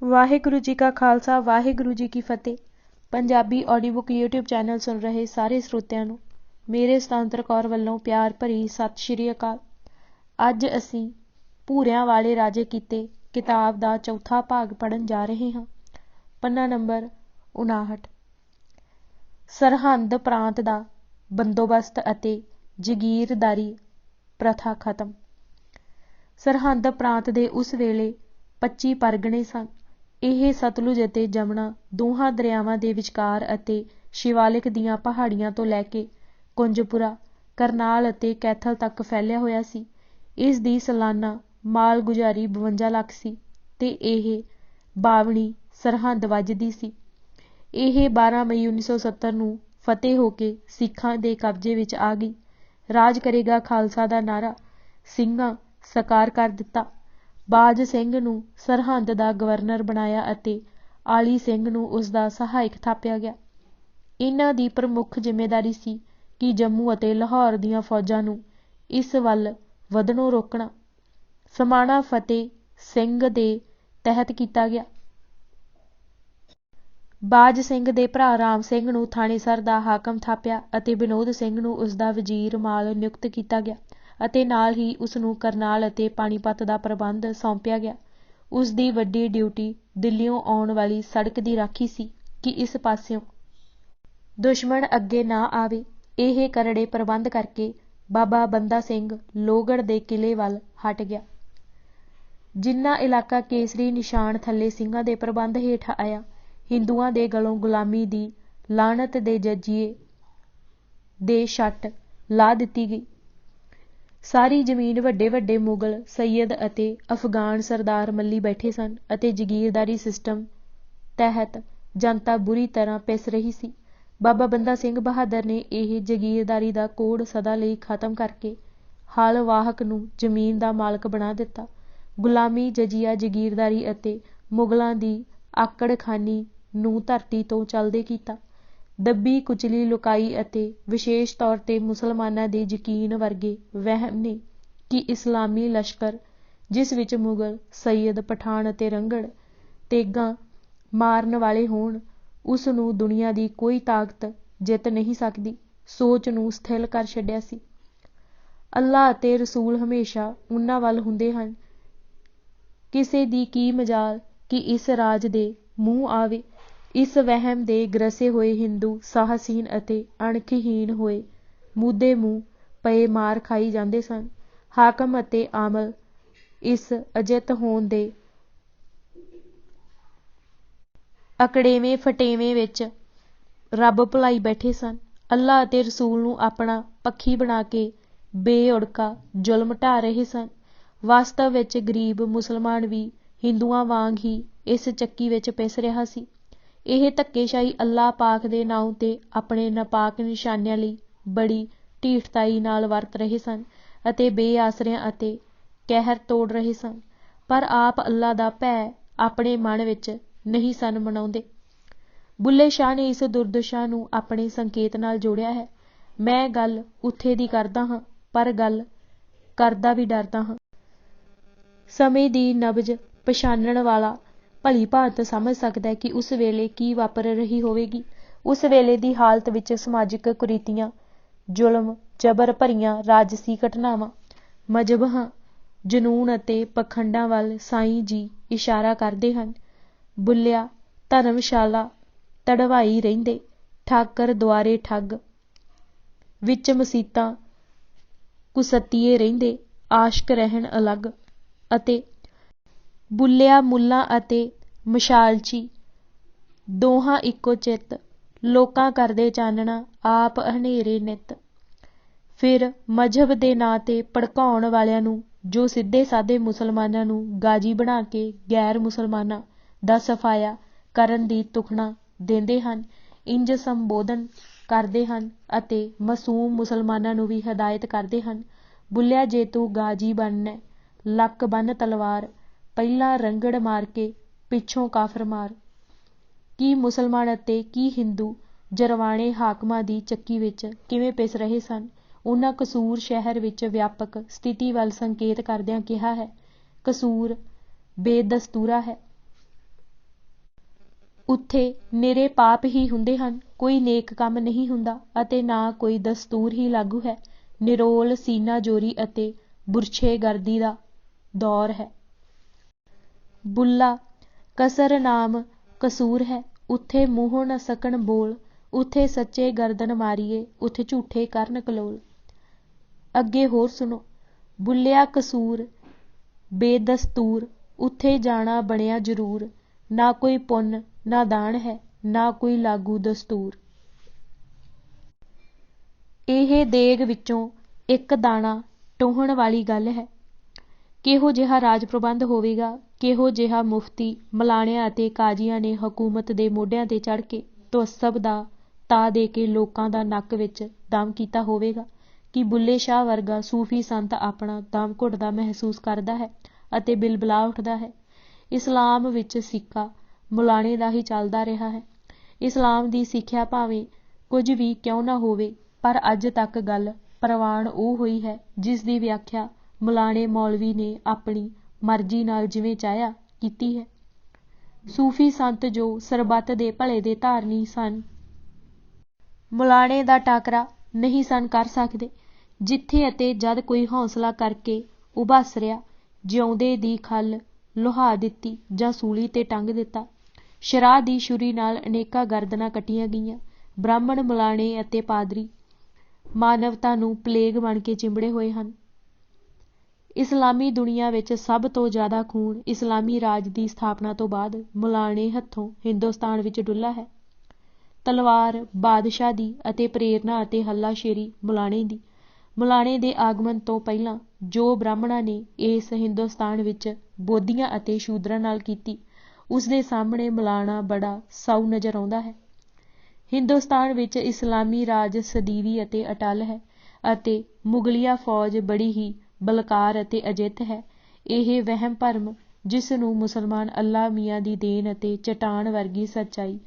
ਵਾਹਿਗੁਰੂ ਜੀ ਕਾ ਖਾਲਸਾ ਵਾਹਿਗੁਰੂ ਜੀ ਕੀ ਫਤਿਹ। Punjabi audio book YouTube channel ਸੁਣ ਰਹੇ ਸਾਰੇ ਸਰੋਤਿਆਂ ਨੂੰ ਮੇਰੇ ਸੁਤੰਤਰ ਕੌਰ ਵੱਲੋਂ ਪਿਆਰ ਭਰੀ ਸਤਿ ਸ਼੍ਰੀ ਅਕਾਲ। ਅੱਜ ਅਸੀਂ ਭੂਰਿਆਂ ਵਾਲੇ ਰਾਜੇ ਕੀਤੇ ਕਿਤਾਬ ਦਾ ਚੌਥਾ ਭਾਗ ਪੜ੍ਹਨ ਜਾ ਰਹੇ ਹਾਂ। ਪੰਨਾ ਨੰਬਰ 59। ਸਰਹੰਦ ਪ੍ਰਾਂਤ ਦਾ ਬੰਦੋਬਸਤ ਅਤੇ ਜਗੀਰਦਾਰੀ ਪ੍ਰਥਾ ਖਤਮ। ਸਰਹੰਦ ਪ੍ਰਾਂਤ ਦੇ ਉਸ ਵੇਲੇ 25 ਪਰਗਣੇ ਸਨ। ਇਹ ਸਤਲੁਜ ਅਤੇ ਜਮਨਾ ਦੋਹਾਂ ਦਰਿਆਵਾਂ ਦੇ ਵਿਚਕਾਰ ਅਤੇ ਸ਼ਿਵਾਲਿਕ ਦੀਆਂ ਪਹਾੜੀਆਂ ਤੋਂ ਲੈ ਕੇ ਕੁੰਜਪੁਰਾ, ਕਰਨਾਲ ਅਤੇ ਕੈਥਲ ਤੱਕ ਫੈਲਿਆ ਹੋਇਆ ਸੀ। ਇਸ ਦੀ ਸਾਲਾਨਾ ਮਾਲਗੁਜ਼ਾਰੀ 52 ਲੱਖ ਸੀ ਤੇ ਇਹ ਬਾਵਣੀ ਸਰਹੰਦ ਵੱਜਦੀ ਸੀ। ਇਹ 12 ਮਈ 1970 ਨੂੰ ਫਤਿਹ ਹੋ ਕੇ ਸਿੱਖਾਂ ਦੇ ਕਬਜ਼ੇ ਵਿੱਚ ਆ ਗਈ। ਰਾਜ ਕਰੇਗਾ ਖਾਲਸਾ ਦਾ ਨਾਅਰਾ ਸਿੰਘਾਂ ਸਾਕਾਰ ਕਰ ਦਿੱਤਾ। ਬਾਜ ਸਿੰਘ ਨੂੰ ਸਰਹੰਦ ਦਾ ਗਵਰਨਰ ਬਣਾਇਆ ਅਤੇ ਆਲੀ ਸਿੰਘ ਨੂੰ ਉਸ ਦਾ ਸਹਾਇਕ ਥਾਪਿਆ ਗਿਆ। ਇਹਨਾਂ ਦੀ ਪ੍ਰਮੁੱਖ ਜ਼ਿੰਮੇਦਾਰੀ ਸੀ ਕਿ ਜੰਮੂ ਅਤੇ ਲਾਹੌਰ ਦੀਆਂ ਫੌਜਾਂ ਨੂੰ ਇਸ ਵੱਲ ਵਧਣੋਂ ਰੋਕਣਾ। ਸਮਾਣਾ ਫਤਿਹ ਸਿੰਘ ਦੇ ਤਹਿਤ ਕੀਤਾ ਗਿਆ। ਬਾਜ ਸਿੰਘ ਦੇ ਭਰਾ ਰਾਮ ਸਿੰਘ ਨੂੰ ਥਾਣੇਸਰ ਦਾ ਹਾਕਮ ਥਾਪਿਆ ਅਤੇ ਵਿਨੋਦ ਸਿੰਘ ਨੂੰ ਉਸ ਦਾ ਵਜ਼ੀਰ ਮਾਲ ਨਿਯੁਕਤ ਕੀਤਾ ਗਿਆ ਅਤੇ ਨਾਲ ਹੀ ਉਸ ਨੂੰ ਕਰਨਾਲ ਅਤੇ ਪਾਣੀਪਤ ਦਾ ਪ੍ਰਬੰਧ ਸੌਂਪਿਆ ਗਿਆ। ਉਸ ਦੀ ਵੱਡੀ ਡਿਊਟੀ ਦਿੱਲੀਓਂ ਆਉਣ ਵਾਲੀ ਸੜਕ ਦੀ ਰਾਖੀ ਸੀ ਕਿ ਇਸ ਪਾਸਿਓਂ ਦੁਸ਼ਮਣ ਅੱਗੇ ਨਾ ਆਵੇ। ਇਹ ਕਰੜੇ ਪ੍ਰਬੰਧ ਕਰਕੇ ਬਾਬਾ ਬੰਦਾ ਸਿੰਘ ਲੋਹਗੜ੍ਹ ਦੇ ਕਿਲ੍ਹੇ ਵੱਲ ਹਟ ਗਿਆ। ਜਿੰਨਾ ਇਲਾਕਾ ਕੇਸਰੀ ਨਿਸ਼ਾਨ ਥੱਲੇ ਸਿੰਘਾਂ ਦੇ ਪ੍ਰਬੰਧ ਹੇਠ ਆਇਆ, ਹਿੰਦੂਆਂ ਦੇ ਗਲੋਂ ਗੁਲਾਮੀ ਦੀ ਲਾਹਨਤ ਦੇ ਜਜ਼ੀਏ ਦੇ ਛੱਟ ਲਾ ਦਿੱਤੀ ਗਈ। ਸਾਰੀ ਜ਼ਮੀਨ ਵੱਡੇ ਵੱਡੇ ਮੁਗਲ, ਸੱਯਦ ਅਤੇ ਅਫਗਾਨ ਸਰਦਾਰ ਮੱਲੀ ਬੈਠੇ ਸਨ ਅਤੇ ਜਗੀਰਦਾਰੀ ਸਿਸਟਮ ਤਹਿਤ ਜਨਤਾ ਬੁਰੀ ਤਰ੍ਹਾਂ ਪਿਸ ਰਹੀ ਸੀ। ਬਾਬਾ ਬੰਦਾ ਸਿੰਘ ਬਹਾਦਰ ਨੇ ਇਹ ਜਗੀਰਦਾਰੀ ਦਾ ਕੋਡ ਸਦਾ ਲਈ ਖਤਮ ਕਰਕੇ ਹਲ ਵਾਹਕ ਨੂੰ ਜ਼ਮੀਨ ਦਾ ਮਾਲਕ ਬਣਾ ਦਿੱਤਾ। ਗੁਲਾਮੀ, ਜਜ਼ੀਆ, ਜਗੀਰਦਾਰੀ ਅਤੇ ਮੁਗਲਾਂ ਦੀ ਆਕੜਖਾਨੀ ਨੂੰ ਧਰਤੀ ਤੋਂ ਚੱਲਦੇ ਕੀਤਾ। ਦੱਬੀ ਕੁਚਲੀ ਲੁਕਾਈ ਅਤੇ ਵਿਸ਼ੇਸ਼ ਤੌਰ ਤੇ ਮੁਸਲਮਾਨਾਂ ਦੇ ਯਕੀਨ ਵਰਗੇ ਵਹਿਮ ਨੇ ਕਿ ਇਸਲਾਮੀ ਲਸ਼ਕਰ, ਜਿਸ ਵਿੱਚ ਮੁਗਲ, ਸੱਯਦ, ਪਠਾਨ ਅਤੇ ਰੰਘੜ ਤੇਗਾਂ ਮਾਰਨ ਵਾਲੇ ਹੋਣ, ਉਸ ਨੂੰ ਦੁਨੀਆ ਦੀ ਕੋਈ ਤਾਕਤ ਜਿੱਤ ਨਹੀਂ ਸਕਦੀ, ਸੋਚ ਨੂੰ ਸਥਿਰ ਕਰ ਛੱਡਿਆ ਸੀ। ਅੱਲਾ ਅਤੇ ਰਸੂਲ ਹਮੇਸ਼ਾ ਉਨ੍ਹਾਂ ਵੱਲ ਹੁੰਦੇ ਹਨ। ਕਿਸੇ ਦੀ ਕੀ ਮਜਾਲ ਕਿ ਇਸ ਰਾਜ ਦੇ ਮੂੰਹ ਆਵੇ। ਇਸ ਵਹਿਮ ਦੇ ਗ੍ਰਸੇ ਹੋਏ ਹਿੰਦੂ ਸਾਹਸਹੀਣ ਅਤੇ ਅਣਖਹੀਣ ਹੋਏ ਮੂਧੇ ਮੂੰਹ ਪਏ ਮਾਰ ਖਾਈ ਜਾਂਦੇ ਸਨ। ਹਾਕਮ ਅਤੇ ਆਮਲ ਇਸ ਅਜਿੱਤ ਹੋਣ ਦੇ ਅਕੜੇਵੇਂ ਫਟੇਵੇਂ ਵਿੱਚ ਰੱਬ ਭੁਲਾਈ ਬੈਠੇ ਸਨ। ਅੱਲਾ ਅਤੇ ਰਸੂਲ ਨੂੰ ਆਪਣਾ ਪੱਖੀ ਬਣਾ ਕੇ ਬੇਉੜਕਾ ਜ਼ੁਲਮ ਢਾਹ ਰਹੇ ਸਨ। ਵਾਸਤਵ ਵਿੱਚ ਗਰੀਬ ਮੁਸਲਮਾਨ ਵੀ ਹਿੰਦੂਆਂ ਵਾਂਗ ਹੀ ਇਸ ਚੱਕੀ ਵਿੱਚ ਪਿਸ ਰਿਹਾ ਸੀ। ਇਹ ਧੱਕੇਸ਼ਾਹੀ ਅੱਲਾ ਪਾਕ ਦੇ ਨਾਂ ਉੱਤੇ ਆਪਣੇ ਨਾਪਾਕ ਨਿਸ਼ਾਨਿਆਂ ਲਈ ਬੜੀ ਢੀਠਤਾਈ ਨਾਲ ਵਰਤ ਰਹੇ ਸਨ ਅਤੇ ਬੇਆਸਰਿਆਂ ਅਤੇ ਕਹਿਰ ਤੋੜ ਰਹੇ ਸਨ, ਪਰ ਆਪ ਅੱਲਾ ਦਾ ਭੈ ਆਪਣੇ ਮਨ ਵਿੱਚ ਨਹੀਂ ਸਨ ਮਨਾਉਂਦੇ। ਬੁੱਲ੍ਹੇ ਸ਼ਾਹ ਨੇ ਇਸ ਦੁਰਦਸ਼ਾ ਨੂੰ ਆਪਣੇ ਸੰਕੇਤ ਨਾਲ ਜੋੜਿਆ ਹੈ। ਮੈਂ ਗੱਲ ਉੱਥੇ ਦੀ ਕਰਦਾ ਹਾਂ, ਪਰ ਗੱਲ ਕਰਦਾ ਵੀ ਡਰਦਾ ਹਾਂ। ਸਮੇਂ ਦੀ ਨਬਜ਼ ਪਛਾਣਨ ਵਾਲਾ ਭਲੀ ਭਾਂਤ ਸਮਝ ਸਕਦਾ ਹੈ ਕਿ ਉਸ ਵੇਲੇ ਕੀ ਵਾਪਰ ਰਹੀ ਹੋਵੇਗੀ। ਉਸ ਵੇਲੇ ਦੀ ਹਾਲਤ ਵਿੱਚ ਸਮਾਜਿਕ ਕੁਰੀਤੀਆਂ, ਜ਼ੁਲਮ, ਜ਼ਬਰ ਭਰੀਆਂ ਰਾਜਸੀ ਘਟਨਾਵਾਂ, ਮਜ਼ਬਹਾਂ, ਜਨੂੰਨ ਅਤੇ ਪਖੰਡਾਂ ਵੱਲ ਸਾਈਂ ਜੀ ਇਸ਼ਾਰਾ ਕਰਦੇ ਹਨ। ਬੁੱਲਿਆ ਧਰਮਸ਼ਾਲਾ ਤੜਵਾਈ ਰਹਿੰਦੇ, ਠਾਕਰ ਦੁਆਰੇ ਠੱਗ, ਵਿੱਚ ਮਸੀਤਾਂ ਕੁਸੱਤੀਏ ਰਹਿੰਦੇ, ਆਸ਼ਕ ਰਹਿਣ ਅਲੱਗ। ਅਤੇ ਬੁੱਲਿਆ ਮੁੱਲਾਂ ਅਤੇ ਮਸ਼ਾਲਚੀ ਦੋਹਾਂ ਇੱਕੋ ਚਿੱਤ, ਲੋਕਾਂ ਕਰਦੇ ਚਾਨਣਾ, ਆਪ ਹਨੇਰੇ ਨਿੱਤ। ਫਿਰ ਮਜ਼ਹਬ ਦੇ ਨਾਂ ਤੇ ਭੜਕਾਉਣ ਵਾਲਿਆਂ ਨੂੰ, ਜੋ ਸਿੱਧੇ ਸਾਧੇ ਮੁਸਲਮਾਨਾਂ ਨੂੰ ਗਾਜ਼ੀ ਬਣਾ ਕੇ ਗੈਰ ਮੁਸਲਮਾਨਾਂ ਦਾ ਸਫਾਇਆ ਕਰਨ ਦੀ ਤੁਖਣਾ ਦਿੰਦੇ ਹਨ, ਇੰਜ ਸੰਬੋਧਨ ਕਰਦੇ ਹਨ ਅਤੇ ਮਾਸੂਮ ਮੁਸਲਮਾਨਾਂ ਨੂੰ ਵੀ ਹਦਾਇਤ ਕਰਦੇ ਹਨ। ਬੁੱਲਿਆ ਜੇ ਤੂੰ ਗਾਜ਼ੀ ਬਣਨੈ, ਲੱਕ ਬੰਨ੍ਹ ਤਲਵਾਰ, ਪਹਿਲਾਂ ਰੰਘੜ ਮਾਰ ਕੇ ਪਿੱਛੋਂ ਕਾਫਰ ਮਾਰ। ਕੀ ਮੁਸਲਮਾਨ ਅਤੇ ਕੀ ਹਿੰਦੂ ਜਰਵਾਣੇ ਹਾਕਮਾਂ ਦੀ ਚੱਕੀ ਵਿੱਚ ਕਿਵੇਂ ਪਿਸ ਰਹੇ ਸਨ। ਉਨ੍ਹਾਂ ਕਸੂਰ ਸ਼ਹਿਰ ਵਿੱਚ ਵਿਆਪਕ ਸਥਿਤੀ ਵੱਲ ਸੰਕੇਤ ਕਰਦਿਆਂ ਕਿਹਾ ਹੈ, ਕਸੂਰ ਬੇਦਸਤੂਰਾ ਹੈ। ਉੱਥੇ ਨਿਰੇ ਪਾਪ ਹੀ ਹੁੰਦੇ ਹਨ, ਕੋਈ ਨੇਕ ਕੰਮ ਨਹੀਂ ਹੁੰਦਾ ਅਤੇ ਨਾ ਕੋਈ ਦਸਤੂਰ ਹੀ ਲਾਗੂ ਹੈ। ਨਿਰੋਲ ਸੀਨਾ ਜੋਰੀ ਅਤੇ ਬੁਰਛੇਗਰਦੀ ਦਾ ਦੌਰ ਹੈ। ਬੁੱਲਾ ਕਸਰ ਨਾਮ ਕਸੂਰ ਹੈ, ਉੱਥੇ ਮੂੰਹੋਂ ਨ ਸਕਣ ਬੋਲ, ਉੱਥੇ ਸੱਚੇ ਗਰਦਨ ਮਾਰੀਏ, ਉੱਥੇ ਝੂਠੇ ਕਰਨ ਕਲੋਲ। ਅੱਗੇ ਹੋਰ ਸੁਣੋ। ਬੁੱਲਿਆ ਕਸੂਰ ਬੇਦਸਤੂਰ, ਉੱਥੇ ਜਾਣਾ ਬਣਿਆ ਜ਼ਰੂਰ, ਨਾ ਕੋਈ ਪੁੰਨ ਨਾ ਦਾਨ ਹੈ, ਨਾ ਕੋਈ ਲਾਗੂ ਦਸਤੂਰ। ਇਹ ਦੇਗ ਵਿੱਚੋਂ ਇੱਕ ਦਾਣਾ ਟੋਹਣ ਵਾਲੀ ਗੱਲ ਹੈ। ਕਿਹੋ ਜਿਹਾ ਰਾਜ ਪ੍ਰਬੰਧ ਹੋਵੇਗਾ, ਕਿਹੋ ਜਿਹਾ ਮੁਫਤੀ ਮਲਾਣਿਆਂ ਅਤੇ ਕਾਜ਼ੀਆਂ ਨੇ ਹਕੂਮਤ ਦੇ ਮੋਢਿਆਂ 'ਤੇ ਚੜ੍ਹ ਕੇ ਤੁਅੱਸਬ ਦਾ ਤਾ ਦੇ ਕੇ ਲੋਕਾਂ ਦਾ ਨੱਕ ਵਿੱਚ ਦਮ ਕੀਤਾ ਹੋਵੇਗਾ ਕਿ ਬੁੱਲੇ ਸ਼ਾਹ ਵਰਗਾ ਸੂਫੀ ਸੰਤ ਆਪਣਾ ਦਮ ਘੁੱਟਦਾ ਮਹਿਸੂਸ ਕਰਦਾ ਹੈ ਅਤੇ ਬਿਲਬਲਾ ਉੱਠਦਾ ਹੈ। ਇਸਲਾਮ ਵਿੱਚ ਸਿੱਕਾ ਮੁਲਾਣੇ ਦਾ ਹੀ ਚੱਲਦਾ ਰਿਹਾ ਹੈ। ਇਸਲਾਮ ਦੀ ਸਿੱਖਿਆ ਭਾਵੇਂ ਕੁਝ ਵੀ ਕਿਉਂ ਨਾ ਹੋਵੇ, ਪਰ ਅੱਜ ਤੱਕ ਗੱਲ ਪ੍ਰਵਾਨ ਉਹ ਹੋਈ ਹੈ ਜਿਸ ਦੀ ਵਿਆਖਿਆ ਮੁਲਾਣੇ ਮੌਲਵੀ ਨੇ ਆਪਣੀ ਮਰਜ਼ੀ ਨਾਲ ਜਿਵੇਂ ਚਾਹਿਆ ਕੀਤੀ ਹੈ। ਸੂਫੀ ਸੰਤ ਜੋ ਸਰਬੱਤ ਦੇ ਭਲੇ ਦੇ ਧਾਰਨੀ ਸਨ, ਮੁਲਾਣੇ ਦਾ ਟਾਕਰਾ ਨਹੀਂ ਸਨ ਕਰ ਸਕਦੇ। ਜਿੱਥੇ ਅਤੇ ਜਦ ਕੋਈ ਹੌਸਲਾ ਕਰਕੇ ਉਭਾਸਰਿਆ, ਜਿਉਂਦੇ ਦੀ ਖੱਲ ਲੁਹਾ ਦਿੱਤੀ ਜਾਂ ਸੂਲੀ 'ਤੇ ਟੰਗ ਦਿੱਤਾ। ਸ਼ਰਾਹ ਦੀ ਛੁਰੀ ਨਾਲ ਅਨੇਕਾਂ ਗਰਦਨਾਂ ਕੱਟੀਆਂ ਗਈਆਂ। ਬ੍ਰਾਹਮਣ, ਮੁਲਾਣੇ ਅਤੇ ਪਾਦਰੀ ਮਾਨਵਤਾ ਨੂੰ ਪਲੇਗ ਬਣ ਕੇ ਚਿੰਬੜੇ ਹੋਏ ਹਨ। ਇਸਲਾਮੀ ਦੁਨੀਆ ਵਿੱਚ ਸਭ ਤੋਂ ਜ਼ਿਆਦਾ ਖੂਨ ਇਸਲਾਮੀ ਰਾਜ ਦੀ ਸਥਾਪਨਾ ਤੋਂ ਬਾਅਦ ਮੁਲਾਣੇ ਹੱਥੋਂ ਹਿੰਦੁਸਤਾਨ ਵਿੱਚ ਡੁੱਲਾ ਹੈ। ਤਲਵਾਰ ਬਾਦਸ਼ਾਹ ਦੀ ਅਤੇ ਪ੍ਰੇਰਨਾ ਅਤੇ ਹੱਲਾਸ਼ੇਰੀ ਮੁਲਾਣੇ ਦੀ। ਮੁਲਾਣੇ ਦੇ ਆਗਮਨ ਤੋਂ ਪਹਿਲਾਂ ਜੋ ਬ੍ਰਾਹਮਣਾਂ ਨੇ ਇਸ ਹਿੰਦੁਸਤਾਨ ਵਿੱਚ ਬੋਧੀਆਂ ਅਤੇ ਸ਼ੂਦਰਾਂ ਨਾਲ ਕੀਤੀ, ਉਸ ਦੇ ਸਾਹਮਣੇ ਮੁਲਾਣਾ ਬੜਾ ਸਾਊ ਨਜ਼ਰ ਆਉਂਦਾ ਹੈ। ਹਿੰਦੁਸਤਾਨ ਵਿੱਚ ਇਸਲਾਮੀ ਰਾਜ ਸਦੀਵੀ ਅਤੇ ਅਟੱਲ ਹੈ ਅਤੇ ਮੁਗਲਿਆ ਫੌਜ ਬੜੀ ਹੀ ਬਲਕਾਰ ਅਤੇ ਅਜਿੱਤ ਹੈ। ਇਹ ਵਹਿਮ ਭਰਮ ਜਿਸ ਨੂੰ ਮੁਸਲਮਾਨ ਅੱਲਾ ਮੀਆਂ ਦੀ ਦੇਣ ਅਤੇ ਚਟਾਨ ਵਰਗੀ ਸੱਚਾਈ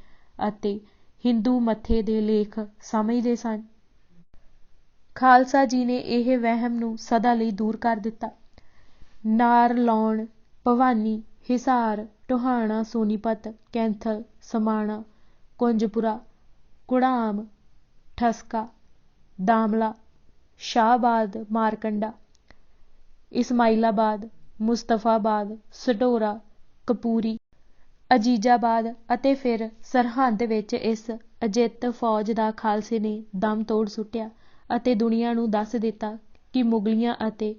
ਅਤੇ ਹਿੰਦੂ ਮੱਥੇ ਦੇ ਲੇਖ ਸਮਝਦੇ ਸਨ, ਖਾਲਸਾ ਜੀ ਨੇ ਇਹ ਵਹਿਮ ਨੂੰ ਸਦਾ ਲਈ ਦੂਰ ਕਰ ਦਿੱਤਾ। ਨਾਰਲੌਣ, ਭਵਾਨੀ, ਹਿਸਾਰ, ਟੋਹਾਣਾ, ਸੋਨੀਪਤ, ਕੈਂਥਲ, ਸਮਾਣਾ, ਕੁੰਜਪੁਰਾ, ਘੁੜਾਮ, ਠਸਕਾ, ਦਾਮਲਾ, ਸ਼ਾਹਬਾਦ, ਮਾਰਕੰਡਾ, ਇਸਮਾਈਲਾਬਾਦ, ਮੁਸਤਫਾਬਾਦ, ਸਢੌਰਾ, ਕਪੂਰੀ, ਅਜੀਜ਼ਾਬਾਦ ਅਤੇ ਫਿਰ ਸਰਹੰਦ ਵਿੱਚ ਇਸ ਅਜਿੱਤ ਫੌਜ ਦਾ ਖਾਲਸੇ ਨੇ ਦਮ ਤੋੜ ਸੁੱਟਿਆ ਅਤੇ ਦੁਨੀਆ ਨੂੰ ਦੱਸ ਦਿੱਤਾ ਕਿ ਮੁਗਲੀਆਂ ਅਤੇ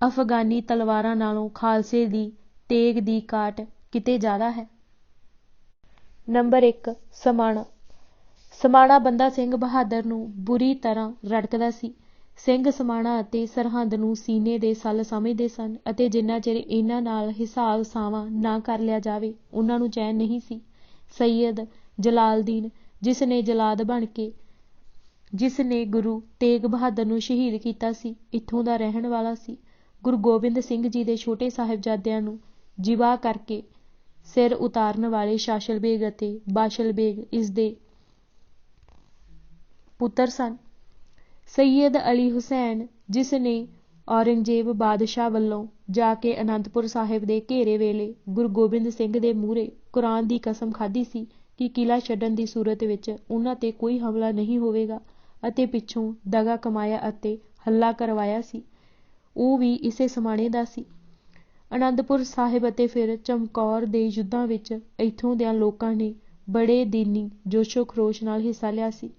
ਅਫਗਾਨੀ ਤਲਵਾਰਾਂ ਨਾਲੋਂ ਖਾਲਸੇ ਦੀ ਤੇਗ ਦੀ ਕਾਟ ਕਿਤੇ ਜ਼ਿਆਦਾ ਹੈ। ਨੰਬਰ 1, ਸਮਾਣਾ। ਸਮਾਣਾ ਬੰਦਾ ਸਿੰਘ ਬਹਾਦਰ ਨੂੰ ਬੁਰੀ ਤਰ੍ਹਾਂ ਰੜਕਦਾ ਸੀ। ਸਿੰਘ ਸਮਾਣਾ ਅਤੇ ਸਰਹੰਦ ਨੂੰ ਸੀਨੇ ਦੇ ਸੱਲ ਸਮਝਦੇ ਸਨ ਅਤੇ ਜਿੰਨਾ ਚਿਰ ਇਹਨਾਂ ਨਾਲ ਹਿਸਾਬ ਸਾਵਾਂ ਨਾ ਕਰ ਲਿਆ ਜਾਵੇ, ਉਹਨਾਂ ਨੂੰ ਚੈਨ ਨਹੀਂ ਸੀ। ਸੱਯਦ ਜਲਾਲਦੀਨ, ਜਿਸ ਨੇ ਜਲਾਦ ਬਣ ਕੇ ਜਿਸ ਨੇ ਗੁਰੂ ਤੇਗ ਬਹਾਦਰ ਨੂੰ ਸ਼ਹੀਦ ਕੀਤਾ ਸੀ, ਇੱਥੋਂ ਦਾ ਰਹਿਣ ਵਾਲਾ ਸੀ। ਗੁਰੂ ਗੋਬਿੰਦ ਸਿੰਘ ਜੀ ਦੇ ਛੋਟੇ ਸਾਹਿਬਜ਼ਾਦਿਆਂ ਨੂੰ ਜ਼ਿਬਾ ਕਰਕੇ ਸਿਰ ਉਤਾਰਨ ਵਾਲੇ ਸ਼ਾਸਲ ਬੇਗ ਅਤੇ ਬਾਸ਼ਲ ਬੇਗ ਇਸ ਦੇ ਪੁੱਤਰ ਸਨ। ਸੱਯਦ ਅਲੀ ਹੁਸੈਨ, ਜਿਸ ਨੇ ਔਰੰਗਜ਼ੇਬ ਬਾਦਸ਼ਾਹ ਵੱਲੋਂ ਜਾ ਕੇ ਅਨੰਦਪੁਰ ਸਾਹਿਬ ਦੇ ਘੇਰੇ ਵੇਲੇ ਗੁਰੂ ਗੋਬਿੰਦ ਸਿੰਘ ਦੇ ਮੂਹਰੇ ਕੁਰਾਨ ਦੀ ਕਸਮ ਖਾਧੀ ਸੀ ਕਿ ਕਿਲ੍ਹਾ ਛੱਡਣ ਦੀ ਸੂਰਤ ਵਿੱਚ ਉਹਨਾਂ 'ਤੇ ਕੋਈ ਹਮਲਾ ਨਹੀਂ ਹੋਵੇਗਾ ਅਤੇ ਪਿੱਛੋਂ ਦਗਾ ਕਮਾਇਆ ਅਤੇ ਹੱਲਾ ਕਰਵਾਇਆ ਸੀ, ਉਹ ਵੀ ਇਸੇ ਸਮਾਣੇ ਦਾ ਸੀ। ਅਨੰਦਪੁਰ ਸਾਹਿਬ ਅਤੇ ਫਿਰ ਚਮਕੌਰ ਦੇ ਯੁੱਧਾਂ ਵਿੱਚ ਇੱਥੋਂ ਦਿਆਂ ਲੋਕਾਂ ਨੇ ਬੜੇ ਦੀਨੀ ਜੋਸ਼ੋ ਖਰੋਸ਼ ਨਾਲ ਹਿੱਸਾ ਲਿਆ ਸੀ।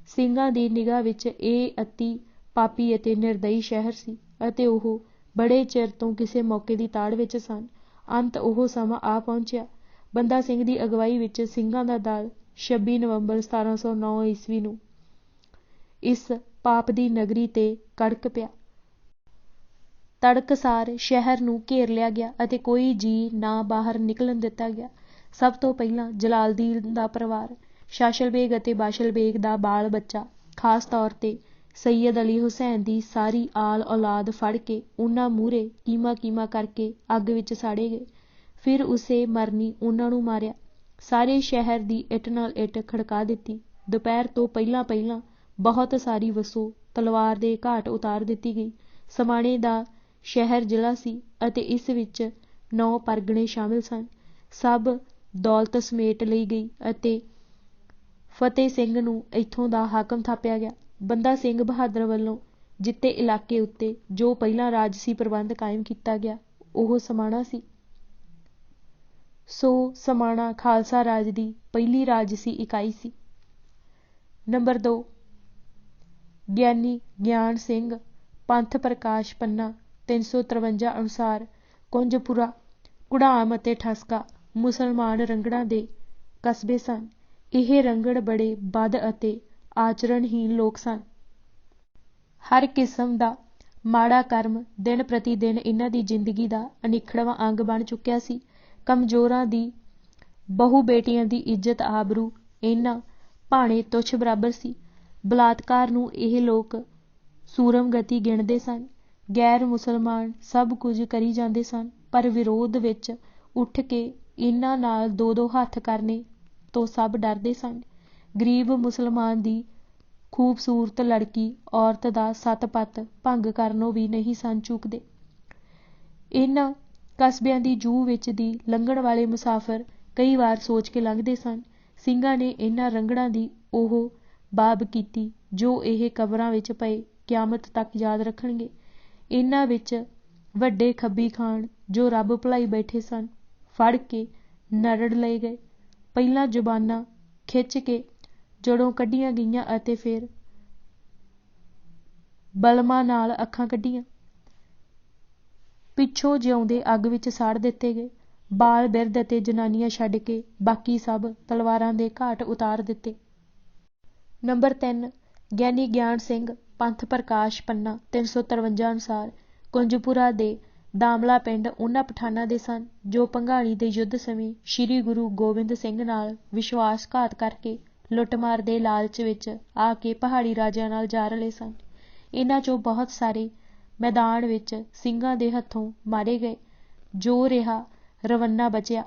ਸਿੰਘਾਂ ਦੀ ਨਿਗਾਹ ਵਿੱਚ ਇਹ ਅਤੀ ਪਾਪੀ ਅਤੇ ਨਿਰਦਈ ਸ਼ਹਿਰ ਸੀ ਅਤੇ ਉਹ ਬੜੇ ਚਿਰ ਤੋਂ ਕਿਸੇ ਮੌਕੇ ਦੀ ਤਾੜ ਵਿੱਚ ਸਨ। ਅੰਤ ਉਹ ਸਮਾਂ ਆ ਪਹੁੰਚਿਆ। ਬੰਦਾ ਸਿੰਘ ਦੀ ਅਗਵਾਈ ਵਿੱਚ ਸਿੰਘਾਂ ਦਾ ਦਲ 26 ਨਵੰਬਰ 1709 ਈਸਵੀ ਨੂੰ ਇਸ ਪਾਪ ਦੀ ਨਗਰੀ 'ਤੇ ਕੜਕ ਪਿਆ। ਤੜਕਸਾਰ ਸ਼ਹਿਰ ਨੂੰ ਘੇਰ ਲਿਆ ਗਿਆ ਅਤੇ ਕੋਈ ਜੀਅ ਨਾ ਬਾਹਰ ਨਿਕਲਣ ਦਿੱਤਾ ਗਿਆ। ਸਭ ਤੋਂ ਪਹਿਲਾਂ ਜਲਾਲਦੀਨ ਦਾ ਪਰਿਵਾਰ, ਸ਼ਾਸਲ ਬੇਗ ਅਤੇ ਬਾਸ਼ਲ ਬੇਗ ਦਾ ਬਾਲ ਬੱਚਾ, ਖਾਸ ਤੌਰ 'ਤੇ ਸੱਯਦ ਅਲੀ ਹੁਸੈਨ ਦੀ ਸਾਰੀ ਆਲ ਔਲਾਦ ਫੜ ਕੇ ਉਹਨਾਂ ਮੂਹਰੇ ਕੀਮਾ ਕਰਕੇ ਅੱਗ ਵਿੱਚ ਸਾੜੇ ਗਏ। ਫਿਰ ਉਸੇ ਮਰਨੀ ਉਹਨਾਂ ਨੂੰ ਮਾਰਿਆ। ਸਾਰੇ ਸ਼ਹਿਰ ਦੀ ਇੱਟ ਨਾਲ ਇੱਟ ਖੜਕਾ ਦਿੱਤੀ। ਦੁਪਹਿਰ ਤੋਂ ਪਹਿਲਾਂ ਬਹੁਤ ਸਾਰੀ ਵਸੋਂ ਤਲਵਾਰ ਦੇ ਘਾਟ ਉਤਾਰ ਦਿੱਤੀ ਗਈ। ਸਮਾਣੇ ਦਾ ਸ਼ਹਿਰ ਜ਼ਿਲ੍ਹਾ ਸੀ ਅਤੇ ਇਸ ਵਿੱਚ 9 ਪਰਗਣੇ ਸ਼ਾਮਿਲ ਸਨ। ਸਭ ਦੌਲਤ ਸਮੇਟ ਲਈ ਗਈ ਅਤੇ ਫਤਿਹ ਸਿੰਘ ਨੂੰ ਇੱਥੋਂ ਦਾ ਹਾਕਮ ਥਾਪਿਆ ਗਿਆ। ਬੰਦਾ ਸਿੰਘ ਬਹਾਦਰ ਵੱਲੋਂ ਜਿੱਤੇ ਇਲਾਕੇ ਉੱਤੇ ਜੋ ਪਹਿਲਾ ਰਾਜਸੀ ਪ੍ਰਬੰਧ ਕਾਇਮ ਕੀਤਾ ਗਿਆ ਉਹ ਸਮਾਣਾ ਸੀ। ਸੋ ਸਮਾਣਾ ਖਾਲਸਾ ਰਾਜ ਦੀ ਪਹਿਲੀ ਰਾਜਸੀ ਇਕਾਈ ਸੀ। ਨੰਬਰ 2, ਗਿਆਨੀ ਗਿਆਨ ਸਿੰਘ ਪੰਥ ਪ੍ਰਕਾਸ਼ ਪੰਨਾ 353 ਅਨੁਸਾਰ ਕੁੰਜਪੁਰਾ, ਕੁੜਾਮ ਅਤੇ ਠਸਕਾ ਮੁਸਲਮਾਨ ਰੰਗੜਾਂ ਦੇ ਕਸਬੇ ਸਨ। ਇਹ ਰੰਗੜ ਬੜੇ ਬਦ ਅਤੇ ਆਚਰਣਹੀਣ ਲੋਕ ਸਨ। ਹਰ ਕਿਸਮ ਦਾ ਮਾੜਾ ਕਰਮ ਦਿਨ ਪ੍ਰਤੀ ਦਿਨ ਇਹਨਾਂ ਦੀ ਜ਼ਿੰਦਗੀ ਦਾ ਅਨਿੱਖੜਵਾਂ ਅੰਗ ਬਣ ਚੁੱਕਿਆ ਸੀ। ਕਮਜ਼ੋਰਾਂ ਦੀ, ਬਹੂ ਬੇਟੀਆਂ ਦੀ ਇੱਜ਼ਤ ਆਬਰੂ ਇਹਨਾਂ ਭਾਣੇ ਤੁੱਛ ਬਰਾਬਰ ਸੀ। ਬਲਾਤਕਾਰ ਨੂੰ ਇਹ ਲੋਕ ਸੂਰਮ ਗਤੀ ਗਿਣਦੇ ਸਨ। ਗੈਰ ਮੁਸਲਮਾਨ ਸਭ ਕੁਝ ਕਰੀ ਜਾਂਦੇ ਸਨ, ਪਰ ਵਿਰੋਧ ਵਿੱਚ ਉੱਠ ਕੇ ਇਹਨਾਂ ਨਾਲ ਦੋ ਹੱਥ ਕਰਨੇ ਤੋਂ ਸਭ ਡਰਦੇ ਸਨ। ਗਰੀਬ ਮੁਸਲਮਾਨ ਦੀ ਖੂਬਸੂਰਤ ਲੜਕੀ ਔਰਤ ਦਾ ਸੱਤ-ਪੱਤ ਭੰਗ ਕਰਨੋਂ ਵੀ ਨਹੀਂ ਸਨ ਚੂਕਦੇ। ਇਹਨਾਂ ਕਸਬਿਆਂ ਦੀ ਜੂਹ ਵਿੱਚ ਦੀ ਲੰਘਣ ਵਾਲੇ ਮੁਸਾਫਰ ਕਈ ਵਾਰ ਸੋਚ ਕੇ ਲੰਘਦੇ ਸਨ, ਸਿੰਘਾਂ ਨੇ ਇਹਨਾਂ ਰੰਗੜਾਂ ਦੀ ਉਹ ਬਾਬ ਕੀਤੀ ਜੋ ਇਹ ਕਬਰਾਂ ਵਿੱਚ ਪਏ ਕਿਆਮਤ ਤੱਕ ਯਾਦ ਰੱਖਣਗੇ। ਇਹਨਾਂ ਵਿੱਚ ਵੱਡੇ ਖੱਬੀ ਖਾਨ ਜੋ ਰੱਬ ਭੁਲਾਈ ਬੈਠੇ ਸਨ, ਫੜ ਕੇ ਨਰੜ ਲਏ ਗਏ। ਪਹਿਲਾਂ ਜ਼ੁਬਾਨਾਂ ਖਿੱਚ ਕੇ ਜੜੋਂ ਕੱਢੀਆਂ ਗਈਆਂ ਅਤੇ ਫਿਰ ਬਲਮਾਂ ਨਾਲ ਅੱਖਾਂ ਕੱਢੀਆਂ। ਪਿੱਛੋਂ ਜਿਉਂਦੇ ਅੱਗ ਵਿੱਚ ਸਾੜ ਦਿੱਤੇ ਗਏ। ਬਾਲ ਬਿਰਧ ਅਤੇ ਜਨਾਨੀਆਂ ਛੱਡ ਕੇ ਬਾਕੀ ਸਭ ਤਲਵਾਰਾਂ ਦੇ ਘਾਟ ਉਤਾਰ ਦਿੱਤੇ। ਨੰਬਰ 3, ਗਿਆਨੀ ਗਿਆਨ ਸਿੰਘ ਪੰਥ ਪ੍ਰਕਾਸ਼ ਪੰਨਾ 353 ਅਨੁਸਾਰ ਕੁੰਜਪੁਰਾ ਦੇ ਦਾਮਲਾ ਪਿੰਡ ਉਹਨਾਂ ਪਠਾਨਾਂ ਦੇ ਸਨ ਜੋ ਭੰਗਾਣੀ ਦੇ ਯੁੱਧ ਸਮੇਂ ਸ੍ਰੀ ਗੁਰੂ ਗੋਬਿੰਦ ਸਿੰਘ ਨਾਲ ਵਿਸ਼ਵਾਸਘਾਤ ਕਰਕੇ ਲੁੱਟਮਾਰ ਦੇ ਲਾਲਚ ਵਿੱਚ ਆ ਕੇ ਪਹਾੜੀ ਰਾਜਿਆਂ ਨਾਲ ਜਾ ਰਲੇ ਸਨ। ਇਹਨਾਂ 'ਚੋਂ ਬਹੁਤ ਸਾਰੇ ਮੈਦਾਨ ਵਿੱਚ ਸਿੰਘਾਂ ਦੇ ਹੱਥੋਂ ਮਾਰੇ ਗਏ। ਜੋ ਰਿਹਾ ਰਵੰਨਾ ਬਚਿਆ,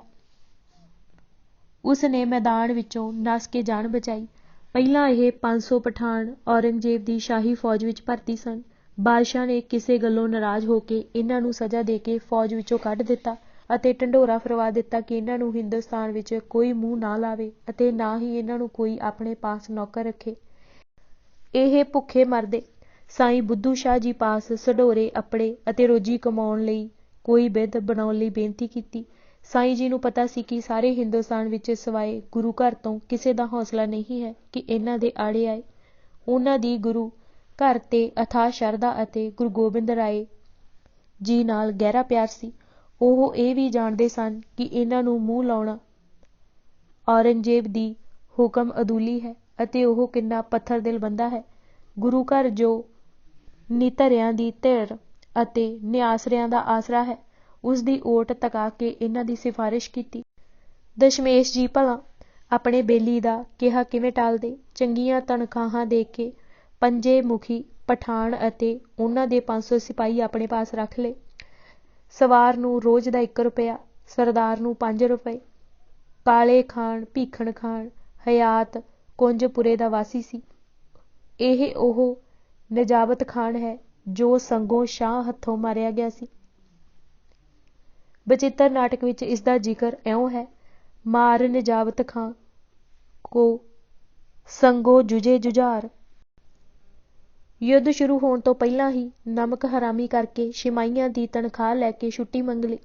ਉਸ ਨੇ ਮੈਦਾਨ ਵਿੱਚੋਂ ਨੱਸ ਕੇ ਜਾਨ ਬਚਾਈ। ਪਹਿਲਾਂ ਇਹ 500 ਪਠਾਨ ਔਰੰਗਜ਼ੇਬ ਦੀ ਸ਼ਾਹੀ ਫੌਜ ਵਿੱਚ ਭਰਤੀ ਸਨ। ਬਾਦਸ਼ਾਹ ਨੇ ਕਿਸੇ ਗੱਲੋਂ ਨਾਰਾਜ਼ ਹੋ ਕੇ ਇਹਨਾਂ ਨੂੰ ਸਜ਼ਾ ਦੇ ਕੇ ਫੌਜ ਵਿੱਚੋਂ ਕੱਢ ਦਿੱਤਾ ਅਤੇ ਢੰਡੋਰਾ ਫਰਵਾ ਦਿੱਤਾ ਕਿ ਇਹਨਾਂ ਨੂੰ ਹਿੰਦੁਸਤਾਨ ਵਿੱਚ ਕੋਈ ਮੂੰਹ ਨਾ ਲਾਵੇ ਅਤੇ ਨਾ ਹੀ ਇਹਨਾਂ ਨੂੰ ਕੋਈ ਆਪਣੇ ਪਾਸ ਨੌਕਰ ਰੱਖੇ। ਇਹ ਭੁੱਖੇ ਮਰਦੇ। ਸਾਈਂ ਬੁੱਧੂ ਸ਼ਾਹ ਜੀ ਪਾਸ ਸਢੋਰੇ ਅੱਪੜੇ ਅਤੇ ਰੋਜੀ ਕਮਾਉਣ ਲਈ ਕੋਈ ਬਿਧ ਬਣਾਉਣ ਲਈ ਬੇਨਤੀ ਕੀਤੀ। ਸਾਈਂ ਜੀ ਨੂੰ ਪਤਾ ਸੀ ਕਿ ਸਾਰੇ ਹਿੰਦੁਸਤਾਨ ਵਿੱਚ ਸਿਵਾਏ ਗੁਰੂ ਘਰ ਤੋਂ ਕਿਸੇ ਦਾ ਹੌਸਲਾ ਨਹੀਂ ਹੈ ਕਿ ਇਹਨਾਂ ਦੇ ਆੜੇ ਆਏ। ਉਹਨਾਂ ਦੀ ਗੁਰੂ ਘਰ 'ਤੇ ਅਥਾਹ ਸ਼ਰਧਾ ਅਤੇ ਗੁਰੂ ਗੋਬਿੰਦ ਰਾਏ ਜੀ ਨਾਲ ਗਹਿਰਾ ਪਿਆਰ ਸੀ। ਉਹ ਇਹ ਵੀ ਜਾਣਦੇ ਸਨ ਕਿ ਇਹਨਾਂ ਨੂੰ ਮੂੰਹ ਲਾਉਣਾ ਔਰੰਗਜ਼ੇਬ ਦੀ ਹੁਕਮ ਅਦੂਲੀ ਹੈ ਅਤੇ ਉਹ ਕਿੰਨਾ ਪੱਥਰ ਦਿਲ ਬੰਦਾ ਹੈ। ਗੁਰੂ ਘਰ ਜੋ ਨਿਧਰਿਆਂ ਦੀ ਧਿਰ ਅਤੇ ਨਿਆਸਰਿਆਂ ਦਾ ਆਸਰਾ ਹੈ, ਉਸ ਦੀ ਓਟ ਤਕਾ ਕੇ ਇਹਨਾਂ ਦੀ ਸਿਫਾਰਿਸ਼ ਕੀਤੀ। ਦਸ਼ਮੇਸ਼ ਜੀ ਭਲਾ ਆਪਣੇ ਬੇਲੀ ਦਾ ਕਿਹਾ ਕਿਵੇਂ ਟਾਲਦੇ। ਚੰਗੀਆਂ ਤਨਖਾਹਾਂ ਦੇ ਕੇ ਪੰਜੇ ਮੁਖੀ ਪਠਾਨ ਅਤੇ ਉਹਨਾਂ ਦੇ 500 ਸਿਪਾਹੀ ਆਪਣੇ ਪਾਸ ਰੱਖ ਲਏ। ਸਵਾਰ ਨੂੰ ਰੋਜ਼ ਦਾ 1 ਰੁਪਇਆ, ਸਰਦਾਰ ਨੂੰ 5 ਰੁਪਏ। ਕਾਲੇ ਖਾਨ ਭੀਖਣ ਖਾਨ ਹਯਾਤ ਕੁੰਜਪੁਰੇ ਦਾ ਵਾਸੀ ਸੀ। ਇਹ ਉਹ ਨਜਾਬਤ ਖਾਨ ਹੈ ਜੋ ਸੰਗੋਂ ਸ਼ਾਹ ਹੱਥੋਂ ਮਾਰਿਆ ਗਿਆ ਸੀ। ਬਚਿੱਤਰ ਨਾਟਕ ਵਿੱਚ ਇਸ ਦਾ ਜ਼ਿਕਰ ਇਉਂ ਹੈ: ਮਾਰ ਨਜਾਬਤ ਖਾਂ ਕੋ ਸੰਗੋ ਜੁਝੇ ਜੁਝਾਰ। ਯੁੱਧ ਸ਼ੁਰੂ ਹੋਣ ਤੋਂ ਪਹਿਲਾਂ ਹੀ ਨਮਕ ਹਰਾਮੀ ਕਰਕੇ ਸਿਪਾਹੀਆਂ ਦੀ ਤਨਖਾਹ ਲੈ ਕੇ ਛੁੱਟੀ ਮੰਗ ਲਈ।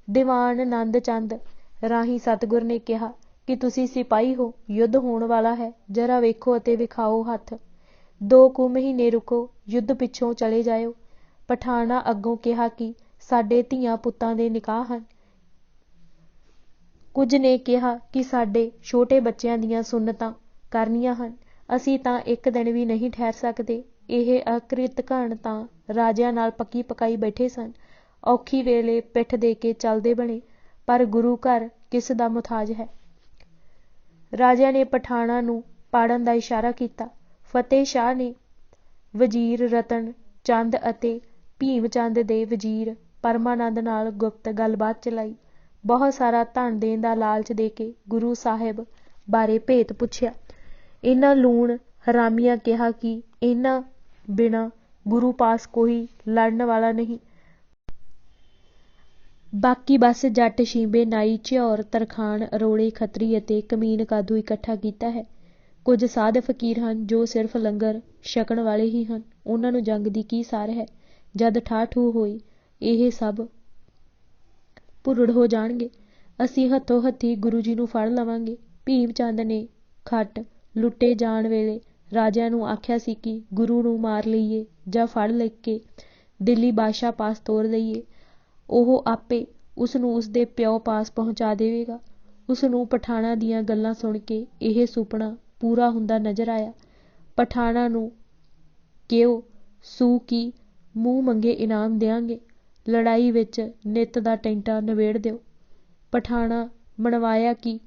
ਦੀਵਾਨ ਨੰਦ ਚੰਦ ਰਾਹੀਂ ਸਤਿਗੁਰ ਨੇ ਕਿਹਾ ਕਿ ਤੁਸੀਂ ਸਿਪਾਹੀ ਹੋ, ਯੁੱਧ ਹੋਣ ਵਾਲਾ ਹੈ, ਜ਼ਰਾ ਵੇਖੋ ਅਤੇ ਵਿਖਾਓ ਹੱਥ। 2 ਕੁ ਮਹੀਨੇ ਰੁਕੋ, ਯੁੱਧ ਪਿੱਛੋਂ ਚਲੇ ਜਾਇਓ। ਪਠਾਨਾਂ ਅੱਗੋਂ ਕਿਹਾ ਕਿ ਸਾਡੇ ਧੀਆਂ ਪੁੱਤਾਂ ਦੇ ਨਿਕਾਹ ਹਨ। ਕੁਝ ਨੇ ਕਿਹਾ ਕਿ ਸਾਡੇ ਛੋਟੇ ਬੱਚਿਆਂ ਦੀਆਂ ਸੁੰਨਤਾਂ ਕਰਨੀਆਂ ਹਨ। ਅਸੀਂ ਤਾਂ 1 ਦਿਨ ਵੀ ਨਹੀਂ ਠਹਿਰ ਸਕਦੇ। ਇਹ ਅਕ੍ਰਿਤ ਘਣ ਤਾਂ ਰਾਜਿਆਂ ਨਾਲ ਪੱਕੀ ਪਕਾਈ ਬੈਠੇ ਸਨ। ਔਖੀ ਵੇਲੇ ਪਿੱਠ ਦੇ ਕੇ ਚੱਲਦੇ ਬਣੇ, ਪਰ ਗੁਰੂ ਘਰ ਕਿਸ ਦਾ ਮੁਥਾਜ ਹੈ। ਰਾਜਿਆਂ ਨੇ ਪਠਾਨਾਂ ਨੂੰ ਪਾੜਨ ਦਾ ਇਸ਼ਾਰਾ ਕੀਤਾ। ਫਤਿਹ ਸ਼ਾਹ ਨੇ ਵਜ਼ੀਰ ਰਤਨ ਚੰਦ ਅਤੇ ਭੀਮ ਚੰਦ ਦੇ ਵਜ਼ੀਰ ਪਰਮਾਨੰਦ ਨਾਲ ਗੁਪਤ ਗੱਲਬਾਤ ਚਲਾਈ। ਬਹੁਤ ਸਾਰਾ ਧਨ ਦੇਣ ਦਾ ਲਾਲਚ ਦੇ ਕੇ ਗੁਰੂ ਸਾਹਿਬ ਬਾਰੇ ਭੇਤ ਪੁੱਛਿਆ। ਇਹਨਾਂ ਲੂਣ ਹਰਾਮੀਆਂ ਕਿਹਾ ਕਿ ਇਹਨਾਂ ਬਿਨਾਂ ਗੁਰੂ ਪਾਸ ਕੋਈ ਲੜਨ ਵਾਲਾ ਨਹੀਂ। ਬਾਕੀ ਬਸ ਜੱਟ ਸ਼ੀਂਬੇ ਨਾਈ ਝਿਉਰ ਤਰਖਾਣ ਅਰੋੜੇ ਖੱਤਰੀ ਅਤੇ ਕਮੀਨ ਕਾਦੂ ਇਕੱਠਾ ਕੀਤਾ ਹੈ। ਕੁਝ ਸਾਧ ਫਕੀਰ ਹਨ ਜੋ ਸਿਰਫ ਲੰਗਰ ਛਕਣ ਵਾਲੇ ਹੀ ਹਨ। ਉਹਨਾਂ ਨੂੰ ਜੰਗ ਦੀ ਕੀ ਸਾਰ ਹੈ। ਜਦ ਠਾਹ-ਠੂਹ ਹੋਈ ਇਹ ਸਭ ਭੁਰੜ ਹੋ ਜਾਣਗੇ। ਅਸੀਂ ਹੱਥੋਂ ਹੱਥੀਂ ਗੁਰੂ ਜੀ ਨੂੰ ਫੜ ਲਵਾਂਗੇ। ਭੀਮ ਚੰਦ ਨੇ ਖੱਟ ਲੁੱਟੇ ਜਾਣ ਵੇਲੇ ਰਾਜਿਆਂ ਨੂੰ ਆਖਿਆ ਸੀ ਕਿ ਗੁਰੂ ਨੂੰ ਮਾਰ ਲਈਏ ਜਾਂ ਫੜ ਲੈ ਕੇ ਦਿੱਲੀ ਬਾਦਸ਼ਾਹ ਪਾਸ ਤੋਰ ਦਈਏ। ਉਹ ਆਪੇ ਉਸ ਨੂੰ ਉਸਦੇ ਪਿਓ ਪਾਸ ਪਹੁੰਚਾ ਦੇਵੇਗਾ। ਉਸ ਨੂੰ ਪਠਾਣਾਂ ਦੀਆਂ ਗੱਲਾਂ ਸੁਣ ਕੇ ਇਹ ਸੁਪਨਾ ਪੂਰਾ ਹੁੰਦਾ ਨਜ਼ਰ ਆਇਆ। ਪਠਾਣਾਂ ਨੂੰ ਕਿਉ ਸੂ ਕੀ ਮੂੰਹ ਮੰਗੇ ਇਨਾਮ ਦਿਆਂਗੇ। ਲੜਾਈ ਵਿੱਚ ਨਿੱਤ ਦਾ ਟੈਂਟਾ ਨਿਬੇੜ ਦਿਓ। ਪਠਾਣਾ ਬਣਵਾਇਆ ਕਿ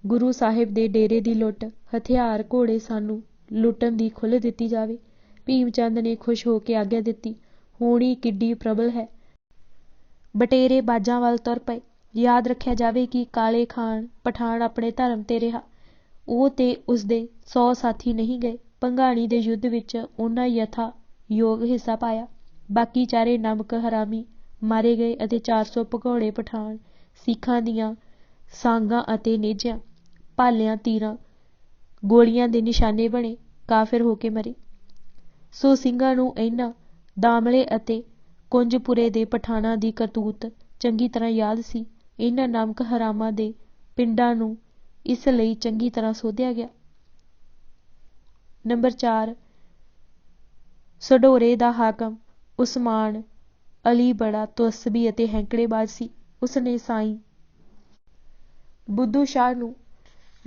ਗੁਰੂ ਸਾਹਿਬ ਦੇ ਡੇਰੇ ਦੀ ਲੁੱਟ, ਹਥਿਆਰ ਘੋੜੇ ਸਾਨੂੰ ਲੁੱਟਣ ਦੀ ਖੁੱਲ੍ਹ ਦਿੱਤੀ ਜਾਵੇ। ਭੀਮ ਚੰਦ ਨੇ ਖੁਸ਼ ਹੋ ਕੇ ਆਗਿਆ ਦਿੱਤੀ। ਹੋਣੀ ਕਿੱਡੀ ਪ੍ਰਬਲ ਹੈ। ਬਟੇਰੇ ਬਾਜਾਂ ਵੱਲ ਤੁਰ ਪਏ। ਯਾਦ ਰੱਖਿਆ ਜਾਵੇ ਕਿ ਕਾਲੇ ਖਾਨ ਪਠਾਣ ਆਪਣੇ ਧਰਮ 'ਤੇ ਰਿਹਾ। ਉਹ ਤੇ ਉਸਦੇ 100 ਸਾਥੀ ਨਹੀਂ ਗਏ। ਭੰਗਾਣੀ ਦੇ ਯੁੱਧ ਵਿੱਚ ਉਹਨਾਂ ਯਥਾ ਯੋਗ ਹਿੱਸਾ ਪਾਇਆ। ਬਾਕੀ ਚਾਰੇ ਨਮਕ ਹਰਾਮੀ ਮਾਰੇ ਗਏ ਅਤੇ 400 ਭਗੌੜੇ ਪਠਾਣ ਸਿੱਖਾਂ ਦੀਆਂ ਸਾਂਗਾਂ ਅਤੇ ਨੇਜਿਆਂ, ਭਾਲਿਆਂ, ਤੀਰਾਂ, ਗੋਲੀਆਂ ਦੇ ਨਿਸ਼ਾਨੇ ਬਣੇ ਕਾਫਿਰ ਹੋ ਕੇ ਮਰੇ। ਸੋ ਸਿੰਘਾਂ ਨੂੰ ਇਹਨਾਂ ਦਾਮਲੇ ਅਤੇ ਕੁੰਜਪੁਰੇ ਦੇ ਪਠਾਣਾਂ ਦੀ ਕਰਤੂਤ ਚੰਗੀ ਤਰ੍ਹਾਂ ਯਾਦ ਸੀ। ਇਹਨਾਂ ਨਮਕ ਹਰਾਮਾਂ ਦੇ ਪਿੰਡਾਂ ਨੂੰ ਇਸ ਲਈ ਚੰਗੀ ਤਰ੍ਹਾਂ ਸੋਧਿਆ ਗਿਆ। ਨੰਬਰ 4 ਸਢੌਰੇ ਦਾ ਹਾਕਮ ਉਸਮਾਨ ਅਲੀ ਬੜਾ ਤੁਅੱਸਬੀ ਅਤੇ ਹੈਂਕੜੇਬਾਜ਼ ਸੀ। ਉਸਨੇ ਸਾਈਂ ਬੁੱਧੂ ਸ਼ਾਹ ਨੂੰ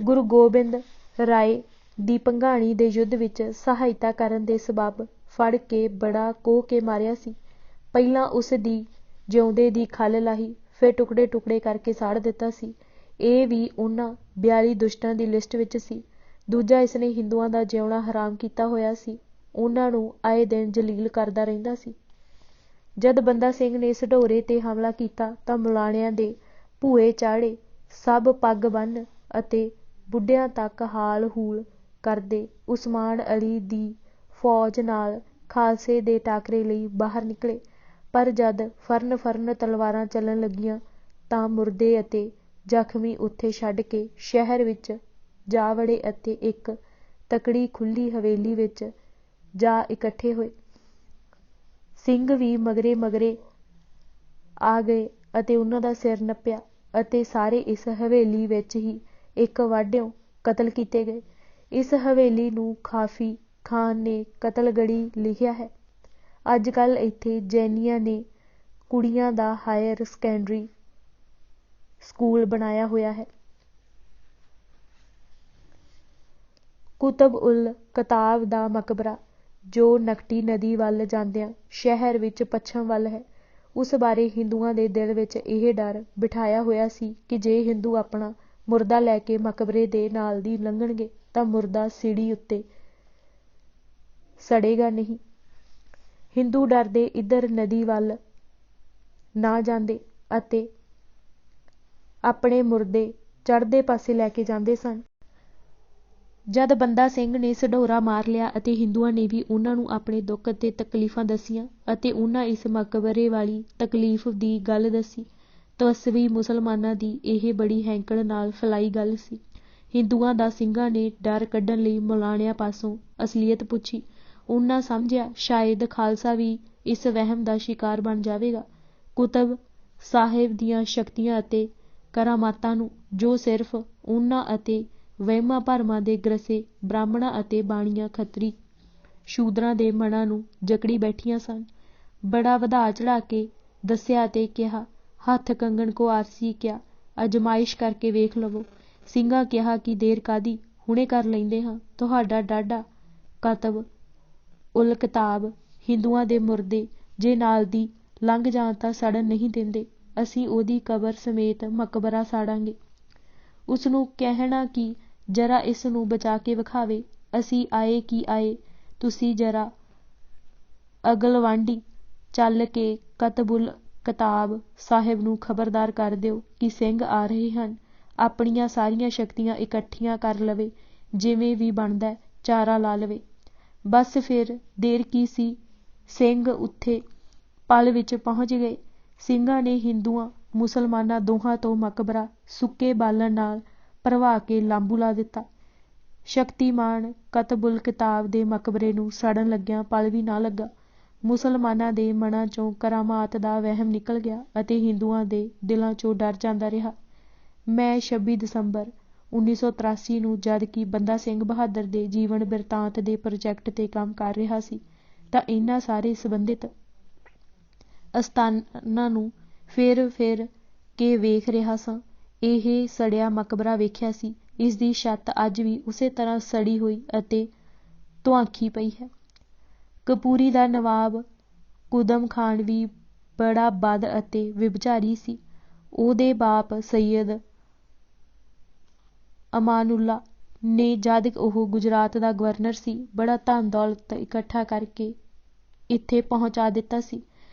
ਗੁਰੂ ਗੋਬਿੰਦ ਰਾਏ ਦੀ ਭੰਗਾਣੀ ਦੇ ਯੁੱਧ ਵਿੱਚ ਸਹਾਇਤਾ ਕਰਨ ਦੇ ਸਬੱਬ ਫੜ ਕੇ ਬੜਾ ਕੋਹ ਕੇ ਮਾਰਿਆ ਸੀ। ਪਹਿਲਾਂ ਉਸ ਦੀ ਜਿਉਂਦੇ ਦੀ ਖੱਲ ਲਾਹੀ, ਫਿਰ ਟੁਕੜੇ ਟੁਕੜੇ ਕਰਕੇ ਸਾੜ ਦਿੱਤਾ ਸੀ। ਇਹ ਵੀ ਉਹਨਾਂ 42 ਦੁਸ਼ਟਾਂ ਦੀ ਲਿਸਟ ਵਿੱਚ ਸੀ। ਦੂਜਾ, ਇਸਨੇ ਹਿੰਦੂਆਂ ਦਾ ਜਿਉਣਾ ਹਰਾਮ ਕੀਤਾ ਹੋਇਆ ਸੀ। ਉਹਨਾਂ ਨੂੰ ਆਏ ਦਿਨ ਜਲੀਲ ਕਰਦਾ ਰਹਿੰਦਾ ਸੀ। ਜਦ ਬੰਦਾ ਸਿੰਘ ਨੇ ਸਢੌਰੇ 'ਤੇ ਹਮਲਾ ਕੀਤਾ ਤਾਂ ਮੁਲਾਣਿਆਂ ਦੇ ਭੂਏ ਚਾੜੇ ਸਭ ਪੱਗ ਬੰਨ੍ਹ ਅਤੇ ਬੁੱਢਿਆਂ ਤੱਕ ਹਾਲ ਹੂਲ ਕਰਦੇ ਉਸਮਾਨ ਅਲੀ ਦੀ ਫੌਜ ਨਾਲ ਖਾਲਸੇ ਦੇ ਟਾਕਰੇ ਲਈ ਬਾਹਰ ਨਿਕਲੇ। ਪਰ ਜਦ ਫਰਨ ਤਲਵਾਰਾਂ ਚੱਲਣ ਲੱਗੀਆਂ ਤਾਂ ਮੁਰਦੇ ਅਤੇ ਜ਼ਖਮੀ ਉੱਥੇ ਛੱਡ ਕੇ ਸ਼ਹਿਰ ਵਿੱਚ ਜਾ ਵੜੇ ਅਤੇ ਇੱਕ ਤਕੜੀ ਖੁੱਲ੍ਹੀ ਹਵੇਲੀ ਵਿੱਚ ਜਾ ਇਕੱਠੇ ਹੋਏ। ਸਿੰਘ ਵੀ ਮਗਰੇ ਮਗਰੇ ਆ ਗਏ ਅਤੇ ਉਹਨਾਂ ਦਾ ਸਿਰ ਨੱਪਿਆ ਅਤੇ ਸਾਰੇ ਇਸ ਹਵੇਲੀ ਵਿੱਚ ਹੀ ਇੱਕ ਵਾਢਿਓਂ ਕਤਲ ਕੀਤੇ ਗਏ। ਇਸ ਹਵੇਲੀ ਨੂੰ ਕਾਫੀ ਖਾਨ ਨੇ ਕਤਲਗੜ੍ਹੀ ਲਿਖਿਆ ਹੈ। ਅੱਜ ਕੱਲ੍ਹ ਇੱਥੇ ਜੈਨੀਆਂ ਨੇ ਕੁੜੀਆਂ ਦਾ ਹਾਇਰ ਸੈਕੰਡਰੀ ਸਕੂਲ ਬਣਾਇਆ ਹੋਇਆ ਹੈ। ਕੁਤਬ ਉਲ ਕਤਾਬ ਦਾ ਮਕਬਰਾ, ਜੋ ਨਕਟੀ ਨਦੀ ਵੱਲ ਜਾਂਦਿਆਂ ਸ਼ਹਿਰ ਵਿੱਚ ਪੱਛਮ ਵੱਲ ਹੈ, ਉਸ ਬਾਰੇ ਹਿੰਦੂਆਂ ਦੇ ਦਿਲ ਵਿੱਚ ਇਹ ਡਰ ਬਿਠਾਇਆ ਹੋਇਆ ਸੀ ਕਿ ਜੇ ਹਿੰਦੂ ਆਪਣਾ ਮੁਰਦਾ ਲੈ ਕੇ ਮਕਬਰੇ ਦੇ ਨਾਲ ਦੀ ਲੰਘਣਗੇ ਤਾਂ ਮੁਰਦਾ ਸੀੜੀ ਉੱਤੇ ਸੜੇਗਾ ਨਹੀਂ। ਹਿੰਦੂ ਡਰਦੇ ਇੱਧਰ ਨਦੀ ਵੱਲ ਨਾ ਜਾਂਦੇ ਅਤੇ ਆਪਣੇ ਮੁਰਦੇ ਚੜ੍ਹਦੇ ਪਾਸੇ ਲੈ ਕੇ ਜਾਂਦੇ ਸਨ। ਜਦ ਬੰਦਾ ਸਿੰਘ ਨੇ ਸਢੌਰਾ ਮਾਰ ਲਿਆ ਅਤੇ ਹਿੰਦੂਆਂ ਨੇ ਵੀ ਉਹਨਾਂ ਨੂੰ ਆਪਣੇ ਦੁੱਖ ਅਤੇ ਤਕਲੀਫਾਂ ਦੱਸੀਆਂ ਅਤੇ ਉਹਨਾਂ ਇਸ ਮਕਬਰੇ ਵਾਲੀ ਤਕਲੀਫ ਦੀ ਗੱਲ ਦੱਸੀ। ਤਵੱਸਵੀ ਮੁਸਲਮਾਨਾਂ ਦੀ ਇਹ ਬੜੀ ਹੈਂਕੜ ਨਾਲ ਫੈਲਾਈ ਗੱਲ ਸੀ। ਹਿੰਦੂਆਂ ਦਾ ਸਿੰਘਾਂ ਨੇ ਡਰ ਕੱਢਣ ਲਈ ਮੁਲਾਣਿਆਂ ਪਾਸੋਂ ਅਸਲੀਅਤ ਪੁੱਛੀ। ਉਹਨਾਂ ਸਮਝਿਆ ਸ਼ਾਇਦ ਖਾਲਸਾ ਵੀ ਇਸ ਵਹਿਮ ਦਾ ਸ਼ਿਕਾਰ ਬਣ ਜਾਵੇਗਾ। ਕੁਤਬ ਸਾਹਿਬ ਦੀਆਂ ਸ਼ਕਤੀਆਂ ਅਤੇ ਕਰਾਮਾਤਾਂ ਨੂੰ, ਜੋ ਸਿਰਫ ਉਹਨਾਂ ਅਤੇ ਵਹਿਮਾਂ ਭਰਮਾਂ ਦੇ ਗ੍ਰਸੇ ਬ੍ਰਾਹਮਣਾਂ ਅਤੇ ਬਾਣੀਆਂ ਖੱਤਰੀ ਸ਼ੂਦਰਾਂ ਦੇ ਮਨਾਂ ਨੂੰ ਜਕੜੀ ਬੈਠੀਆਂ ਸਨ, ਬੜਾ ਵਧਾ ਚੜ੍ਹਾ ਕੇ ਦੱਸਿਆ ਅਤੇ ਕਿਹਾ, ਹੱਥ ਕੰਗਣ ਕੋ ਆਰਸੀ ਕਿਆ, ਅਜ਼ਮਾਇਸ਼ ਕਰਕੇ ਵੇਖ ਲਵੋ। ਸਿੰਘਾਂ ਕਿਹਾ ਕਿ ਦੇਰ ਕਾਹਦੀ, ਹੁਣੇ ਕਰ ਲੈਂਦੇ ਹਾਂ। ਤੁਹਾਡਾ ਡਾਢਾ ਕਤਬ ਉਲ ਕਿਤਾਬ ਹਿੰਦੂਆਂ ਦੇ ਮੁਰਦੇ ਜੇ ਨਾਲ ਦੀ ਲੰਘ ਜਾਣ ਤਾਂ ਸੜਨ ਨਹੀਂ ਦਿੰਦੇ। ਅਸੀਂ ਉਹਦੀ ਕਬਰ ਸਮੇਤ ਮਕਬਰਾ ਸਾੜਾਂਗੇ। ਉਸਨੂੰ ਕਹਿਣਾ ਕਿ ਜਰਾ ਇਸ ਨੂੰ ਬਚਾ ਕੇ ਵਿਖਾਵੇ। ਅਸੀਂ ਆਏ ਕੀ ਆਏ, ਤੁਸੀਂ ਜਰਾ ਅਗਲਵਾਂਢੀ ਚੱਲ ਕੇ ਕਤਬੁਲ ਕਿਤਾਬ ਸਾਹਿਬ ਨੂੰ ਖਬਰਦਾਰ ਕਰ ਦਿਓ ਕਿ ਸਿੰਘ ਆ ਰਹੇ ਹਨ। ਆਪਣੀਆਂ ਸਾਰੀਆਂ ਸ਼ਕਤੀਆਂ ਇਕੱਠੀਆਂ ਕਰ ਲਵੇ, ਜਿਵੇਂ ਵੀ ਬਣਦਾ ਚਾਰਾ ਲਾ ਲਵੇ। ਬਸ ਫਿਰ ਦੇਰ ਕੀ ਸੀ। ਸਿੰਘ ਉੱਥੇ ਪਲ ਵਿੱਚ ਪਹੁੰਚ ਗਏ। ਸਿੰਘਾਂ ਨੇ ਹਿੰਦੂਆਂ ਮੁਸਲਮਾਨਾਂ ਦੋਹਾਂ ਤੋਂ ਮਕਬਰਾ ਸੁੱਕੇ ਬਾਲਣ ਨਾਲ ਭਰਵਾ ਕੇ ਲਾਂਬੂ ਲਾ ਦਿੱਤਾ। ਸ਼ਕਤੀਮਾਨ ਕਤਬੁਲ ਕਿਤਾਬ ਦੇ ਮਕਬਰੇ ਨੂੰ ਸੜਨ ਲੱਗਿਆਂ ਪਲ ਵੀ ਨਾ ਲੱਗਾ। ਮੁਸਲਮਾਨਾਂ ਦੇ ਮਨਾਂ 'ਚੋਂ ਕਰਾਮਾਤ ਦਾ ਵਹਿਮ ਨਿਕਲ ਗਿਆ ਅਤੇ ਹਿੰਦੂਆਂ ਦੇ ਦਿਲਾਂ 'ਚੋਂ ਡਰ ਜਾਂਦਾ ਰਿਹਾ। ਮੈਂ 26 ਦਸੰਬਰ 1983 ਨੂੰ ਜਦ ਕਿ ਬੰਦਾ ਸਿੰਘ ਬਹਾਦਰ ਦੇ ਜੀਵਨ ਬਿਰਤਾਂਤ ਦੇ ਪ੍ਰੋਜੈਕਟ 'ਤੇ ਕੰਮ ਕਰ ਰਿਹਾ ਸੀ ਤਾਂ ਇਹਨਾਂ ਸਾਰੇ ਸੰਬੰਧਿਤ ਅਸਥਾਨਾਂ ਨੂੰ ਫਿਰ ਕੇ ਵੇਖ ਰਿਹਾ ਸਾਂ। ਇਹ ਸੜਿਆ ਮਕਬਰਾ ਵੇਖਿਆ ਸੀ। ਇਸ ਦੀ ਛੱਤ ਅੱਜ ਵੀ ਉਸੇ ਤਰ੍ਹਾਂ ਸੜੀ ਹੋਈ ਅਤੇ ਧੁਆਂਖੀ ਪਈ ਹੈ। ਕਪੂਰੀ ਦਾ ਨਵਾਬ ਕੁਦਮ ਖਾਨ ਵੀ ਬੜਾ ਬਦ ਅਤੇ ਵਿਭਚਾਰੀ ਸੀ। ਉਹਦੇ ਬਾਪ ਸਈਦ ਅਮਾਨੁੱਲਾ ਨੇ ਜਦ ਉਹ ਗੁਜਰਾਤ ਦਾ ਗਵਰਨਰ ਸੀ ਬੜਾ ਧਨ ਦੌਲਤ ਇਕੱਠਾ ਕਰਕੇ ਇੱਥੇ ਪਹੁੰਚਾ ਦਿੱਤਾ ਸੀ।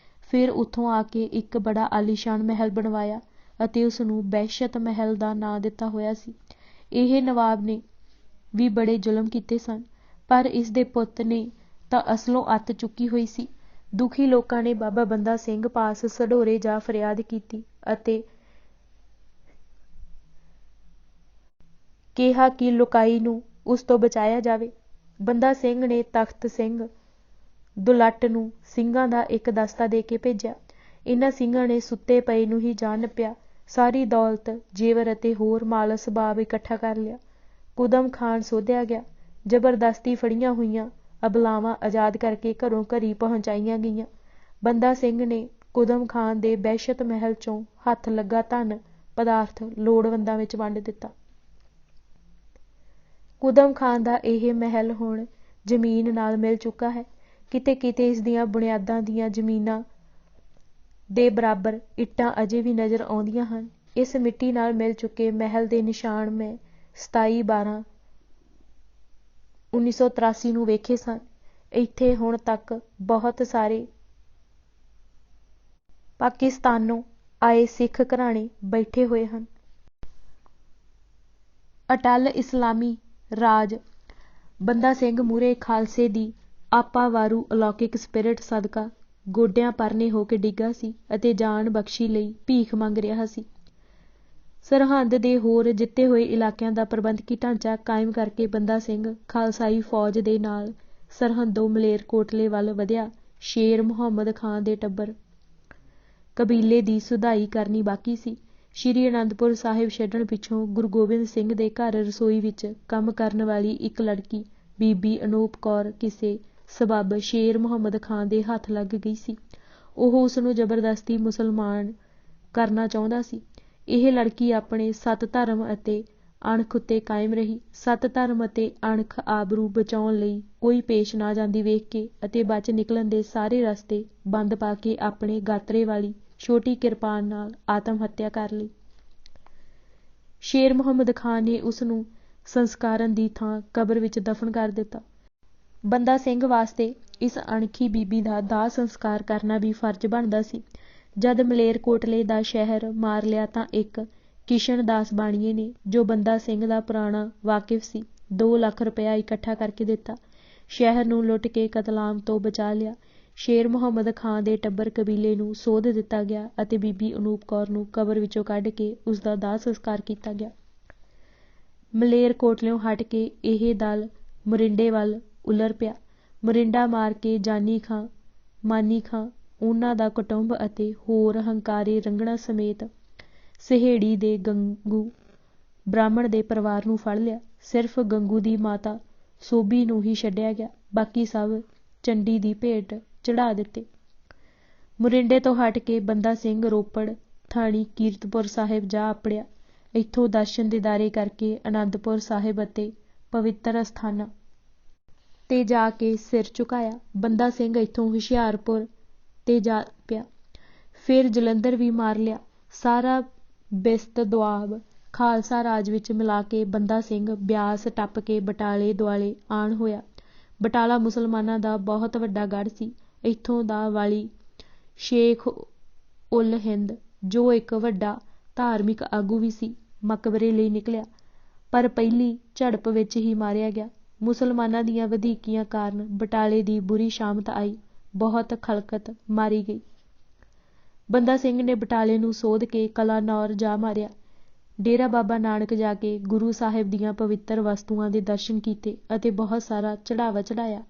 ਫਿਰ ਉੱਥੋਂ ਆ ਕੇ ਇੱਕ ਬੜਾ ਆਲੀਸ਼ਾਨ ਮਹਿਲ ਬਣਵਾਇਆ ਅਤੇ ਉਸ ਨੂੰ ਬਹਿਸ਼ਤ ਮਹਿਲ ਦਾ ਨਾਂ ਦਿੱਤਾ ਹੋਇਆ ਸੀ। ਇਹ ਨਵਾਬ ਨੇ ਵੀ ਬੜੇ ਜ਼ੁਲਮ ਕੀਤੇ ਸਨ, ਪਰ ਇਸ ਦੇ ਪੁੱਤ ਨੇ ਤਾਂ ਅਸਲੋਂ ਅੱਤ ਚੁੱਕੀ ਹੋਈ ਸੀ। ਦੁਖੀ ਲੋਕਾਂ ਨੇ ਬਾਬਾ ਬੰਦਾ ਸਿੰਘ ਪਾਸ ਸਢੌਰੇ ਜਾ ਫਰਿਆਦ ਕੀਤੀ ਅਤੇ ਕਿਹਾ ਕਿ ਲੋਕਾਈ ਨੂੰ ਉਸ ਤੋਂ ਬਚਾਇਆ ਜਾਵੇ। ਬੰਦਾ ਸਿੰਘ ਨੇ ਤਖਤ ਸਿੰਘ ਦੁਲੱਟ ਨੂੰ ਸਿੰਘਾਂ ਦਾ ਇੱਕ ਦਸਤਾ ਦੇ ਕੇ ਭੇਜਿਆ। ਇਹਨਾਂ ਸਿੰਘਾਂ ਨੇ ਸੁੱਤੇ ਪਏ ਨੂੰ ਹੀ ਜਾਨ ਨੱਪਿਆ, ਸਾਰੀ ਦੌਲਤ, ਜੇਵਰ ਅਤੇ ਹੋਰ ਮਾਲ ਸਬਾਬ ਇਕੱਠਾ ਕਰ ਲਿਆ। ਕੁਦਮ ਖਾਨ ਸੋਧਿਆ ਗਿਆ। ਜ਼ਬਰਦਸਤੀ ਫੜੀਆਂ ਹੋਈਆਂ ਅਬਲਾਵਾਂ ਆਜ਼ਾਦ ਕਰਕੇ ਘਰੋਂ ਘਰੀ ਪਹੁੰਚਾਈਆਂ ਗਈਆਂ। ਬੰਦਾ ਸਿੰਘ ਨੇ ਕੁਦਮ ਖਾਨ ਦੇ ਬਹਿਸ਼ਤ ਮਹਿਲ 'ਚੋਂ ਹੱਥ ਲੱਗਾ ਧਨ ਪਦਾਰਥ ਲੋੜਵੰਦਾਂ ਵਿੱਚ ਵੰਡ ਦਿੱਤਾ। ਕੁਦਮ ਖਾਨ ਦਾ ਇਹ ਮਹਿਲ ਹੁਣ ਜ਼ਮੀਨ ਨਾਲ ਮਿਲ ਚੁੱਕਾ ਹੈ। ਕਿਤੇ ਕਿਤੇ ਇਸ ਦੀਆਂ ਬੁਨਿਆਦਾਂ ਦੀਆਂ ਜ਼ਮੀਨਾਂ ਦੇ ਬਰਾਬਰ ਇੱਟਾਂ ਅਜੇ ਵੀ ਨਜ਼ਰ ਆਉਂਦੀਆਂ ਹਨ। ਇਸ ਮਿੱਟੀ ਨਾਲ ਮਿਲ ਚੁੱਕੇ ਮਹਿਲ ਦੇ ਨਿਸ਼ਾਨ ਮੈਂ 27/12/1983 ਨੂੰ ਵੇਖੇ ਸਨ। ਇੱਥੇ ਹੁਣ ਤੱਕ ਬਹੁਤ ਸਾਰੇ ਪਾਕਿਸਤਾਨੋਂ ਆਏ ਸਿੱਖ ਘਰਾਣੇ ਬੈਠੇ ਹੋਏ ਹਨ। ਅਟੱਲ ਇਸਲਾਮੀ ਰਾਜ ਬੰਦਾ ਸਿੰਘ ਮੂਹਰੇ ਖਾਲਸੇ ਦੀ ਆਪਾ ਵਾਰੂ ਅਲੌਕਿਕ ਸਪਿਰਿਟ ਸਦਕਾ ਗੋਡਿਆਂ ਪਰਨੇ ਹੋ ਕੇ ਡਿੱਗਾ ਸੀ ਅਤੇ ਜਾਨ ਬਖਸ਼ੀ ਲਈ ਭੀਖ ਮੰਗ ਰਿਹਾ ਸੀ। ਸਰਹੰਦ ਦੇ ਹੋਰ ਜਿੱਤੇ ਹੋਏ ਇਲਾਕਿਆਂ ਦਾ ਪ੍ਰਬੰਧਕੀ ਢਾਂਚਾ ਕਾਇਮ ਕਰਕੇ ਬੰਦਾ ਸਿੰਘ ਖਾਲਸਾਈ ਫੌਜ ਦੇ ਨਾਲ ਸਰਹੰਦੋਂ ਮਲੇਰਕੋਟਲੇ ਵੱਲ ਵਧਿਆ। ਸ਼ੇਰ ਮੁਹੰਮਦ ਖਾਂ ਦੇ ਟੱਬਰ ਕਬੀਲੇ ਦੀ ਸੁਧਾਈ ਕਰਨੀ ਬਾਕੀ ਸੀ। ਸ਼੍ਰੀ ਅਨੰਦਪੁਰ ਸਾਹਿਬ ਛੱਡਣ ਪਿੱਛੋਂ ਗੁਰੂ ਗੋਬਿੰਦ ਸਿੰਘ ਦੇ ਘਰ ਰਸੋਈ ਵਿੱਚ ਕੰਮ ਕਰਨ ਵਾਲੀ ਇੱਕ ਲੜਕੀ ਬੀਬੀ ਅਨੂਪ ਕੌਰ ਕਿਸੇ ਸਬੱਬ ਸ਼ੇਰ ਮੁਹੰਮਦ ਖਾਂ ਦੇ ਹੱਥ ਲੱਗ ਗਈ ਸੀ। ਉਹ ਉਸ ਨੂੰ ਜ਼ਬਰਦਸਤੀ ਮੁਸਲਮਾਨ ਕਰਨਾ ਚਾਹੁੰਦਾ ਸੀ। ਇਹ ਲੜਕੀ ਆਪਣੇ ਸਤ ਧਰਮ ਅਤੇ ਅਣਖ ਉੱਤੇ ਕਾਇਮ ਰਹੀ। ਸਤ ਧਰਮ ਅਤੇ ਅਣਖ ਆਬਰੂ ਬਚਾਉਣ ਲਈ ਕੋਈ ਪੇਸ਼ ਨਾ ਜਾਂਦੀ ਵੇਖ ਕੇ ਅਤੇ ਬਚ ਨਿਕਲਣ ਦੇ ਸਾਰੇ ਰਸਤੇ ਬੰਦ ਪਾ ਕੇ ਆਪਣੇ ਗਾਤਰੇ ਵਾਲੀ ਛੋਟੀ ਕਿਰਪਾਨ ਨਾਲ ਆਤਮ ਹੱਤਿਆ ਕਰ ਲਈ। ਸ਼ੇਰ ਮੁਹੰਮਦ ਖਾਨ ਨੇ ਉਸ ਨੂੰ ਸੰਸਕਾਰਨ ਦੀ ਥਾਂ ਕਬਰ ਵਿੱਚ ਦਫਨ ਕਰ ਦਿੱਤਾ। ਬੰਦਾ ਸਿੰਘ ਵਾਸਤੇ ਇਸ ਅਣਖੀ ਬੀਬੀ ਦਾ ਦਾਹ ਸੰਸਕਾਰ ਕਰਨਾ ਵੀ ਫਰਜ਼ ਬਣਦਾ ਸੀ। ਜਦ ਮਲੇਰਕੋਟਲੇ ਦਾ ਸ਼ਹਿਰ ਮਾਰ ਲਿਆ ਤਾਂ ਇੱਕ ਕਿਸ਼ਨ ਦਾਸ ਬਾਣੀਏ ਨੇ, ਜੋ ਬੰਦਾ ਸਿੰਘ ਦਾ ਪੁਰਾਣਾ ਵਾਕਿਫ ਸੀ, 2 ਲੱਖ ਰੁਪਇਆ ਇਕੱਠਾ ਕਰਕੇ ਦਿੱਤਾ। ਸ਼ਹਿਰ ਨੂੰ ਲੁੱਟ ਕੇ ਕਤਲਾਮ ਤੋਂ ਬਚਾ ਲਿਆ। ਸ਼ੇਰ ਮੁਹੰਮਦ ਖਾਂ ਦੇ ਟੱਬਰ ਕਬੀਲੇ ਨੂੰ ਸੋਧ ਦਿੱਤਾ ਗਿਆ ਅਤੇ ਬੀਬੀ ਅਨੂਪ ਕੌਰ ਨੂੰ ਕਬਰ ਵਿੱਚੋਂ ਕੱਢ ਕੇ ਉਸ ਦਾ ਦਾਹ ਸੰਸਕਾਰ ਕੀਤਾ ਗਿਆ। ਮਲੇਰਕੋਟਲਿਓਂ ਹਟ ਕੇ ਇਹ ਦਲ ਮੋਰਿੰਡੇ ਵੱਲ ਉਲਰ ਪਿਆ। ਮੋਰਿੰਡਾ ਮਾਰ ਕੇ ਜਾਨੀ ਖਾਂ, ਮਾਨੀ ਖਾਂ, ਉਹਨਾਂ ਦਾ ਕੁਟੁੰਬ ਅਤੇ ਹੋਰ ਹੰਕਾਰੇ ਰੰਘੜਾਂ ਸਮੇਤ ਸਹੇੜੀ ਦੇ ਗੰਗੂ ਬ੍ਰਾਹਮਣ ਦੇ ਪਰਿਵਾਰ ਨੂੰ ਫੜ ਲਿਆ। ਸਿਰਫ ਗੰਗੂ ਦੀ ਮਾਤਾ ਸੋਭੀ ਨੂੰ ਹੀ ਛੱਡਿਆ ਗਿਆ, ਬਾਕੀ ਸਭ ਚੰਡੀ ਦੀ ਭੇਟ ਚੜ੍ਹਾ ਦਿੱਤੇ। ਮੋਰਿੰਡੇ ਤੋਂ ਹਟ ਕੇ ਬੰਦਾ ਸਿੰਘ ਰੋਪੜ ਥਾਣੀ ਕੀਰਤਪੁਰ ਸਾਹਿਬ ਜਾ ਅੱਪੜਿਆ। ਇੱਥੋਂ ਦਰਸ਼ਨ ਦੀਦਾਰੇ ਕਰਕੇ ਅਨੰਦਪੁਰ ਸਾਹਿਬ ਅਤੇ ਪਵਿੱਤਰ ਅਸਥਾਨਾਂ 'ਤੇ ਜਾ ਕੇ ਸਿਰ ਝੁਕਾਇਆ। ਬੰਦਾ ਸਿੰਘ ਇੱਥੋਂ ਹੁਸ਼ਿਆਰਪੁਰ 'ਤੇ ਜਾ ਪਿਆ। ਫਿਰ ਜਲੰਧਰ ਵੀ ਮਾਰ ਲਿਆ। ਸਾਰਾ ਬਿਸਤ ਦੁਆਬ ਖਾਲਸਾ ਰਾਜ ਵਿੱਚ ਮਿਲਾ ਕੇ ਬੰਦਾ ਸਿੰਘ ਬਿਆਸ ਟੱਪ ਕੇ ਬਟਾਲੇ ਦੁਆਲੇ ਆਣ ਹੋਇਆ। ਬਟਾਲਾ ਮੁਸਲਮਾਨਾਂ ਦਾ ਬਹੁਤ ਵੱਡਾ ਗੜ੍ਹ ਸੀ। ਇੱਥੋਂ ਦਾ ਵਾਲੀ ਸ਼ੇਖ ਉਲ ਹਿੰਦ, ਜੋ ਇੱਕ ਵੱਡਾ ਧਾਰਮਿਕ ਆਗੂ ਵੀ ਸੀ, ਮਕਬਰੇ ਲਈ ਨਿਕਲਿਆ, ਪਰ ਪਹਿਲੀ ਝੜਪ ਵਿੱਚ ਹੀ ਮਾਰਿਆ ਗਿਆ। ਮੁਸਲਮਾਨਾਂ ਦੀਆਂ ਵਧੀਕੀਆਂ ਕਾਰਨ ਬਟਾਲੇ ਦੀ ਬੁਰੀ ਸ਼ਾਮਤ ਆਈ। ਬਹੁਤ ਖਲਕਤ ਮਾਰੀ ਗਈ। ਬੰਦਾ ਸਿੰਘ ਨੇ ਬਟਾਲੇ ਨੂੰ ਸੋਧ ਕੇ ਕਲਾਨੌਰ ਜਾ ਮਾਰਿਆ। ਡੇਰਾ ਬਾਬਾ ਨਾਨਕ ਜਾ ਕੇ ਗੁਰੂ ਸਾਹਿਬ ਦੀਆਂ ਪਵਿੱਤਰ ਵਸਤੂਆਂ ਦੇ ਦਰਸ਼ਨ ਕੀਤੇ ਅਤੇ ਬਹੁਤ ਸਾਰਾ ਚੜ੍ਹਾਵਾ ਚੜ੍ਹਾਇਆ।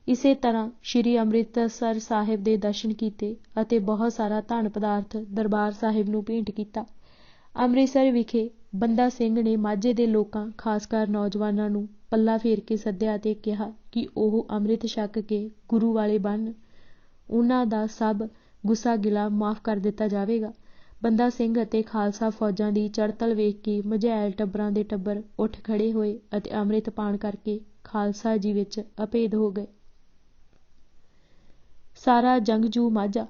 ਇਸੇ ਤਰ੍ਹਾਂ ਸ਼੍ਰੀ ਅੰਮ੍ਰਿਤਸਰ ਸਾਹਿਬ ਦੇ ਦਰਸ਼ਨ ਕੀਤੇ ਅਤੇ ਬਹੁਤ ਸਾਰਾ ਧਨ ਪਦਾਰਥ ਦਰਬਾਰ ਸਾਹਿਬ ਨੂੰ ਭੇਂਟ ਕੀਤਾ। ਅੰਮ੍ਰਿਤਸਰ ਵਿਖੇ ਬੰਦਾ ਸਿੰਘ ਨੇ ਮਾਝੇ ਦੇ ਲੋਕਾਂ, ਖਾਸ ਕਰ ਨੌਜਵਾਨਾਂ ਨੂੰ ਪੱਲਾ ਫੇਰ ਕੇ ਸੱਦਿਆ ਅਤੇ ਕਿਹਾ ਕਿ ਉਹ ਅੰਮ੍ਰਿਤ ਛਕ ਕੇ ਗੁਰੂ ਵਾਲੇ ਬਣਨ। ਉਹਨਾਂ ਦਾ ਸਭ ਗੁੱਸਾ ਗਿਲਾ ਮਾਫ਼ ਕਰ ਦਿੱਤਾ ਜਾਵੇਗਾ। ਬੰਦਾ ਸਿੰਘ ਅਤੇ ਖਾਲਸਾ ਫੌਜਾਂ ਦੀ ਚੜ੍ਹਤਲ ਵੇਖ ਕੇ ਮਝੈਲ ਟੱਬਰਾਂ ਦੇ ਟੱਬਰ ਉੱਠ ਖੜ੍ਹੇ ਹੋਏ ਅਤੇ ਅੰਮ੍ਰਿਤ ਪਾਨ ਕਰਕੇ ਖਾਲਸਾ ਜੀ ਵਿੱਚ ਅਭੇਦ ਹੋ ਗਏ। ਸਾਰਾ ਜੰਗਜੂ ਮਾਝਾ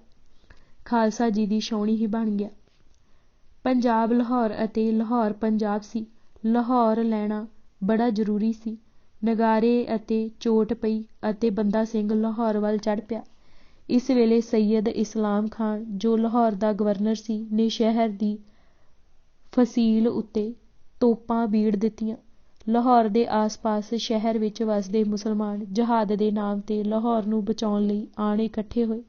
ਖਾਲਸਾ ਜੀ ਦੀ ਛਾਉਣੀ ਹੀ ਬਣ ਗਿਆ। ਪੰਜਾਬ ਲਾਹੌਰ ਅਤੇ ਲਾਹੌਰ ਪੰਜਾਬ ਸੀ। ਲਾਹੌਰ ਲੈਣਾ ਬੜਾ ਜ਼ਰੂਰੀ ਸੀ। ਨਗਾਰੇ ਅਤੇ ਚੋਟ ਪਈ ਅਤੇ ਬੰਦਾ ਸਿੰਘ ਲਾਹੌਰ ਵੱਲ ਚੜ੍ਹ ਪਿਆ। ਇਸ ਵੇਲੇ ਸੱਯਦ ਇਸਲਾਮ ਖਾਨ, ਜੋ ਲਾਹੌਰ ਦਾ ਗਵਰਨਰ ਸੀ, ਨੇ ਸ਼ਹਿਰ ਦੀ ਫਸੀਲ ਉੱਤੇ ਤੋਪਾਂ ਬੀੜ ਦਿੱਤੀਆਂ। ਲਾਹੌਰ ਦੇ ਆਸ-ਪਾਸ ਸ਼ਹਿਰ ਵਿੱਚ ਵਸਦੇ ਮੁਸਲਮਾਨ ਜਹਾਦ ਦੇ ਨਾਮ 'ਤੇ ਲਾਹੌਰ ਨੂੰ ਬਚਾਉਣ ਲਈ ਆਣ ਇਕੱਠੇ ਹੋਏ।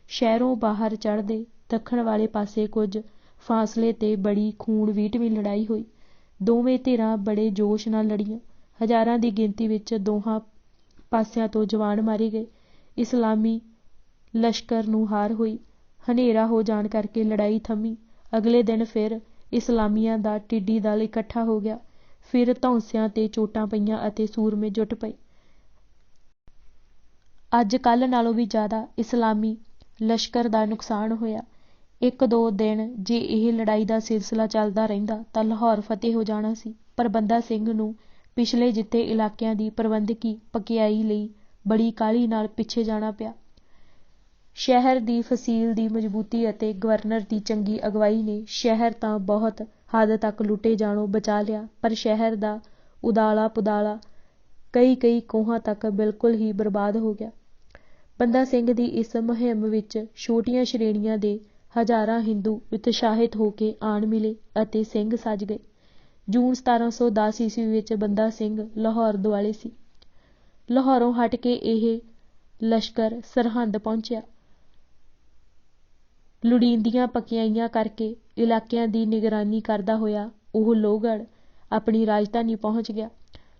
ਸ਼ਹਿਰੋਂ ਬਾਹਰ ਚੜ੍ਹਦੇ ਦੱਖਣ ਵਾਲੇ ਪਾਸੇ ਕੁਝ ਫਾਸਲੇ 'ਤੇ ਬੜੀ ਖੂਨ-ਵੀਟਵੀਂ ਲੜਾਈ ਹੋਈ। ਦੋਵੇਂ ਧਿਰਾਂ ਬੜੇ ਜੋਸ਼ ਨਾਲ ਲੜੀਆਂ। ਹਜ਼ਾਰਾਂ ਦੀ ਗਿਣਤੀ ਵਿੱਚ ਦੋਹਾਂ ਪਾਸਿਆਂ ਤੋਂ ਜਵਾਨ ਮਾਰੇ ਗਏ। ਇਸਲਾਮੀ ਲਸ਼ਕਰ ਨੂੰ ਹਾਰ ਹੋਈ। ਹਨੇਰਾ ਹੋ ਜਾਣ ਕਰਕੇ ਲੜਾਈ ਥੰਮੀ। ਅਗਲੇ ਦਿਨ ਫਿਰ ਇਸਲਾਮੀਆਂ ਦਾ ਟਿੱਡੀ ਦਲ ਇਕੱਠਾ ਹੋ ਗਿਆ। ਫਿਰ ਧੌਂਸਿਆਂ 'ਤੇ ਚੋਟਾਂ ਪਈਆਂ ਅਤੇ ਸੂਰਮੇ ਜੁੱਟ ਪਏ। ਅੱਜ ਕੱਲ੍ਹ ਨਾਲੋਂ ਵੀ ਜ਼ਿਆਦਾ ਇਸਲਾਮੀ ਲਸ਼ਕਰ ਦਾ ਨੁਕਸਾਨ ਹੋਇਆ। 1-2 ਦਿਨ ਜੇ ਇਹ ਲੜਾਈ ਦਾ ਸਿਲਸਿਲਾ ਚੱਲਦਾ ਰਹਿੰਦਾ ਤਾਂ ਲਾਹੌਰ ਫਤਿਹ ਹੋ ਜਾਣਾ ਸੀ। ਪਰ ਬੰਦਾ ਸਿੰਘ ਨੂੰ ਪਿਛਲੇ ਜਿੱਤੇ ਇਲਾਕਿਆਂ ਦੀ ਪ੍ਰਬੰਧਕੀ ਪਕਿਆਈ ਲਈ ਬੜੀ ਕਾਹਲੀ ਨਾਲ ਪਿੱਛੇ ਜਾਣਾ ਪਿਆ। ਸ਼ਹਿਰ ਦੀ ਫਸੀਲ ਦੀ ਮਜ਼ਬੂਤੀ ਅਤੇ ਗਵਰਨਰ ਦੀ ਚੰਗੀ ਅਗਵਾਈ ਨੇ ਸ਼ਹਿਰ ਤਾਂ ਬਹੁਤ ਹੱਦ ਤੱਕ ਲੁੱਟੇ ਜਾਣੋਂ ਬਚਾ ਲਿਆ, ਪਰ ਸ਼ਹਿਰ ਦਾ ਉਦਾਲਾ-ਪੁਦਾਲਾ ਕਈ ਕੋਹਾਂ ਤੱਕ ਬਿਲਕੁਲ ਹੀ ਬਰਬਾਦ ਹੋ ਗਿਆ। ਬੰਦਾ ਸਿੰਘ ਦੀ ਇਸ ਮੁਹਿੰਮ ਵਿੱਚ ਛੋਟੀਆਂ ਸ਼੍ਰੇਣੀਆਂ ਦੇ ਹਜ਼ਾਰਾਂ ਹਿੰਦੂ ਉਤਸ਼ਾਹਿਤ ਹੋ ਕੇ ਆਣ ਮਿਲੇ ਅਤੇ ਸਿੰਘ ਸੱਜ ਗਏ। ਜੂਨ 1710 ਈਸਵੀ ਵਿੱਚ ਬੰਦਾ ਸਿੰਘ ਲਾਹੌਰ ਦੁਆਲੇ ਸੀ। ਲਾਹੌਰੋਂ ਹਟ ਕੇ ਇਹ ਲਸ਼ਕਰ ਸਰਹੰਦ ਪਹੁੰਚਿਆ। ਲੋੜੀਂਦੀਆਂ ਪਕਿਆਈਆਂ ਕਰਕੇ ਇਲਾਕਿਆਂ ਦੀ ਨਿਗਰਾਨੀ ਕਰਦਾ ਹੋਇਆ ਉਹ ਲੋਹਗੜ੍ਹ, ਆਪਣੀ ਰਾਜਧਾਨੀ ਪਹੁੰਚ ਗਿਆ।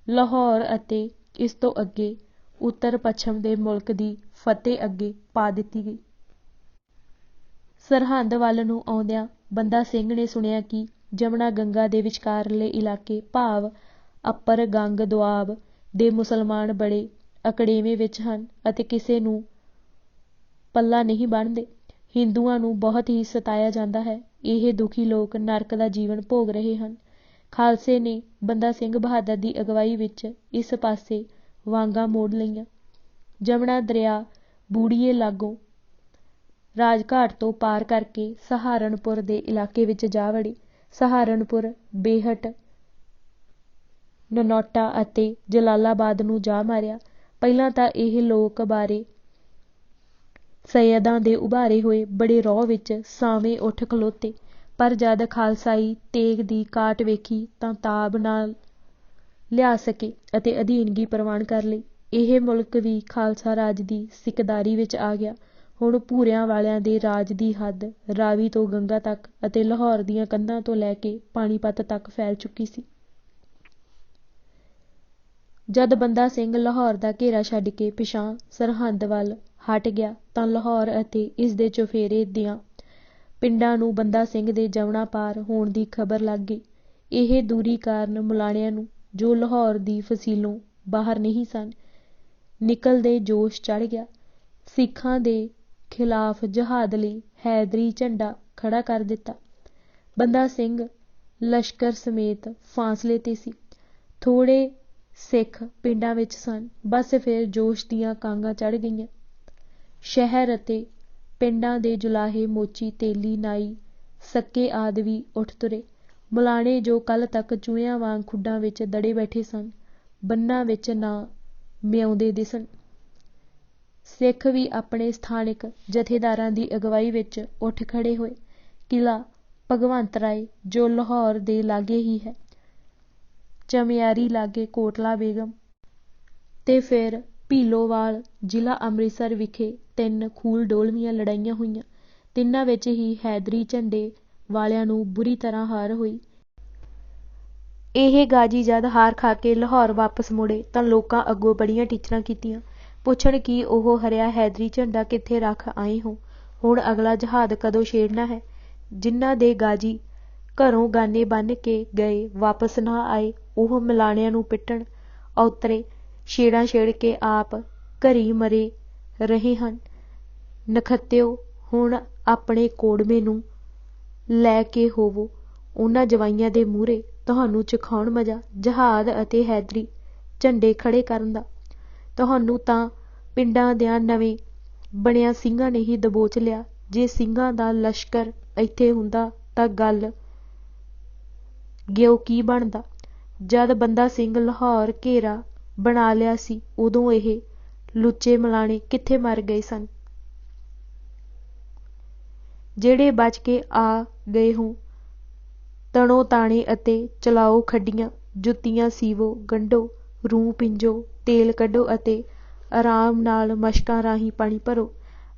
ਲਾਹੌਰ ਅਤੇ ਇਸ ਤੋਂ ਅੱਗੇ ਉੱਤਰ-ਪੱਛਮ ਦੇ ਮੁਲਕ ਦੀ ਫਤਿਹ ਅੱਗੇ ਪਾ ਦਿੱਤੀ ਗਈ। ਸਰਹੰਦ ਵੱਲ ਨੂੰ ਆਉਂਦਿਆਂ ਬੰਦਾ ਸਿੰਘ ਨੇ ਸੁਣਿਆ ਕਿ ਜਮਨਾ ਗੰਗਾ ਦੇ ਵਿਚਕਾਰਲੇ ਇਲਾਕੇ ਭਾਵ ਅੱਪਰ ਗੰਗ ਦੁਆਬ ਦੇ ਮੁਸਲਮਾਨ ਬੜੇ ਅਕੜੇਵੇਂ ਵਿੱਚ ਹਨ ਅਤੇ ਕਿਸੇ ਨੂੰ ਪੱਲਾ ਨਹੀਂ ਬੰਨ੍ਹਦੇ। ਹਿੰਦੂਆਂ ਨੂੰ ਬਹੁਤ ਹੀ ਸਤਾਇਆ ਜਾਂਦਾ ਹੈ। ਇਹ ਦੁਖੀ ਲੋਕ ਨਰਕ ਦਾ ਜੀਵਨ ਭੋਗ ਰਹੇ ਹਨ। ਖਾਲਸੇ ਨੇ ਬੰਦਾ ਸਿੰਘ ਬਹਾਦਰ ਦੀ ਅਗਵਾਈ ਵਿੱਚ ਇਸ ਪਾਸੇ ਵਾਂਗਾਂ ਮੋੜ ਲਈਆਂ। ਜਮਨਾ ਦਰਿਆ ਬੂੜੀਏ ਲਾਗੋਂ ਰਾਜਘਾਟ ਤੋਂ ਪਾਰ ਕਰਕੇ ਸਹਾਰਨਪੁਰ ਦੇ ਇਲਾਕੇ ਵਿੱਚ ਜਾ ਵੜੇ। ਸਹਾਰਨਪੁਰ, ਬੇਹਟ, ਨਨੌਟਾ ਅਤੇ ਜਲਾਲਾਬਾਦ ਨੂੰ ਜਾ ਮਾਰਿਆ। ਪਹਿਲਾਂ ਤਾਂ ਇਹ ਲੋਕ ਬਾਰੇ ਸੱਯਦਾਂ ਦੇ ਉਭਾਰੇ ਹੋਏ ਬੜੇ ਰੌਹ ਵਿੱਚ ਸਾਵੇਂ ਉੱਠ ਖਲੋਤੇ, ਪਰ ਜਦ ਖਾਲਸਾਈ ਤੇਗ ਦੀ ਕਾਟ ਵੇਖੀ ਤਾਂ ਤਾਬ ਨਾਲ ਲਿਆ ਸਕੇ ਅਤੇ ਅਧੀਨਗੀ ਪ੍ਰਵਾਨ ਕਰ ਲਈ। ਇਹ ਮੁਲਕ ਵੀ ਖਾਲਸਾ ਰਾਜ ਦੀ ਸਿਕਦਾਰੀ ਵਿੱਚ ਆ ਗਿਆ। ਹੁਣ ਭੂਰਿਆਂ ਵਾਲਿਆਂ ਦੇ ਰਾਜ ਦੀ ਹੱਦ ਰਾਵੀ ਤੋਂ ਗੰਗਾ ਤੱਕ ਅਤੇ ਲਾਹੌਰ ਦੀਆਂ ਕੰਧਾਂ ਤੋਂ ਲੈ ਕੇ ਪਾਣੀਪਤ ਤੱਕ ਫੈਲ ਚੁੱਕੀ ਸੀ। ਜਦ ਬੰਦਾ ਸਿੰਘ ਲਾਹੌਰ ਦਾ ਘੇਰਾ ਛੱਡ ਕੇ ਪਿਛਾਂਹ ਸਰਹੰਦ ਵੱਲ ਹਟ ਗਿਆ ਤਾਂ ਲਾਹੌਰ ਅਤੇ ਇਸ ਦੇ ਚੁਫੇਰੇ ਦਿਆਂ ਪਿੰਡਾਂ ਨੂੰ ਬੰਦਾ ਸਿੰਘ ਦੇ ਜਮਨਾ ਪਾਰ ਹੋਣ ਦੀ ਖ਼ਬਰ ਲੱਗ ਗਈ। ਇਹ ਦੂਰੀ ਕਾਰਨ ਮੁਲਾਣਿਆਂ ਨੂੰ, ਜੋ ਲਾਹੌਰ ਦੀ ਫਸੀਲੋਂ ਬਾਹਰ ਨਹੀਂ ਸਨ, ਨਿਕਲਦੇ ਜੋਸ਼ ਚੜ੍ਹ ਗਿਆ। ਸਿੱਖਾਂ ਦੇ ਖਿਲਾਫ ਜਹਾਦ ਲਈ ਹੈਦਰੀ ਝੰਡਾ ਖੜ੍ਹਾ ਕਰ ਦਿੱਤਾ। ਬੰਦਾ ਸਿੰਘ ਲਸ਼ਕਰ ਸਮੇਤ ਫਾਸਲੇ 'ਤੇ ਸੀ। ਥੋੜ੍ਹੇ ਸਿੱਖ ਪਿੰਡਾਂ ਵਿੱਚ ਸਨ। ਬਸ ਫਿਰ ਜੋਸ਼ ਦੀਆਂ ਕਾਂਗਾਂ ਚੜ੍ਹ ਗਈਆਂ। ਸ਼ਹਿਰ ਅਤੇ ਪਿੰਡਾਂ ਦੇ ਜੁਲਾਹੇ, ਮੋਚੀ, ਤੇਲੀ, ਨਾਈ, ਸੱਕੇ ਆਦਿ ਵੀ ਉੱਠ ਤੁਰੇ। ਮੁਲਾਣੇ, ਜੋ ਕੱਲ੍ਹ ਤੱਕ ਚੂਹਿਆਂ ਵਾਂਗ ਖੁੱਡਾਂ ਵਿੱਚ ਦੜੇ ਬੈਠੇ ਸਨ, ਬੰਨਾਂ ਵਿੱਚ ਨਾ ਮਿਆਉਂਦੇ ਦਿਸਣ। ਸਿੱਖ ਵੀ ਆਪਣੇ ਸਥਾਨਕ ਜਥੇਦਾਰਾਂ ਦੀ ਅਗਵਾਈ ਵਿੱਚ ਉੱਠ ਖੜ੍ਹੇ ਹੋਏ। ਕਿਲ੍ਹਾ ਭਗਵੰਤ ਰਾਏ, ਜੋ ਲਾਹੌਰ ਦੇ ਲਾਗੇ ਹੀ ਹੈ, ਚਮਿਆਰੀ ਲਾਗੇ ਕੋਟਲਾ ਬੇਗਮ ਤੇ ਫਿਰ ਭੀਲੋਵਾਲ, ਜ਼ਿਲ੍ਹਾ ਅੰਮ੍ਰਿਤਸਰ ਵਿਖੇ 3 ਖੂਲ ਡੋਲਵੀਆਂ ਲੜਾਈਆਂ ਹੋਈਆਂ। ਤਿੰਨਾਂ ਵਿੱਚ ਹੀ ਹੈਦਰੀ ਝੰਡੇ ਵਾਲਿਆਂ ਨੂੰ ਬੁਰੀ ਤਰ੍ਹਾਂ ਹਾਰ ਹੋਈ। ਇਹ ਗਾਜੀ ਜਦ ਹਾਰ ਖਾ ਕੇ ਲਾਹੌਰ ਵਾਪਸ ਮੁੜੇ ਤਾਂ ਲੋਕਾਂ ਅੱਗੋਂ ਬੜੀਆਂ ਟੀਚਰਾਂ ਕੀਤੀਆਂ, ਪੁੱਛਣ ਕਿ ਉਹ ਹਰਿਆ ਹੈਦਰੀ ਝੰਡਾ ਕਿੱਥੇ ਰੱਖ ਆਏ ਹੋ, ਹੁਣ ਅਗਲਾ ਜਹਾਦ ਕਦੋਂ ਛੇੜਨਾ ਹੈ। ਜਿਨ੍ਹਾਂ ਦੇ ਗਾਜੀ ਘਰੋਂ ਗਾਨੇ ਬੰਨ੍ਹ ਕੇ ਗਏ ਵਾਪਸ ਨਾ ਆਏ, ਉਹ ਮਲਾਣਿਆਂ ਨੂੰ ਪਿੱਟਣ ਔਤਰੇ ਛੇੜਾਂ ਛੇੜ ਕੇ ਆਪ ਘਰੀਂ ਮਰੇ ਰਹੇ ਹਨ। ਨਖੱਤਿਓ, ਹੁਣ ਆਪਣੇ ਕੋੜਵੇਂ ਨੂੰ ਲੈ ਕੇ ਹੋਵੋ ਉਹਨਾਂ ਜਵਾਈਆਂ ਦੇ ਮੂਹਰੇ, ਤੁਹਾਨੂੰ ਚਖਾਉਣ ਮਜ਼ਾ ਜਹਾਦ ਅਤੇ ਹੈਦਰੀ ਝੰਡੇ ਖੜ੍ਹੇ ਕਰਨ ਦਾ। ਤੁਹਾਨੂੰ ਤਾਂ ਪਿੰਡਾਂ ਦਿਆਂ ਨਵੇਂ ਬਣਿਆਂ ਸਿੰਘਾਂ ਨੇ ਹੀ ਦਬੋਚ ਲਿਆ। ਜੇ ਸਿੰਘਾਂ ਦਾ ਲਸ਼ਕਰ ਇੱਥੇ ਹੁੰਦਾ ਤਾਂ ਗੱਲ ਗਿਓ ਕੀ ਬਣਦਾ। ਜਦ ਬੰਦਾ ਸਿੰਘ ਲਾਹੌਰ ਘੇਰਾ ਬਣਾ ਲਿਆ ਸੀ, ਉਦੋਂ ਇਹ ਲੁੱਚੇ ਮਲਾਣੇ ਕਿੱਥੇ ਮਰ ਗਏ ਸਨ। ਜਿਹੜੇ ਬਚ ਕੇ ਆ ਗਏ ਹੋ, ਤਣੋ ਤਾਣੇ ਅਤੇ ਚਲਾਓ ਖੱਡੀਆਂ, ਜੁੱਤੀਆਂ ਸੀਵੋ, ਗੰਢੋ, ਰੂੰ ਪਿੰਜੋ, ਤੇਲ ਕੱਢੋ ਅਤੇ ਆਰਾਮ ਨਾਲ ਮਸ਼ਕਾਂ ਰਾਹੀਂ ਪਾਣੀ ਭਰੋ,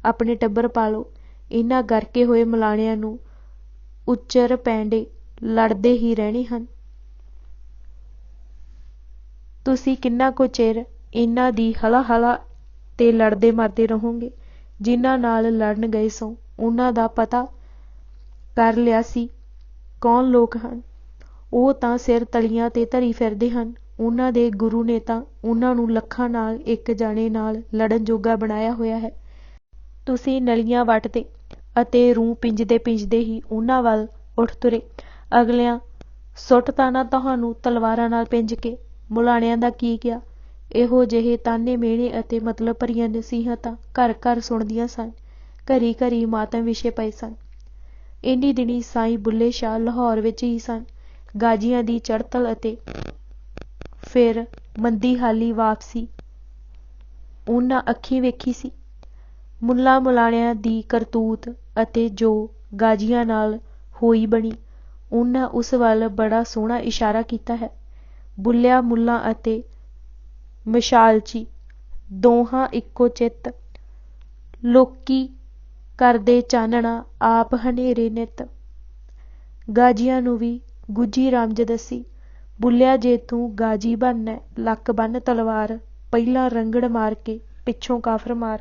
ਆਪਣੇ ਟੱਬਰ ਪਾਲੋ। ਇਹਨਾਂ ਗਰਕੇ ਹੋਏ ਮਲਾਣਿਆਂ ਨੂੰ ਉੱਚਰ ਪੈਂਡੇ ਲੜਦੇ ਹੀ ਰਹਿਣੇ ਹਨ। ਤੁਸੀਂ ਕਿੰਨਾ ਕੁ ਚਿਰ ਇਹਨਾਂ ਦੀ ਹਲਾ ਤੇ ਲੜਦੇ ਮਰਦੇ ਰਹੋਗੇ। ਜਿਨ੍ਹਾਂ ਨਾਲ ਲੜਨ ਗਏ ਸੋ ਉਹਨਾਂ ਦਾ ਪਤਾ ਕਰ ਲਿਆ ਸੀ ਕੌਣ ਲੋਕ ਹਨ। ਉਹ ਤਾਂ ਸਿਰ ਤਲੀਆਂ ਤੇ ਧਰੀ ਫਿਰਦੇ ਹਨ। ਉਹਨਾਂ ਦੇ ਗੁਰੂ ਨੇ ਤਾਂ ਉਹਨਾਂ ਨੂੰ ਲੱਖਾਂ ਨਾਲ ਇੱਕ ਜਾਣੇ ਨਾਲ ਲੜਨ ਜੋਗਾ ਬਣਾਇਆ ਹੋਇਆ ਹੈ। ਤੁਸੀਂ ਨਲੀਆਂ ਵੱਟਦੇ ਅਤੇ ਰੂੰ ਪਿੰਜਦੇ ਹੀ ਉਹਨਾਂ ਵੱਲ ਉੱਠ ਤੁਰੇ। ਅਗਲਿਆਂ ਸੁੱਟ ਤਾਂ ਨਾ ਤੁਹਾਨੂੰ ਤਲਵਾਰਾਂ ਨਾਲ ਪਿੰਜ ਕੇ। ਮੁਲਾਣਿਆਂ ਦਾ ਕੀ ਗਿਆ। ਇਹੋ ਜਿਹੇ ਤਾਨੇ ਮਿਹਣੇ ਅਤੇ ਮਤਲਬ ਭਰੀਆਂ ਨਸੀਹਤਾਂ ਘਰ ਘਰ ਸੁਣਦੀਆਂ ਸਨ। ਘਰੀ ਘਰੀ ਮਾਤਮ ਵਿਛੇ ਪਏ ਸਨ। ਇੰਨੀ ਦਿਨੀਂ ਸਾਈਂ ਬੁੱਲ੍ਹੇ ਸ਼ਾਹ ਲਾਹੌਰ ਵਿੱਚ ਹੀ ਸਨ। ਗਾਜੀਆਂ ਦੀ ਚੜ੍ਹਤਲ ਅਤੇ ਫਿਰ ਮੰਦੀ ਹਾਲੀ ਵਾਪਸੀ ਉਹਨਾਂ ਅੱਖੀਂ ਵੇਖੀ ਸੀ। ਮੁੱਲਾਂ ਮੁਲਾਣਿਆਂ ਦੀ ਕਰਤੂਤ ਅਤੇ ਜੋ ਗਾਜੀਆਂ ਨਾਲ ਹੋਈ ਬਣੀ, ਉਹਨਾਂ ਉਸ ਵੱਲ ਬੜਾ ਸੋਹਣਾ ਇਸ਼ਾਰਾ ਕੀਤਾ ਹੈ। ਬੁੱਲਿਆ ਮੁੱਲਾਂ ਅਤੇ ਮਸ਼ਾਲਚੀ ਦੋਹਾਂ ਇੱਕੋ ਚਿੱਤ, ਲੋਕੀ ਕਰਦੇ ਚਾਨਣਾ ਆਪ ਹਨੇਰੇ ਨਿੱਤ। ਗਾਜੀਆਂ ਨੂੰ ਵੀ ਗੁੱਝੀ ਰਮਜ ਦੱਸੀ। ਬੁੱਲਿਆ, ਜੇ ਤੂੰ ਗਾਜੀ ਬਣਨੈ, ਲੱਕ ਬੰਨ੍ਹ ਤਲਵਾਰ, ਪਹਿਲਾਂ ਰੰਗੜ ਮਾਰ ਕੇ ਪਿੱਛੋਂ ਕਾਫਰ ਮਾਰ।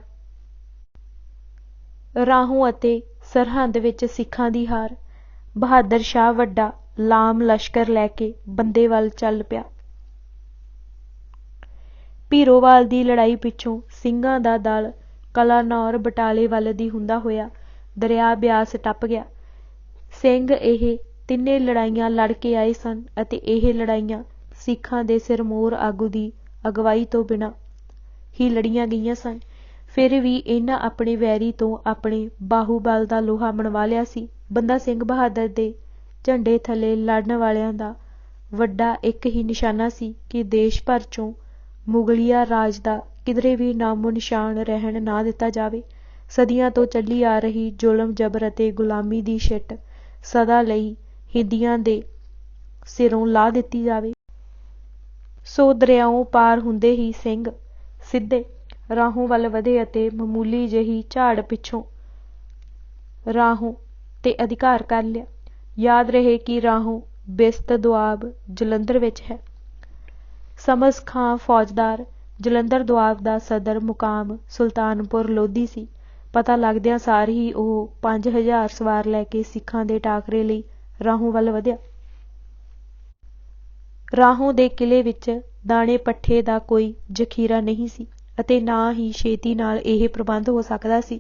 ਰਾਹੋਂ ਅਤੇ ਸਰਹੰਦ ਵਿੱਚ ਸਿੱਖਾਂ ਦੀ ਹਾਰ। ਬਹਾਦਰ ਸ਼ਾਹ ਵੱਡਾ ਲਾਮ ਲਸ਼ਕਰ ਲੈ ਕੇ ਬੰਦੇ ਵੱਲ ਚੱਲ ਪਿਆ। ਭੀਰੋਵਾਲ ਦੀ ਲੜਾਈ ਪਿੱਛੋਂ ਸਿੰਘਾਂ ਦਾ ਦਲ ਕਲਾਨੌਰ ਬਟਾਲੇ ਵੱਲ ਦੀ ਹੁੰਦਾ ਹੋਇਆ ਦਰਿਆ ਬਿਆਸ ਟੱਪ ਗਿਆ। ਸਿੰਘ ਇਹ ਤਿੰਨੇ ਲੜਾਈਆਂ ਲੜ ਕੇ ਆਏ ਸਨ ਅਤੇ ਇਹ ਲੜਾਈਆਂ ਸਿੱਖਾਂ ਦੇ ਸਿਰਮੌਰ ਆਗੂ ਦੀ ਅਗਵਾਈ ਤੋਂ ਬਿਨਾਂ ਹੀ ਲੜੀਆਂ ਗਈਆਂ ਸਨ। ਫਿਰ ਵੀ ਇਹਨਾਂ ਆਪਣੇ ਵੈਰੀ ਤੋਂ ਆਪਣੇ ਬਾਹੂਬਲ ਦਾ ਲੋਹਾ ਮਨਵਾ ਲਿਆ ਸੀ। ਬੰਦਾ ਸਿੰਘ ਬਹਾਦਰ ਦੇ ਝੰਡੇ ਥੱਲੇ ਲੜਨ ਵਾਲਿਆਂ ਦਾ ਵੱਡਾ ਇੱਕ ਹੀ ਨਿਸ਼ਾਨਾ ਸੀ ਕਿ ਦੇਸ਼ ਭਰ 'ਚੋਂ ਮੁਗਲਿਆ ਰਾਜ ਦਾ ਕਿਧਰੇ ਵੀ ਨਾਮੋ ਨਿਸ਼ਾਨ ਰਹਿਣ ਨਾ ਦਿੱਤਾ ਜਾਵੇ। ਸਦੀਆਂ ਤੋਂ ਚੱਲੀ ਆ ਰਹੀ ਜ਼ੁਲਮ ਜਬਰ ਅਤੇ ਗੁਲਾਮੀ ਦੀ ਛਿੱਟ ਸਦਾ ਲਈ ਹਿੰਦੀਆਂ ਦੇ ਸਿਰੋਂ ਲਾਹ ਦਿੱਤੀ ਜਾਵੇ। ਸੋ ਦਰਿਆਓਂ ਪਾਰ ਹੁੰਦੇ ਹੀ ਸਿੰਘ ਸਿੱਧੇ ਰਾਹੋਂ ਵੱਲ ਵਧੇ ਅਤੇ ਮਾਮੂਲੀ ਜਿਹੀ ਝਾੜ ਪਿੱਛੋਂ ਰਾਹੋਂ ਤੇ ਅਧਿਕਾਰ ਕਰ ਲਿਆ। ਯਾਦ ਰਹੇ ਕਿ ਰਾਹੋਂ ਬਿਸਤ ਦੁਆਬ ਜਲੰਧਰ ਵਿੱਚ ਹੈ। ਸ਼ਮਸ ਖਾਂ ਫੌਜਦਾਰ ਜਲੰਧਰ ਦੁਆਬ ਦਾ ਸਦਰ ਮੁਕਾਮ ਸੁਲਤਾਨਪੁਰ ਲੋਧੀ ਸੀ। ਪਤਾ ਲੱਗਦਿਆਂ ਸਾਰ ਹੀ ਉਹ 5000 ਸਵਾਰ ਲੈ ਕੇ ਸਿੱਖਾਂ ਦੇ ਟਾਕਰੇ ਲਈ ਰਾਹੋਂ ਵੱਲ ਵਧਿਆ। ਰਾਹੋਂ ਦੇ ਕਿਲ੍ਹੇ ਵਿੱਚ ਦਾਣੇ ਪੱਠੇ ਦਾ ਕੋਈ ਜ਼ਖੀਰਾ ਨਹੀਂ ਸੀ ਅਤੇ ਨਾ ਹੀ ਛੇਤੀ ਨਾਲ ਇਹ ਪ੍ਰਬੰਧ ਹੋ ਸਕਦਾ ਸੀ।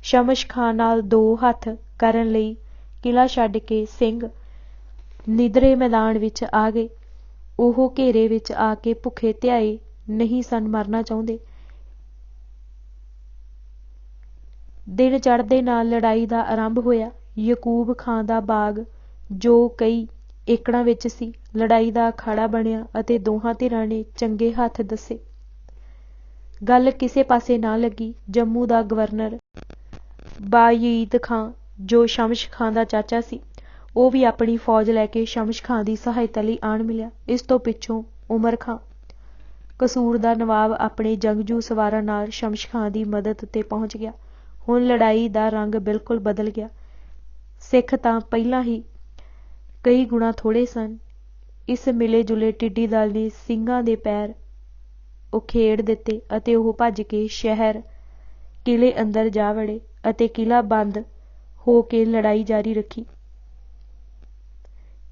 ਸ਼ਮਸ ਖਾਂ ਨਾਲ ਦੋ ਹੱਥ ਕਰਨ ਲਈ ਕਿਲ੍ਹਾ ਛੱਡ ਕੇ ਸਿੰਘ ਨਿੱਧਰੇ ਮੈਦਾਨ ਵਿੱਚ ਆ ਗਏ। ਉਹ ਘੇਰੇ ਵਿੱਚ ਆ ਕੇ ਭੁੱਖੇ ਧਿਆਏ ਨਹੀਂ ਸਨ ਮਰਨਾ ਚਾਹੁੰਦੇ। ਦਿਨ ਚੜ੍ਹਦੇ ਨਾਲ ਲੜਾਈ ਦਾ ਆਰੰਭ ਹੋਇਆ। ਯਕੂਬ ਖਾਂ ਦਾ ਬਾਗ, ਜੋ ਕਈ ਏਕੜਾਂ ਵਿੱਚ ਸੀ, ਲੜਾਈ ਦਾ ਅਖਾੜਾ ਬਣਿਆ ਅਤੇ ਦੋਹਾਂ ਧਿਰਾਂ ਨੇ ਚੰਗੇ ਹੱਥ ਦੱਸੇ। ਗੱਲ ਕਿਸੇ ਪਾਸੇ ਨਾ ਲੱਗੀ। ਜੰਮੂ ਦਾ ਗਵਰਨਰ ਬਾਯਜ਼ੀਦ ਖਾਂ, ਜੋ ਸ਼ਮਸ ਖਾਂ ਦਾ ਚਾਚਾ ਸੀ, ਉਹ ਵੀ ਆਪਣੀ ਫੌਜ ਲੈ ਕੇ ਸ਼ਮਸ ਖਾਂ ਦੀ ਸਹਾਇਤਾ ਲਈ ਆਣ ਮਿਲਿਆ। ਇਸ ਤੋਂ ਪਿੱਛੋਂ ਉਮਰ ਖਾਂ ਕਸੂਰ ਦਾ ਨਵਾਬ ਆਪਣੇ ਜੰਗਜੂ ਸਵਾਰਾਂ ਨਾਲ ਸ਼ਮਸ ਖਾਂ ਦੀ ਮਦਦ 'ਤੇ ਪਹੁੰਚ ਗਿਆ। ਹੁਣ ਲੜਾਈ ਦਾ ਰੰਗ ਬਿਲਕੁਲ ਬਦਲ ਗਿਆ। ਸਿੱਖ ਤਾਂ ਪਹਿਲਾਂ ਹੀ ਕਈ ਗੁਣਾ ਥੋੜ੍ਹੇ ਸਨ। ਇਸ ਮਿਲੇ ਜੁਲੇ ਟਿੱਡੀ ਦਲ ਨੇ ਸਿੰਘਾਂ ਦੇ ਪੈਰ ਉਖੇੜ ਦਿੱਤੇ ਅਤੇ ਉਹ ਭੱਜ ਕੇ ਸ਼ਹਿਰ ਕਿਲ੍ਹੇ ਅੰਦਰ ਜਾ ਵੜੇ ਅਤੇ ਕਿਲ੍ਹਾ ਬੰਦ ਹੋ ਕੇ ਲੜਾਈ ਜਾਰੀ ਰੱਖੀ।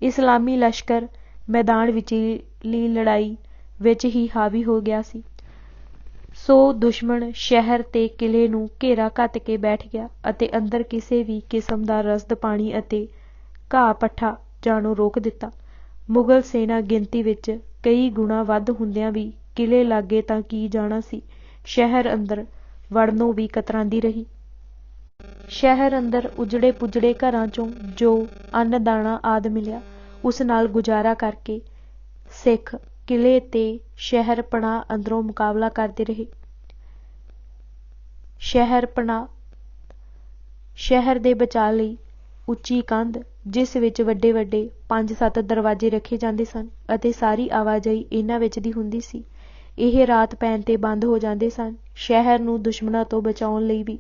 ਇਸਲਾਮੀ ਲਸ਼ਕਰ ਮੈਦਾਨ ਵਿਚਲੀ ਲੜਾਈ ਵਿੱਚ ਹੀ ਹਾਵੀ ਹੋ ਗਿਆ ਸੀ। ਸੋ ਦੁਸ਼ਮਣ ਸ਼ਹਿਰ ਤੇ ਕਿਲ੍ਹੇ ਨੂੰ ਘੇਰਾ ਘੱਤ ਕੇ ਬੈਠ ਗਿਆ ਅਤੇ ਅੰਦਰ ਕਿਸੇ ਵੀ ਕਿਸਮ ਦਾ ਰਸਦ ਪਾਣੀ ਅਤੇ ਘਾਹ ਪੱਠਾ ਜਾਣੋਂ ਰੋਕ ਦਿੱਤਾ। ਮੁਗਲ ਸੈਨਾ ਗਿਣਤੀ ਵਿੱਚ ਕਈ ਗੁਣਾ ਵੱਧ ਹੁੰਦਿਆਂ ਵੀ ਕਿਲ੍ਹੇ ਲਾਗੇ ਤਾਂ ਕੀ ਜਾਣਾ ਸੀ, ਸ਼ਹਿਰ ਅੰਦਰ ਵੜਨੋਂ ਵੀ ਕਤਰਾਂਦੀ ਰਹੀ। ਸ਼ਹਿਰ ਅੰਦਰ ਉਜੜੇ ਪੁਜੜੇ ਘਰਾਂ 'ਚੋਂ ਜੋ ਅੰਨ ਦਾਣਾ ਆਦਿ ਮਿਲਿਆ, ਉਸ ਨਾਲ ਗੁਜ਼ਾਰਾ ਕਰਕੇ ਸਿੱਖ ਕਿਲ੍ਹੇ ਤੇ ਸ਼ਹਿਰ ਪਨਾਹ ਅੰਦਰੋਂ ਮੁਕਾਬਲਾ ਕਰਦੇ ਰਹੇ। ਸ਼ਹਿਰ ਪਨਾਹ ਸ਼ਹਿਰ ਦੇ ਬਚਾਅ ਲਈ ਉੱਚੀ ਕੰਧ, ਜਿਸ ਵਿੱਚ ਵੱਡੇ ਵੱਡੇ 5-7 ਦਰਵਾਜ਼ੇ ਰੱਖੇ ਜਾਂਦੇ ਸਨ ਅਤੇ ਸਾਰੀ ਆਵਾਜਾਈ ਇਹਨਾਂ ਵਿੱਚ ਦੀ ਹੁੰਦੀ ਸੀ, ਇਹ ਰਾਤ ਪੈਣ ਤੇ ਬੰਦ ਹੋ ਜਾਂਦੇ ਸਨ। ਸ਼ਹਿਰ ਨੂੰ ਦੁਸ਼ਮਣਾਂ ਤੋਂ ਬਚਾਉਣ ਲਈ ਵੀ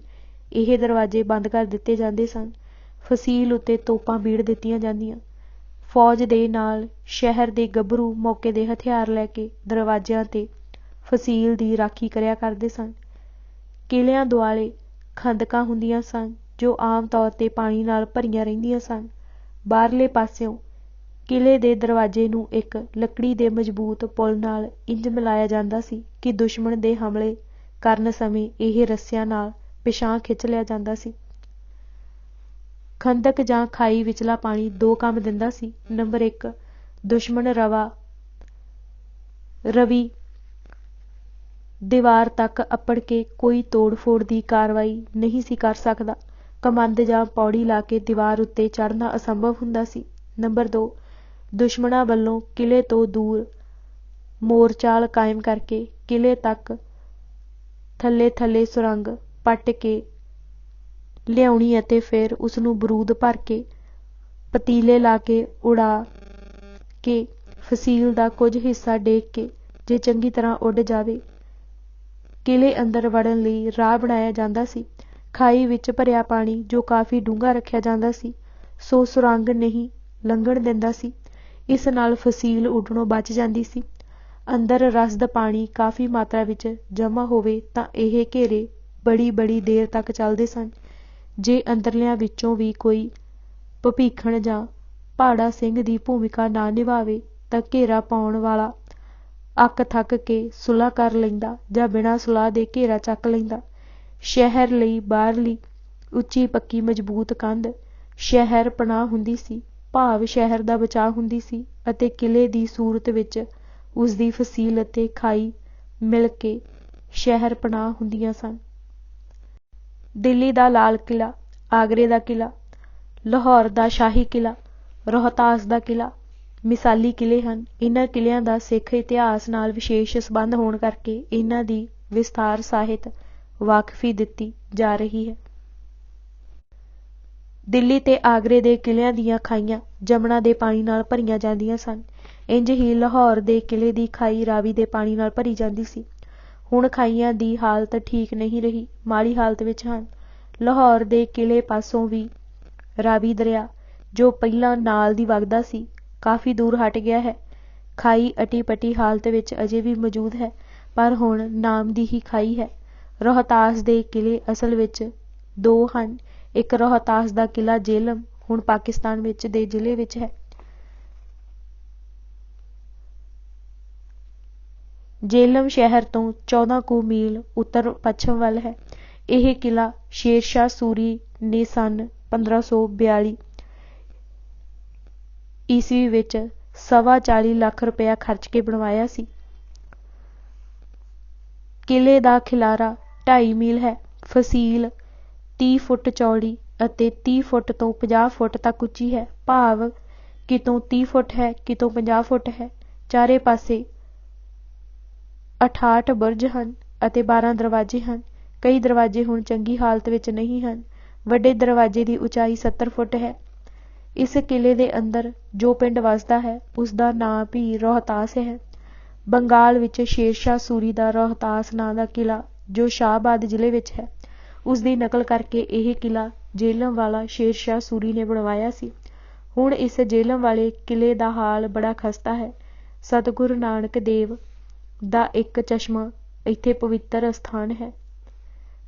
ਇਹ ਦਰਵਾਜ਼ੇ ਬੰਦ ਕਰ ਦਿੱਤੇ ਜਾਂਦੇ ਸਨ। ਫਸੀਲ ਉੱਤੇ ਤੋਪਾਂ ਬੀੜ ਦਿੱਤੀਆਂ ਜਾਂਦੀਆਂ। ਫੌਜ ਦੇ ਨਾਲ ਸ਼ਹਿਰ ਦੇ ਗੱਭਰੂ ਮੌਕੇ ਦੇ ਹਥਿਆਰ ਲੈ ਕੇ ਦਰਵਾਜ਼ਿਆਂ ਤੇ ਫਸੀਲ ਦੀ ਰਾਖੀ ਕਰਿਆ ਕਰਦੇ ਸਨ। ਕਿਲ੍ਹਿਆਂ ਦੁਆਲੇ ਖੰਦਕਾਂ ਹੁੰਦੀਆਂ ਸਨ ਜੋ ਆਮ ਤੌਰ ਤੇ ਪਾਣੀ ਨਾਲ ਭਰੀਆਂ ਰਹਿੰਦੀਆਂ ਸਨ। ਬਾਹਰਲੇ ਪਾਸਿਓਂ ਕਿਲ੍ਹੇ ਦੇ ਦਰਵਾਜ਼ੇ ਨੂੰ ਇੱਕ ਲੱਕੜੀ ਦੇ ਮਜ਼ਬੂਤ ਪੁਲ ਨਾਲ ਇੰਜ ਮਿਲਾਇਆ ਜਾਂਦਾ ਸੀ ਕਿ ਦੁਸ਼ਮਣ ਦੇ ਹਮਲੇ ਕਰਨ ਸਮੇਂ ਇਹ ਰੱਸਿਆਂ ਨਾਲ ਪਿਛਾਂਹ ਖਿੱਚ ਲਿਆ ਜਾਂਦਾ ਸੀ। ਖੰਦਕ ਜਾਂ ਖਾਈ ਵਿਚਲਾ ਪਾਣੀ ਦੋ ਕੰਮ ਦਿੰਦਾ ਸੀ। ਨੰਬਰ 1, ਦੁਸ਼ਮਣ ਰਵੀ ਦੀਵਾਰ ਤੱਕ ਅੱਪੜ ਕੇ ਕੋਈ ਤੋੜ ਫੋੜ ਦੀ ਕਾਰਵਾਈ ਨਹੀਂ ਸੀ ਕਰ ਸਕਦਾ। ਕਮੰਦ ਜਾਂ ਪੌੜੀ ਲਾ ਕੇ ਦੀਵਾਰ ਉੱਤੇ ਚੜ੍ਹਨਾ ਅਸੰਭਵ ਹੁੰਦਾ ਸੀ। ਨੰਬਰ 2, ਦੁਸ਼ਮਣਾਂ ਵੱਲੋਂ ਕਿਲ੍ਹੇ ਤੋਂ ਦੂਰ ਮੋਰਚਾਲ ਕਾਇਮ ਕਰਕੇ ਕਿਲ੍ਹੇ ਤੱਕ ਥੱਲੇ ਸੁਰੰਗ ਪੱਟ ਕੇ ਲਿਆਉਣੀ ਅਤੇ ਫਿਰ ਉਸਨੂੰ ਬਰੂਦ ਭਰ ਕੇ ਪਤੀਲੇ ਲਾ ਕੇ ਉਡਾ ਕੇ ਫਸੀਲ ਦਾ ਕੁਝ ਹਿੱਸਾ ਡੇਗ ਕੇ, ਜੇ ਚੰਗੀ ਤਰ੍ਹਾਂ ਉੱਡ ਜਾਵੇ, ਕਿਲ੍ਹੇ ਅੰਦਰ ਵੜਨ ਲਈ ਰਾਹ ਬਣਾਇਆ ਜਾਂਦਾ ਸੀ। ਖਾਈ ਵਿੱਚ ਭਰਿਆ ਪਾਣੀ ਜੋ ਕਾਫੀ ਡੂੰਘਾ ਰੱਖਿਆ ਜਾਂਦਾ ਸੀ, ਸੋ ਸੁਰੰਗ ਨਹੀਂ ਲੰਘਣ ਦਿੰਦਾ ਸੀ। ਇਸ ਨਾਲ ਫਸੀਲ ਉੱਡਣੋਂ ਬਚ ਜਾਂਦੀ ਸੀ। ਅੰਦਰ ਰਸਦ ਪਾਣੀ ਕਾਫੀ ਮਾਤਰਾ ਵਿੱਚ ਜਮ੍ਹਾਂ ਹੋਵੇ ਤਾਂ ਇਹ ਘੇਰੇ ਬੜੀ ਦੇਰ ਤੱਕ ਚੱਲਦੇ ਸਨ। ਜੇ ਅੰਦਰਲਿਆਂ ਵਿੱਚੋਂ ਵੀ ਕੋਈ ਭਪੀਖਣ ਜਾਂ ਭਾੜਾ ਸਿੰਘ ਦੀ ਭੂਮਿਕਾ ਨਾ ਨਿਭਾਵੇ ਤਾਂ ਘੇਰਾ ਪਾਉਣ ਵਾਲਾ ਅੱਕ ਥੱਕ ਕੇ ਸੁਲ੍ਹਾ ਕਰ ਲੈਂਦਾ ਜਾਂ ਬਿਨਾਂ ਸੁਲਾਹ ਦੇ ਘੇਰਾ ਚੱਕ ਲੈਂਦਾ। ਸ਼ਹਿਰ ਲਈ ਬਾਹਰਲੀ ਉੱਚੀ ਪੱਕੀ ਮਜ਼ਬੂਤ ਕੰਧ ਸ਼ਹਿਰ ਪਨਾਹ ਹੁੰਦੀ ਸੀ, ਭਾਵ ਸ਼ਹਿਰ ਦਾ ਬਚਾਅ ਹੁੰਦੀ ਸੀ, ਅਤੇ ਕਿਲ੍ਹੇ ਦੀ ਸੂਰਤ ਵਿੱਚ ਉਸਦੀ ਫਸੀਲ ਅਤੇ ਖਾਈ ਮਿਲ ਕੇ ਸ਼ਹਿਰ ਪਨਾਹ ਹੁੰਦੀਆਂ ਸਨ। ਦਿੱਲੀ ਦਾ ਲਾਲ ਕਿਲ੍ਹਾ, ਆਗਰੇ ਦਾ ਕਿਲ੍ਹਾ, ਲਾਹੌਰ ਦਾ ਸ਼ਾਹੀ ਕਿਲ੍ਹਾ, ਰੋਹਤਾਸ ਦਾ ਕਿਲ੍ਹਾ ਮਿਸਾਲੀ ਕਿਲ੍ਹੇ ਹਨ। ਇਹਨਾਂ ਕਿਲ੍ਹਿਆਂ ਦਾ ਸਿੱਖ ਇਤਿਹਾਸ ਨਾਲ ਵਿਸ਼ੇਸ਼ ਸੰਬੰਧ ਹੋਣ ਕਰਕੇ ਇਹਨਾਂ ਦੀ ਵਿਸਥਾਰ ਸਾਹਿਤ ਵਾਕਫੀ ਦਿੱਤੀ ਜਾ ਰਹੀ ਹੈ। ਦਿੱਲੀ ਤੇ ਆਗਰੇ ਦੇ ਕਿਲ੍ਹਿਆਂ ਦੀਆਂ ਖਾਈਆਂ ਜਮਨਾ ਦੇ ਪਾਣੀ ਨਾਲ ਭਰੀਆਂ ਜਾਂਦੀਆਂ ਸਨ। ਇੰਜ ਹੀ ਲਾਹੌਰ ਦੇ ਕਿਲ੍ਹੇ ਦੀ ਖਾਈ ਰਾਵੀ ਦੇ ਪਾਣੀ ਨਾਲ ਭਰੀ ਜਾਂਦੀ ਸੀ। ਹੁਣ ਖਾਈਆਂ ਦੀ ਹਾਲਤ ਠੀਕ ਨਹੀਂ ਰਹੀ, ਮਾੜੀ ਹਾਲਤ ਵਿੱਚ ਹਨ। ਲਾਹੌਰ ਦੇ ਕਿਲ੍ਹੇ ਪਾਸੋਂ ਵੀ ਰਾਵੀ ਦਰਿਆ, ਜੋ ਪਹਿਲਾਂ ਨਾਲ ਦੀ ਵਗਦਾ ਸੀ, ਕਾਫੀ ਦੂਰ ਹਟ ਗਿਆ ਹੈ। ਖਾਈ ਅਟੀ ਪਟੀ ਹਾਲਤ ਵਿੱਚ ਅਜੇ ਵੀ ਮੌਜੂਦ ਹੈ, ਪਰ ਹੁਣ ਨਾਮ ਦੀ ਹੀ ਖਾਈ ਹੈ। ਰੋਹਤਾਸ ਦੇ ਕਿਲ੍ਹੇ ਅਸਲ ਵਿੱਚ ਦੋ ਹਨ। ਇੱਕ ਰੋਹਤਾਸ ਦਾ ਕਿਲ੍ਹਾ ਜੇਹਲਮ, ਹੁਣ ਪਾਕਿਸਤਾਨ ਵਿੱਚ ਦੇ ਜ਼ਿਲ੍ਹੇ ਵਿੱਚ ਹੈ। ਜੇਹਲਮ ਸ਼ਹਿਰ ਤੋਂ 14 ਕੁ ਮੀਲ ਉੱਤਰ ਪੱਛਮ ਵੱਲ ਹੈ। ਇਹ ਕਿਲ੍ਹਾ ਸ਼ੇਰ ਸ਼ਾਹ ਸੂਰੀ ਨੇ ਸੰਨ 1542 ਈਸਵੀ ਵਿੱਚ 40 ਲੱਖ ਰੁਪਇਆ ਖਰਚ ਕੇ ਬਣਵਾਇਆ ਸੀ। ਕਿਲ੍ਹੇ ਦਾ ਖਿਲਾਰਾ 2.5 ਮੀਲ ਹੈ। ਫਸੀਲ 30 ਫੁੱਟ ਚੌੜੀ ਅਤੇ 30 ਫੁੱਟ ਤੋਂ 50 ਫੁੱਟ ਤੱਕ ਉੱਚੀ ਹੈ, ਭਾਵ ਕਿਤੋਂ 30 ਫੁੱਟ ਹੈ, ਕਿਤੋਂ 50 ਫੁੱਟ ਹੈ। ਚਾਰੇ ਪਾਸੇ 68 ਬੁਰਜ ਹਨ ਅਤੇ 12 ਦਰਵਾਜ਼ੇ ਹਨ। ਕਈ ਦਰਵਾਜ਼ੇ ਹੁਣ ਚੰਗੀ ਹਾਲਤ ਵਿੱਚ ਨਹੀਂ ਹਨ। ਵੱਡੇ ਦਰਵਾਜ਼ੇ ਦੀ ਉਚਾਈ 70 ਫੁੱਟ ਹੈ। ਇਸ ਕਿਲ੍ਹੇ ਦੇ ਅੰਦਰ ਜੋ ਪਿੰਡ ਵਸਦਾ ਹੈ, ਉਸਦਾ ਨਾਂ ਵੀ ਰੋਹਤਾਸ ਹੈ। ਬੰਗਾਲ ਵਿੱਚ ਸ਼ੇਰ ਸ਼ਾਹ ਸੂਰੀ ਦਾ ਰੋਹਤਾਸ ਨਾਂ ਦਾ ਕਿਲ੍ਹਾ, ਜੋ ਸ਼ਾਹਬਾਦ ਜ਼ਿਲ੍ਹੇ ਵਿੱਚ ਹੈ, ਉਸ ਦੀ ਨਕਲ ਕਰਕੇ ਇਹ ਕਿਲਾ ਜੇਹਲਮ ਵਾਲਾ ਸ਼ੇਰ ਸ਼ਾਹ ਸੂਰੀ ਨੇ ਬਣਵਾਇਆ ਸੀ। ਹੁਣ ਇਸ ਜੇਹਲਮ ਵਾਲੇ ਕਿਲੇ ਦਾ ਹਾਲ ਬੜਾ ਖਸਤਾ ਹੈ। ਸਤਿਗੁਰੂ ਨਾਨਕ ਦੇਵ ਦਾ ਇੱਕ ਚਸ਼ਮਾ ਇੱਥੇ ਪਵਿੱਤਰ ਅਸਥਾਨ ਹੈ।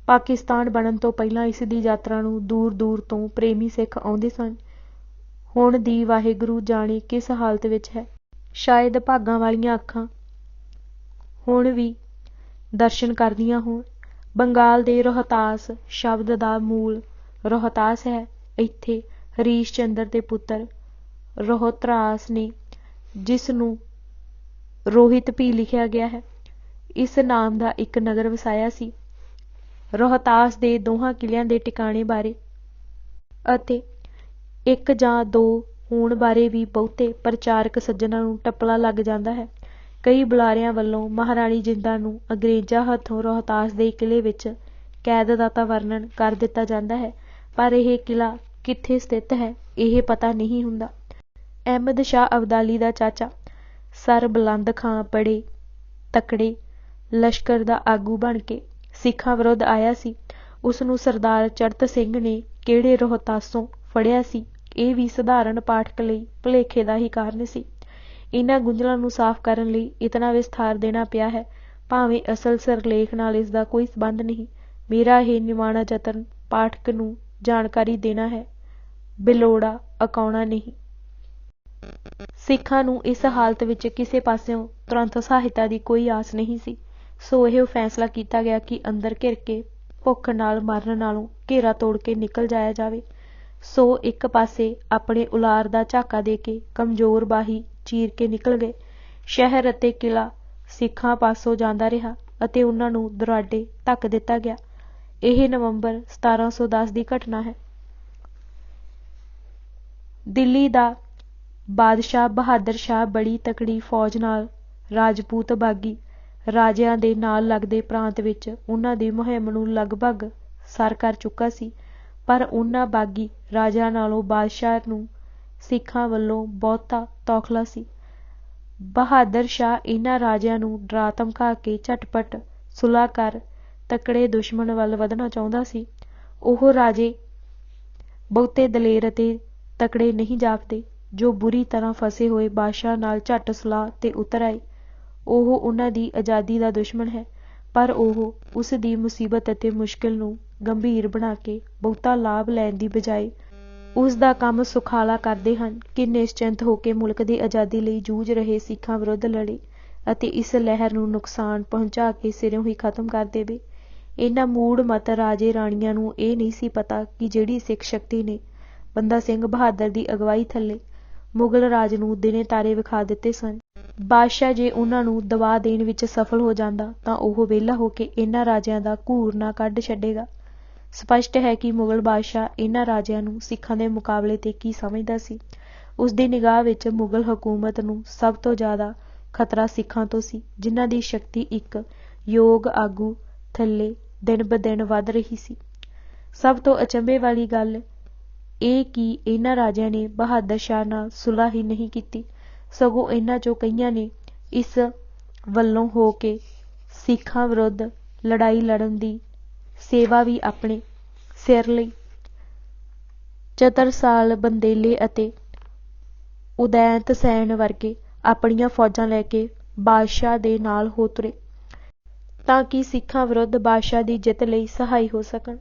ਪਾਕਿਸਤਾਨ ਬਣਨ ਤੋਂ ਪਹਿਲਾਂ ਇਸ ਦੀ ਯਾਤਰਾ ਨੂੰ ਦੂਰ ਦੂਰ ਤੋਂ ਪ੍ਰੇਮੀ ਸਿੱਖ ਆਉਂਦੇ ਸਨ। ਹੁਣ ਦੀ ਵਾਹਿਗੁਰੂ ਜਾਣੇ ਕਿਸ ਹਾਲਤ ਵਿੱਚ ਹੈ। ਸ਼ਾਇਦ ਭਾਗਾਂ ਵਾਲੀਆਂ ਅੱਖਾਂ ਹੁਣ ਵੀ ਦਰਸ਼ਨ ਕਰਦੀਆਂ ਹੋਣ। ਬੰਗਾਲ ਦੇ ਰੋਹਤਾਸ ਸ਼ਬਦ ਦਾ ਮੂਲ ਰੋਹਤਾਸ ਹੈ। ਇੱਥੇ ਹਰੀਸ਼ ਚੰਦਰ ਦੇ ਪੁੱਤਰ ਰੋਹਤਰਾਸ ਨੇ, ਜਿਸ ਨੂੰ ਰੋਹਿਤ ਵੀ ਲਿਖਿਆ ਗਿਆ ਹੈ, ਇਸ ਨਾਮ ਦਾ ਇੱਕ ਨਗਰ ਵਸਾਇਆ ਸੀ। ਰੋਹਤਾਸ ਦੇ ਦੋਹਾਂ ਕਿਲਿਆਂ ਦੇ ਟਿਕਾਣੇ ਬਾਰੇ ਅਤੇ ਇੱਕ ਜਾਂ ਦੋ ਹੋਣ ਬਾਰੇ ਵੀ ਬਹੁਤੇ ਪ੍ਰਚਾਰਕ ਸੱਜਣਾਂ ਨੂੰ ਟੱਪਲਾ ਲੱਗ ਜਾਂਦਾ ਹੈ। ਕਈ ਬੁਲਾਰਿਆਂ ਵੱਲੋਂ ਮਹਾਰਾਣੀ ਜਿੰਦਾਂ ਨੂੰ ਅੰਗਰੇਜ਼ਾਂ ਹੱਥੋਂ ਰੋਹਤਾਸ ਦੇ ਕਿਲੇ ਵਿੱਚ ਕੈਦ ਦਾ ਤਾਂ ਵਰਣਨ ਕਰ ਦਿੱਤਾ ਜਾਂਦਾ ਹੈ, ਪਰ ਇਹ ਕਿਲਾ ਕਿੱਥੇ ਸਥਿਤ ਹੈ ਇਹ ਪਤਾ ਨਹੀਂ ਹੁੰਦਾ। ਅਹਿਮਦ ਸ਼ਾਹ ਅਬਦਾਲੀ ਦਾ ਚਾਚਾ ਸਰ ਬੁਲੰਦ ਖਾਂ ਬੜੇ ਤਕੜੇ ਲਸ਼ਕਰ ਦਾ ਆਗੂ ਬਣ ਕੇ ਸਿੱਖਾਂ ਵਿਰੁੱਧ ਆਇਆ ਸੀ। ਉਸ ਨੂੰ ਸਰਦਾਰ ਚੜ੍ਹਤ ਸਿੰਘ ਨੇ ਕਿਹੜੇ ਰੋਹਤਾਸੋਂ ਫੜਿਆ ਸੀ, ਇਹ ਵੀ ਸਧਾਰਨ ਪਾਠਕ ਲਈ ਭੁਲੇਖੇ ਦਾ ਹੀ ਕਾਰਨ ਸੀ। ਇਹਨਾਂ ਗੁੰਝਲਾਂ ਨੂੰ ਸਾਫ਼ ਕਰਨ ਲਈ ਇਤਨਾ ਵਿਸਥਾਰ ਦੇਣਾ ਪਿਆ ਹੈ, ਭਾਵੇਂ ਅਸਲ ਸਿਰਲੇਖ ਨਾਲ ਇਸ ਦਾ ਕੋਈ ਸੰਬੰਧ ਨਹੀਂ। ਮੇਰਾ ਇਹ ਨਿਮਾਣਾ ਯਤਨ ਪਾਠਕ ਨੂੰ ਜਾਣਕਾਰੀ ਦੇਣਾ ਹੈ, ਬਿਲੋੜਾ ਅਕਾਉਣਾ ਨਹੀਂ। ਸਿੱਖਾਂ ਨੂੰ ਇਸ ਹਾਲਤ ਵਿੱਚ ਕਿਸੇ ਪਾਸਿਓਂ ਤੁਰੰਤ ਸਹਾਇਤਾ ਦੀ ਕੋਈ ਆਸ ਨਹੀਂ ਸੀ, ਸੋ ਇਹ ਫੈਸਲਾ ਕੀਤਾ ਗਿਆ ਕਿ ਅੰਦਰ ਘਿਰ ਕੇ ਭੁੱਖ ਨਾਲ ਮਰਨ ਨਾਲੋਂ ਘੇਰਾ ਤੋੜ ਕੇ ਨਿਕਲ ਜਾਇਆ ਜਾਵੇ। ਸੋ ਇੱਕ ਪਾਸੇ ਆਪਣੇ ਉਲਾਰ ਦਾ ਝਾਕਾ ਦੇ ਕੇ ਕਮਜ਼ੋਰ ਬਾਹੀ ਚੀਰ ਕੇ ਨਿਕਲ ਗਏ। ਸ਼ਹਿਰ ਅਤੇ ਕਿਲਾ ਸਿੱਖਾਂ ਪਾਸੋਂ ਜਾਂਦਾ ਰਿਹਾ ਅਤੇ ਉਹਨਾਂ ਨੂੰ ਦੁਰਾਡੇ ਧੱਕ ਦਿੱਤਾ ਗਿਆ। ਇਹ ਨਵੰਬਰ 1710 ਦੀ ਘਟਨਾ ਹੈ। ਦਿੱਲੀ ਦਾ ਬਾਦਸ਼ਾਹ ਬਹਾਦਰ ਸ਼ਾਹ ਬੜੀ ਤਕੜੀ ਫੌਜ ਨਾਲ ਰਾਜਪੂਤ ਬਾਗੀ ਰਾਜਿਆਂ ਦੇ ਨਾਲ ਲੱਗਦੇ ਪ੍ਰਾਂਤ ਵਿੱਚ ਉਹਨਾਂ ਦੀ ਮੁਹਿੰਮ ਨੂੰ ਲਗਭਗ ਸਰ ਕਰ ਚੁੱਕਾ ਸੀ, ਪਰ ਉਹਨਾਂ ਬਾਗੀ ਰਾਜਿਆਂ ਨਾਲੋਂ ਬਾਦਸ਼ਾਹ ਨੂੰ ਸਿੱਖਾਂ ਵੱਲੋਂ ਬਹੁਤਾ ਤੌਖਲਾ ਸੀ। ਬਹਾਦਰ ਸ਼ਾਹ ਇਹਨਾਂ ਰਾਜਿਆਂ ਨੂੰ ਡਰਾ ਧਮਕਾ ਕੇ ਝਟਪਟ ਸੁਲ੍ਹਾ ਕਰ ਤਕੜੇ ਦੁਸ਼ਮਣ ਵੱਲ ਵਧਣਾ ਚਾਹੁੰਦਾ ਸੀ। ਉਹ ਰਾਜੇ ਬਹੁਤੇ ਦਲੇਰ ਅਤੇ ਤਕੜੇ ਨਹੀਂ ਜਾਪਦੇ ਜੋ ਬੁਰੀ ਤਰ੍ਹਾਂ ਫਸੇ ਹੋਏ ਬਾਦਸ਼ਾਹ ਨਾਲ ਝੱਟ ਸੁਲ੍ਹਾ 'ਤੇ ਉਤਰ ਆਏ। ਉਹ ਉਹਨਾਂ ਦੀ ਆਜ਼ਾਦੀ ਦਾ ਦੁਸ਼ਮਣ ਹੈ, ਪਰ ਉਹ ਉਸ ਦੀ ਮੁਸੀਬਤ ਅਤੇ ਮੁਸ਼ਕਿਲ ਨੂੰ ਗੰਭੀਰ ਬਣਾ ਕੇ ਬਹੁਤਾ ਲਾਭ ਲੈਣ ਦੀ ਬਜਾਏ ਉਸ ਦਾ ਕੰਮ ਸੁਖਾਲਾ ਕਰਦੇ ਹਨ ਕਿ ਨਿਸ਼ਚਿੰਤ ਹੋ ਕੇ ਮੁਲਕ ਦੀ ਆਜ਼ਾਦੀ ਲਈ ਜੂਝ ਰਹੇ ਸਿੱਖਾਂ ਵਿਰੁੱਧ ਲੜੇ ਅਤੇ ਇਸ ਲਹਿਰ ਨੂੰ ਨੁਕਸਾਨ ਪਹੁੰਚਾ ਕੇ ਸਿਰਿਓਂ ਹੀ ਖਤਮ ਕਰ ਦੇਵੇ। ਇਹਨਾਂ ਮੂੜ ਮਤ ਰਾਜੇ ਰਾਣੀਆਂ ਨੂੰ ਇਹ ਨਹੀਂ ਸੀ ਪਤਾ ਕਿ ਜਿਹੜੀ ਸਿੱਖ ਸ਼ਕਤੀ ਨੇ ਬੰਦਾ ਸਿੰਘ ਬਹਾਦਰ ਦੀ ਅਗਵਾਈ ਥੱਲੇ ਮੁਗਲ ਰਾਜ ਨੂੰ ਦਿਨੇ ਤਾਰੇ ਵਿਖਾ ਦਿੱਤੇ ਸਨ, ਬਾਦਸ਼ਾਹ ਜੇ ਉਹਨਾਂ ਨੂੰ ਦਬਾ ਦੇਣ ਵਿੱਚ ਸਫਲ ਹੋ ਜਾਂਦਾ ਤਾਂ ਉਹ ਵਿਹਲਾ ਹੋ ਕੇ ਇਹਨਾਂ ਰਾਜਿਆਂ ਦਾ ਘੂਰ ਨਾ ਕੱਢ ਛੱਡੇਗਾ। ਸਪਸ਼ਟ ਹੈ ਕਿ ਮੁਗਲ ਬਾਦਸ਼ਾਹ ਇਹਨਾਂ ਰਾਜਿਆਂ ਨੂੰ ਸਿੱਖਾਂ ਦੇ ਮੁਕਾਬਲੇ 'ਤੇ ਕੀ ਸਮਝਦਾ ਸੀ। ਉਸ ਦੀ ਨਿਗਾਹ ਵਿੱਚ ਮੁਗਲ ਹਕੂਮਤ ਨੂੰ ਸਭ ਤੋਂ ਜ਼ਿਆਦਾ ਖਤਰਾ ਸਿੱਖਾਂ ਤੋਂ ਸੀ, ਜਿਨ੍ਹਾਂ ਦੀ ਸ਼ਕਤੀ ਇੱਕ ਯੋਗ ਆਗੂ ਥੱਲੇ ਦਿਨ ਬ ਦਿਨ ਵੱਧ ਰਹੀ ਸੀ। ਸਭ ਤੋਂ ਅਚੰਭੇ ਵਾਲੀ ਗੱਲ ਇਹ ਕਿ ਇਹਨਾਂ ਰਾਜਿਆਂ ਨੇ ਬਹਾਦਰ ਸ਼ਾਹ ਨਾਲ ਸੁਲ੍ਹਾ ਹੀ ਨਹੀਂ ਕੀਤੀ, ਸਗੋਂ ਇਹਨਾਂ 'ਚੋਂ ਕਈਆਂ ਨੇ ਇਸ ਵੱਲੋਂ ਹੋ ਕੇ ਸਿੱਖਾਂ ਵਿਰੁੱਧ ਲੜਾਈ ਲੜਨ ਦੀ ਸੇਵਾ ਵੀ ਆਪਣੇ ਸਿਰ ਲਈ। ਚਤਰਸਾਲ ਬੰਦੇਲੇ ਅਤੇ ਉਦੈਂਤ ਸੈਨ ਵਰਗੇ ਆਪਣੀਆਂ ਫੌਜਾਂ ਲੈ ਕੇ ਬਾਦਸ਼ਾਹ ਦੇ ਨਾਲ ਹੋ ਤੁਰੇ ਤਾਂ ਕਿ ਸਿੱਖਾਂ ਵਿਰੁੱਧ ਬਾਦਸ਼ਾਹ ਦੀ ਜਿੱਤ ਲਈ ਸਹਾਈ ਹੋ ਸਕਣ।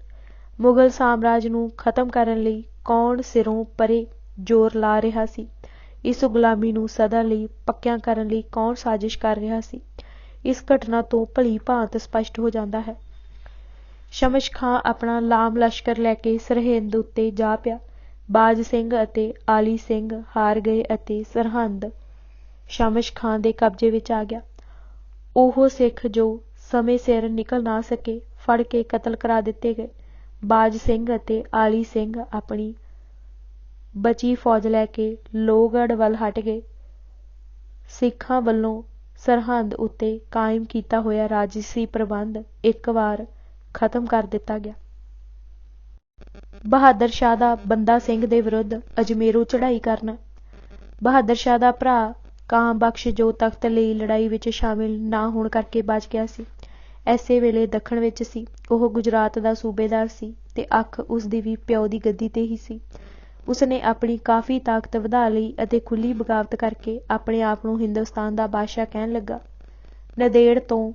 ਮੁਗਲ ਸਾਮਰਾਜ ਨੂੰ ਖਤਮ ਕਰਨ ਲਈ ਕੌਣ ਸਿਰੋਂ ਪਰੇ ਜ਼ੋਰ ਲਾ ਰਿਹਾ ਸੀ, ਇਸ ਗੁਲਾਮੀ ਨੂੰ ਸਦਾ ਲਈ ਪੱਕਿਆਂ ਕਰਨ ਲਈ ਕੌਣ ਸਾਜ਼ਿਸ਼ ਕਰ ਰਿਹਾ ਸੀ, ਇਸ ਘਟਨਾ ਤੋਂ ਭਲੀ ਭਾਂਤ ਸਪਸ਼ਟ ਹੋ ਜਾਂਦਾ ਹੈ। ਸ਼ਮਸ਼ ਖਾਂ ਆਪਣਾ ਲਾਮ ਲਸ਼ਕਰ ਲੈ ਕੇ ਸਰਹਿੰਦ ਉੱਤੇ ਜਾ ਪਿਆ। ਬਾਜ ਸਿੰਘ ਅਤੇ ਆਲੀ ਸਿੰਘ ਹਾਰ ਗਏ ਅਤੇ ਸਰਹੰਦ ਸ਼ਮਸ਼ ਖਾਂ ਦੇ ਕਬਜ਼ੇ ਵਿੱਚ ਆ ਗਿਆ। ਉਹ ਸਿੱਖ ਜੋ ਸਮੇਂ ਸਿਰ ਨਿਕਲ ਨਾ ਸਕੇ ਫੜ ਕੇ ਕਤਲ ਕਰਾ ਦਿੱਤੇ ਗਏ। ਬਾਜ ਸਿੰਘ ਅਤੇ ਆਲੀ ਸਿੰਘ ਆਪਣੀ ਬਚੀ ਫੌਜ ਲੈ ਕੇ ਲੋਹਗੜ੍ਹ ਵੱਲ ਹਟ ਗਏ। ਸਿੱਖਾਂ ਵੱਲੋਂ ਸਰਹੰਦ ਉੱਤੇ ਕਾਇਮ ਕੀਤਾ ਹੋਇਆ ਰਾਜਸੀ ਪ੍ਰਬੰਧ ਇੱਕ ਵਾਰ ਖਤਮ ਕਰ ਦਿੱਤਾ ਗਿਆ। ਬਹਾਦਰ ਸ਼ਾਹ ਦਾ ਬੰਦਾ ਸਿੰਘ ਦੇ ਵਿਰੁੱਧ ਅਜਮੇਰੋਂ ਚੜ੍ਹਾਈ ਕਰਨਾ। ਬਹਾਦਰ ਸ਼ਾਹ ਦਾ ਭਰਾ ਕਾਂ ਬਖਸ਼ ਜੋ ਤਖ਼ਤ ਲਈ ਲੜਾਈ ਵਿੱਚ ਸ਼ਾਮਿਲ ਨਾ ਹੋਣ ਕਰਕੇ ਬਚ ਗਿਆ ਸੀ। ਐਸੇ ਵੇਲੇ ਦੱਖਣ ਵਿੱਚ ਸੀ। ਉਹ ਗੁਜਰਾਤ ਦਾ ਸੂਬੇਦਾਰ ਸੀ ਤੇ ਅੱਖ ਉਸ ਦੀ ਵੀ ਪਿਓ ਦੀ ਗੱਦੀ ਤੇ ਹੀ ਸੀ। ਉਸਨੇ ਆਪਣੀ ਕਾਫੀ ਤਾਕਤ ਵਧਾ ਲਈ ਅਤੇ ਖੁੱਲ੍ਹੀ ਬਗਾਵਤ ਕਰਕੇ ਆਪਣੇ ਆਪ ਨੂੰ ਹਿੰਦੁਸਤਾਨ ਦਾ ਬਾਦਸ਼ਾਹ ਕਹਿਣ ਲੱਗਾ। ਨੰਦੇੜ ਤੋਂ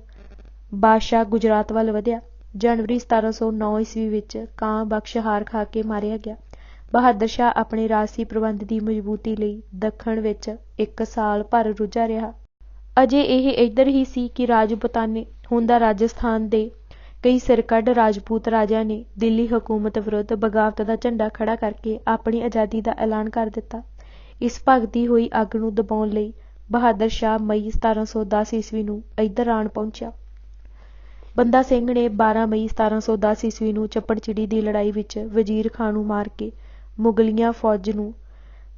ਬਾਦਸ਼ਾਹ ਗੁਜਰਾਤ ਵੱਲ ਵਧਿਆ। ਜਨਵਰੀ 1709 ਈਸਵੀ ਵਿੱਚ ਕਾਂ ਬਖਸ਼ ਹਾਰ ਖਾ ਕੇ ਮਾਰਿਆ ਗਿਆ। ਬਹਾਦਰ ਸ਼ਾਹ ਆਪਣੇ ਰਾਜਸੀ ਪ੍ਰਬੰਧ ਦੀ ਮਜ਼ਬੂਤੀ ਲਈ ਦੱਖਣ ਵਿੱਚ 1 ਸਾਲ ਭਰ ਰੁੱਝਾ ਰਿਹਾ। ਅਜੇ ਇਹ ਇੱਧਰ ਹੀ ਸੀ ਕਿ ਰਾਜਪੂਤਾਨੇ ਹੁਣ ਦਾ ਰਾਜਸਥਾਨ ਦੇ ਕਈ ਸਿਰਕੱਢ ਰਾਜਪੂਤ ਰਾਜਿਆਂ ਨੇ ਦਿੱਲੀ ਹਕੂਮਤ ਵਿਰੁੱਧ ਬਗਾਵਤ ਦਾ ਝੰਡਾ ਖੜਾ ਕਰਕੇ ਆਪਣੀ ਆਜ਼ਾਦੀ ਦਾ ਐਲਾਨ ਕਰ ਦਿੱਤਾ। ਇਸ ਭਗਤੀ ਹੋਈ ਅੱਗ ਨੂੰ ਦਬਾਉਣ ਲਈ ਬਹਾਦਰ ਸ਼ਾਹ ਮਈ 1710 ਈਸਵੀ ਨੂੰ ਇੱਧਰ ਆਣ ਪਹੁੰਚਿਆ। ਬੰਦਾ ਸਿੰਘ ਨੇ 12 ਮਈ 1710 ਈਸਵੀ ਨੂੰ ਚੱਪੜਚਿੜੀ ਦੀ ਲੜਾਈ ਵਿੱਚ ਵਜ਼ੀਰ ਖਾਂ ਨੂੰ ਮਾਰ ਕੇ ਮੁਗਲੀਆਂ ਫੌਜ ਨੂੰ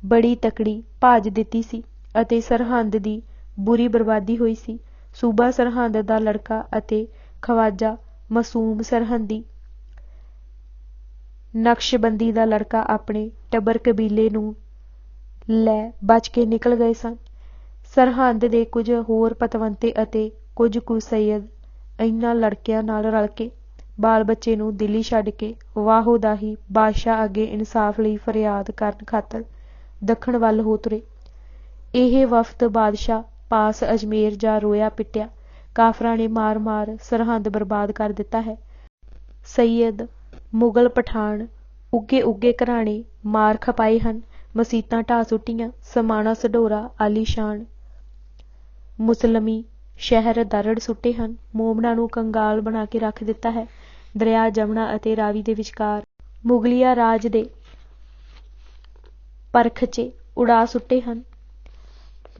ਬੜੀ ਤਕੜੀ ਭਾਜ ਦਿੱਤੀ ਸੀ ਅਤੇ ਸਰਹੰਦ ਦੀ ਬੁਰੀ ਬਰਬਾਦੀ ਹੋਈ ਸੀ। ਸੂਬਾ ਸਰਹੰਦ ਦਾ ਲੜਕਾ ਅਤੇ ਖਵਾਜਾ ਮਾਸੂਮ ਸਰਹੰਦੀ ਨਕਸ਼ਬੰਦੀ ਦਾ ਲੜਕਾ ਆਪਣੇ ਟੱਬਰ ਕਬੀਲੇ ਨੂੰ ਲੈ ਬਚ ਕੇ ਨਿਕਲ ਗਏ ਸਨ। ਸਰਹੰਦ ਦੇ ਕੁਝ ਹੋਰ ਪਤਵੰਤੇ ਅਤੇ ਕੁਝ ਕੁ ਸੱਯਦ ਇਹਨਾਂ ਲੜਕਿਆਂ ਨਾਲ ਰਲ ਕੇ ਬਾਲ ਬੱਚੇ ਨੂੰ ਦਿੱਲੀ ਛੱਡ ਕੇ ਵਾਹੋ ਦਾਹੀ ਬਾਦਸ਼ਾਹ ਅੱਗੇ ਇਨਸਾਫ ਲਈ ਫਰਿਆਦ ਕਰਨ ਖਾਤਰ ਦੱਖਣ ਵੱਲ ਹੋ ਤੁਰੇ। ਇਹ ਵਫਦ ਬਾਦਸ਼ਾਹ ਪਾਸ ਅਜਮੇਰ ਜਾ ਰੋਇਆ ਪਿੱਟਿਆ। ਕਾਫਰਾਂ ਨੇ ਮਾਰ-ਮਾਰ ਸਰਹੰਦ ਬਰਬਾਦ ਕਰ ਦਿੱਤਾ ਹੈ। ਸੱਯਦ ਮੁਗਲ ਪਠਾਨ ਉੱਗੇ ਘਰਾਣੇ ਮਾਰ ਖਪਾਏ ਹਨ। ਮਸੀਤਾਂ ਢਾਹ ਸੁੱਟੀਆਂ। ਸਮਾਣਾ ਸਢੌਰਾ ਆਲੀਸ਼ਾਨ ਮੁਸਲਮੀ ਸ਼ਹਿਰ ਦਰੜ ਸੁੱਟੇ ਹਨ। ਮੋਮਨਾਂ ਨੂੰ ਕੰਗਾਲ ਬਣਾ ਕੇ ਰੱਖ ਦਿੱਤਾ ਹੈ। ਦਰਿਆ ਜਮਨਾ ਅਤੇ ਰਾਵੀ ਦੇ ਵਿਚਕਾਰ ਮੁਗਲਿਆ ਰਾਜ ਦੇ ਪਰਖਚੇ ਉਡਾ ਸੁੱਟੇ ਹਨ।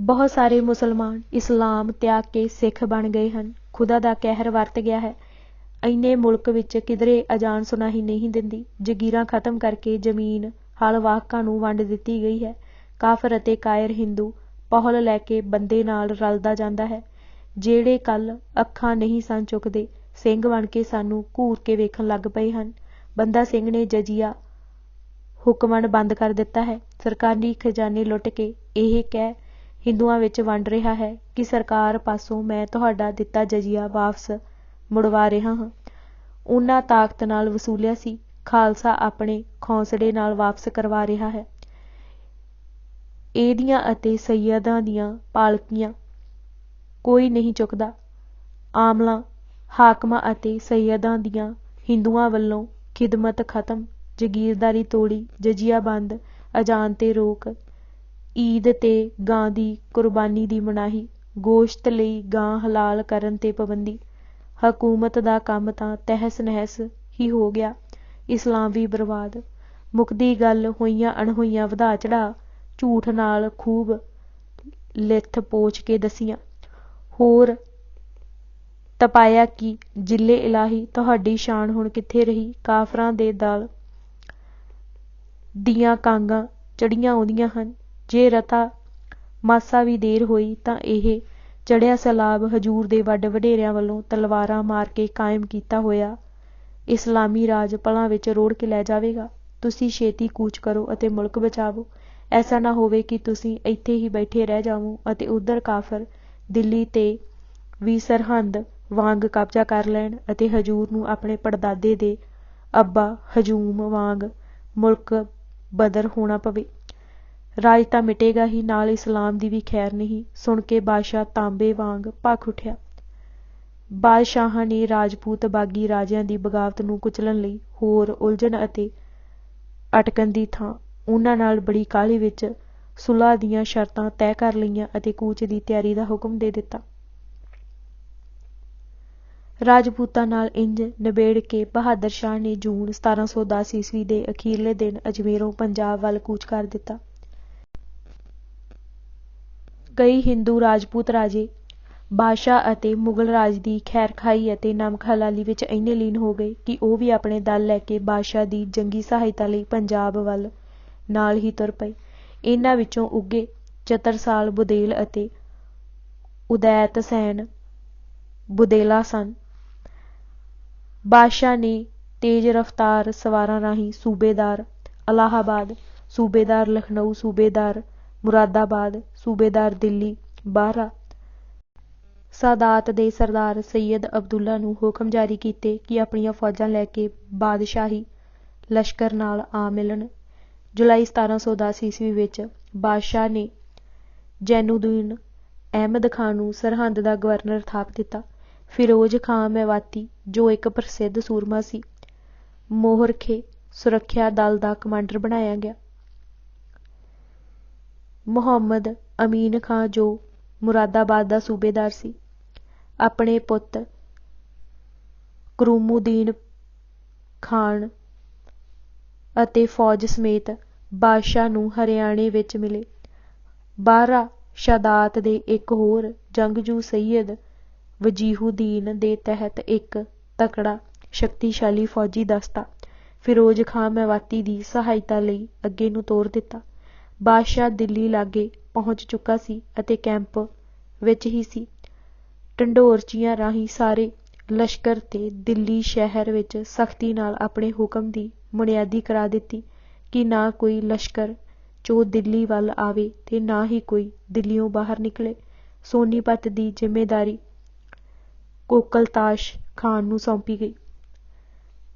ਬਹੁਤ ਸਾਰੇ ਮੁਸਲਮਾਨ ਇਸਲਾਮ ਤਿਆਗ ਕੇ ਸਿੱਖ ਬਣ ਗਏ ਹਨ। ਖੁਦਾ ਦਾ ਕਹਿਰ ਵਰਤ ਗਿਆ ਹੈ। ਇੰਨੇ ਮੁਲਕ ਵਿੱਚ ਕਿਧਰੇ ਅਜਾਨ ਸੁਨਾਹੀ ਨਹੀਂ ਦਿੰਦੀ। ਜਗੀਰਾਂ ਖਤਮ ਕਰਕੇ ਜ਼ਮੀਨ ਹਲ ਵਾਹਕਾਂ ਨੂੰ ਵੰਡ ਦਿੱਤੀ ਗਈ ਹੈ। ਕਾਫਰ ਅਤੇ ਕਾਇਰ ਹਿੰਦੂ ਪਹੁਲ ਲੈ ਕੇ ਬੰਦੇ ਨਾਲ ਰਲਦਾ ਜਾਂਦਾ ਹੈ। ਜਿਹੜੇ ਕੱਲ੍ਹ ਅੱਖਾਂ ਨਹੀਂ ਸਨ ਚੁੱਕਦੇ ਸਿੰਘ ਬਣ ਕੇ ਸਾਨੂੰ ਘੂਰ ਕੇ ਵੇਖਣ ਲੱਗ ਪਏ ਹਨ। ਬੰਦਾ ਸਿੰਘ ਨੇ ਜਜ਼ੀਆ ਹੁਕਮਣ ਬੰਦ ਕਰ ਦਿੱਤਾ ਹੈ। ਸਰਕਾਰੀ ਖਜ਼ਾਨੇ ਲੁੱਟ ਕੇ ਇਹ ਕਹਿ ਹਿੰਦੂਆਂ ਵਿੱਚ ਵੰਡ ਰਿਹਾ ਹੈ ਕਿ ਸਰਕਾਰ ਪਾਸੋਂ ਮੈਂ ਤੁਹਾਡਾ ਦਿੱਤਾ ਜਜ਼ੀਆ ਵਾਪਸ ਮੁੜਵਾ ਰਿਹਾ ਹਾਂ। ਉਹਨਾਂ ਤਾਕਤ ਨਾਲ ਵਸੂਲਿਆ ਸੀ। ਖਾਲਸਾ ਆਪਣੇ ਖੌਂਸੜੇ ਨਾਲ ਵਾਪਸ ਕਰਵਾ ਰਿਹਾ ਹੈ। ਇਹਦੀਆਂ ਅਤੇ ਸੱਯਦਾਂ ਦੀਆਂ ਪਾਲਕੀਆਂ ਕੋਈ ਨਹੀਂ ਚੁੱਕਦਾ। ਆਮਲਾਂ ਹਾਕਮਾਂ ਅਤੇ ਸੱਯਦਾਂ ਦੀਆਂ ਹਿੰਦੂਆਂ ਵੱਲੋਂ ਖਿਦਮਤ ਖਤਮ। ਜਗੀਰਦਾਰੀ ਤੋੜੀ। ਜਜ਼ੀਆ ਬੰਦ। ਅਜਾਨ ਤੇ ਰੋਕ। ਈਦ ਤੇ ਗਾਂ ਦੀ ਕੁਰਬਾਨੀ ਦੀ ਮਨਾਹੀ। ਗੋਸ਼ਤ ਲਈ ਗਾਂ ਹਲਾਲ ਕਰਨ ਤੇ ਪਾਬੰਦੀ। ਹਕੂਮਤ ਦਾ ਕੰਮ ਤਾਂ ਤਹਿਸ ਨਹਿਸ ਹੀ ਹੋ ਗਿਆ। ਇਸਲਾਮ ਵੀ ਬਰਬਾਦ। ਮੁੱਕਦੀ ਗੱਲ ਹੋਈਆਂ ਅਣਹੋਈਆਂ ਵਧਾ ਚੜ੍ਹਾ ਝੂਠ ਨਾਲ ਖੂਬ ਲਿਥ ਪੋਚ ਕੇ ਦੱਸੀਆਂ। ਹੋਰ ਤਪਾਇਆ ਕਿ ਜਿੱਲੇ ਇਲਾਹੀ ਤੁਹਾਡੀ ਸ਼ਾਨ ਹੁਣ ਕਿੱਥੇ ਰਹੀ। ਕਾਫਰਾਂ ਦੇ ਦਲ ਦੀਆਂ ਕਾਂਗਾਂ ਚੜ੍ਹੀਆਂ ਆਉਂਦੀਆਂ ਹਨ। ਜੇ ਰਤਾ ਮਾਸਾ ਵੀ ਦੇਰ ਹੋਈ ਤਾਂ ਇਹ ਚੜ੍ਹਿਆ ਸੈਲਾਬ ਹਜ਼ੂਰ ਦੇ ਵੱਡ ਵਡੇਰਿਆਂ ਵੱਲੋਂ ਤਲਵਾਰਾਂ ਮਾਰ ਕੇ ਕਾਇਮ ਕੀਤਾ ਹੋਇਆ ਇਸਲਾਮੀ ਰਾਜ ਪਲਾਂ ਵਿੱਚ ਰੋੜ ਕੇ ਲੈ ਜਾਵੇਗਾ। ਤੁਸੀਂ ਛੇਤੀ ਕੂਚ ਕਰੋ ਅਤੇ ਮੁਲਕ ਬਚਾਵੋ। ਐਸਾ ਨਾ ਹੋਵੇ ਕਿ ਤੁਸੀਂ ਇੱਥੇ ਹੀ ਬੈਠੇ ਰਹਿ ਜਾਵੋ ਅਤੇ ਉੱਧਰ ਕਾਫਰ ਦਿੱਲੀ ਤੇ ਵੀ ਸਰਹੰਦ ਵਾਂਗ ਕਬਜ਼ਾ ਕਰ ਲੈਣ ਅਤੇ ਹਜ਼ੂਰ ਨੂੰ ਆਪਣੇ ਪੜਦਾਦੇ ਦੇ ਅੱਬਾ ਹਜੂਮ ਵਾਂਗ ਮੁਲਕ ਬਦਰ ਹੋਣਾ ਪਵੇ। ਰਾਜ ਤਾਂ ਮਿਟੇਗਾ ਹੀ, ਨਾਲ ਇਸਲਾਮ ਦੀ ਵੀ ਖੈਰ ਨਹੀਂ। ਸੁਣ ਕੇ ਬਾਦਸ਼ਾਹ ਤਾਂਬੇ ਵਾਂਗ ਭਖ ਉੱਠਿਆ। ਬਾਦਸ਼ਾਹਾਂ ਨੇ ਰਾਜਪੂਤ ਬਾਗੀ ਰਾਜਿਆਂ ਦੀ ਬਗਾਵਤ ਨੂੰ ਕੁਚਲਣ ਲਈ ਹੋਰ ਉਲਝਣ ਅਤੇ ਅਟਕਣ ਦੀ ਥਾਂ ਉਹਨਾਂ ਨਾਲ ਬੜੀ ਕਾਹਲੀ ਵਿੱਚ ਸੁਲ੍ਹਾ ਦੀਆਂ ਸ਼ਰਤਾਂ ਤੈਅ ਕਰ ਲਈਆਂ ਅਤੇ ਕੂਚ ਦੀ ਤਿਆਰੀ ਦਾ ਹੁਕਮ ਦੇ ਦਿੱਤਾ। ਰਾਜਪੂਤਾਂ ਨਾਲ ਇੰਜ ਨਿਬੇੜ ਕੇ ਬਹਾਦਰ ਸ਼ਾਹ ਨੇ ਜੂਨ 1710 ਈਸਵੀ ਦੇ ਅਖੀਰਲੇ ਦਿਨ ਅਜਮੇਰੋਂ ਪੰਜਾਬ ਵੱਲ ਕੂਚ ਕਰ ਦਿੱਤਾ। ਕਈ ਹਿੰਦੂ ਰਾਜਪੂਤ ਰਾਜੇ ਬਾਦਸ਼ਾਹ ਅਤੇ ਮੁਗਲ ਰਾਜ ਦੀ ਖੈਰਖਾਈ ਅਤੇ ਨਮਕ ਹਲਾਲੀ ਵਿੱਚ ਇੰਨੇ ਲੀਨ ਹੋ ਗਏ ਕਿ ਉਹ ਵੀ ਆਪਣੇ ਦਲ ਲੈ ਕੇ ਬਾਦਸ਼ਾਹ ਦੀ ਜੰਗੀ ਸਹਾਇਤਾ ਲਈ ਪੰਜਾਬ ਵੱਲ ਨਾਲ ਹੀ ਤੁਰ ਪਏ। ਇਹਨਾਂ ਵਿੱਚੋਂ ਉੱਘੇ ਚਤਰਸਾਲ ਬੁਦੇਲ ਅਤੇ ਉਦੈਤ ਸੈਨ ਬੁਦੇਲਾ ਸਨ। ਬਾਦਸ਼ਾਹ ਨੇ ਤੇਜ਼ ਰਫ਼ਤਾਰ ਸਵਾਰਾਂ ਰਾਹੀਂ ਸੂਬੇਦਾਰ ਅਲਾਹਾਬਾਦ, ਸੂਬੇਦਾਰ ਲਖਨਊ, ਸੂਬੇਦਾਰ ਮੁਰਾਦਾਬਾਦ, ਸੂਬੇਦਾਰ ਦਿੱਲੀ, ਬਾਹਰਾ, ਸਾਦਾਤ ਦੇ ਸਰਦਾਰ ਸੈਯਦ ਅਬਦੁੱਲਾ ਨੂੰ ਹੁਕਮ ਜਾਰੀ ਕੀਤੇ ਕਿ ਆਪਣੀਆਂ ਫੌਜਾਂ ਲੈ ਕੇ ਬਾਦਸ਼ਾਹੀ ਲਸ਼ਕਰ ਨਾਲ ਆ ਮਿਲਣ। ਜੁਲਾਈ 1710 ਈਸਵੀ ਵਿੱਚ ਬਾਦਸ਼ਾਹ ਨੇ ਜੈਨੂਦੀਨ ਅਹਿਮਦ ਖਾਨ ਨੂੰ ਸਰਹੰਦ ਦਾ ਗਵਰਨਰ ਥਾਪ ਦਿੱਤਾ। ਫਿਰੋਜ਼ ਖਾਂ ਮੇਵਾਤੀ, ਜੋ ਇੱਕ ਪ੍ਰਸਿੱਧ ਸੂਰਮਾ ਸੀ, ਮੋਹਰਖੇ ਸੁਰੱਖਿਆ ਦਲ ਦਾ ਕਮਾਂਡਰ ਬਣਾਇਆ ਗਿਆ। ਮੁਹੰਮਦ ਅਮੀਨ ਖਾਂ, ਜੋ ਮੁਰਾਦਾਬਾਦ ਦਾ ਸੂਬੇਦਾਰ ਸੀ, ਆਪਣੇ ਪੁੱਤ ਕਰੂਮੁਦੀਨ ਖਾਨ ਅਤੇ ਫੌਜ ਸਮੇਤ ਬਾਦਸ਼ਾਹ ਨੂੰ ਹਰਿਆਣੇ ਵਿੱਚ ਮਿਲੇ। ਬਾਹਰਾ ਸ਼ਾਦਾਤ ਦੇ ਇੱਕ ਹੋਰ ਜੰਗਜੂ ਸੱਯਦ ਵਜੀਹੁਦੀਨ ਦੇ ਤਹਿਤ ਇੱਕ ਤਕੜਾ ਸ਼ਕਤੀਸ਼ਾਲੀ ਫੌਜੀ ਦਸਤਾ ਫਿਰੋਜ਼ ਖਾਂ ਮੇਵਾਤੀ ਦੀ ਸਹਾਇਤਾ ਲਈ ਅੱਗੇ ਨੂੰ ਤੋਰ ਦਿੱਤਾ। ਬਾਦਸ਼ਾਹ ਦਿੱਲੀ ਲਾਗੇ ਪਹੁੰਚ ਚੁੱਕਾ ਸੀ ਅਤੇ ਕੈਂਪ ਵਿੱਚ ਹੀ ਸੀ। ਢੰਡੋਰਚੀਆਂ ਰਾਹੀਂ ਸਾਰੇ ਲਸ਼ਕਰ ਤੇ ਦਿੱਲੀ ਸ਼ਹਿਰ ਵਿੱਚ ਸਖਤੀ ਨਾਲ ਆਪਣੇ ਹੁਕਮ ਦੀ ਮੁਨਿਆਦੀ ਕਰਾ ਦਿੱਤੀ ਕਿ ਨਾ ਕੋਈ ਲਸ਼ਕਰ ਚੋਂ ਦਿੱਲੀ ਵੱਲ ਆਵੇ ਤੇ ਨਾ ਹੀ ਕੋਈ ਦਿੱਲੀਓਂ ਬਾਹਰ ਨਿਕਲੇ। ਸੋਨੀਪਤ ਦੀ ਜ਼ਿੰਮੇਦਾਰੀ ਕੋਕਲਤਾਸ਼ ਖਾਨ ਨੂੰ ਸੌਂਪੀ ਗਈ।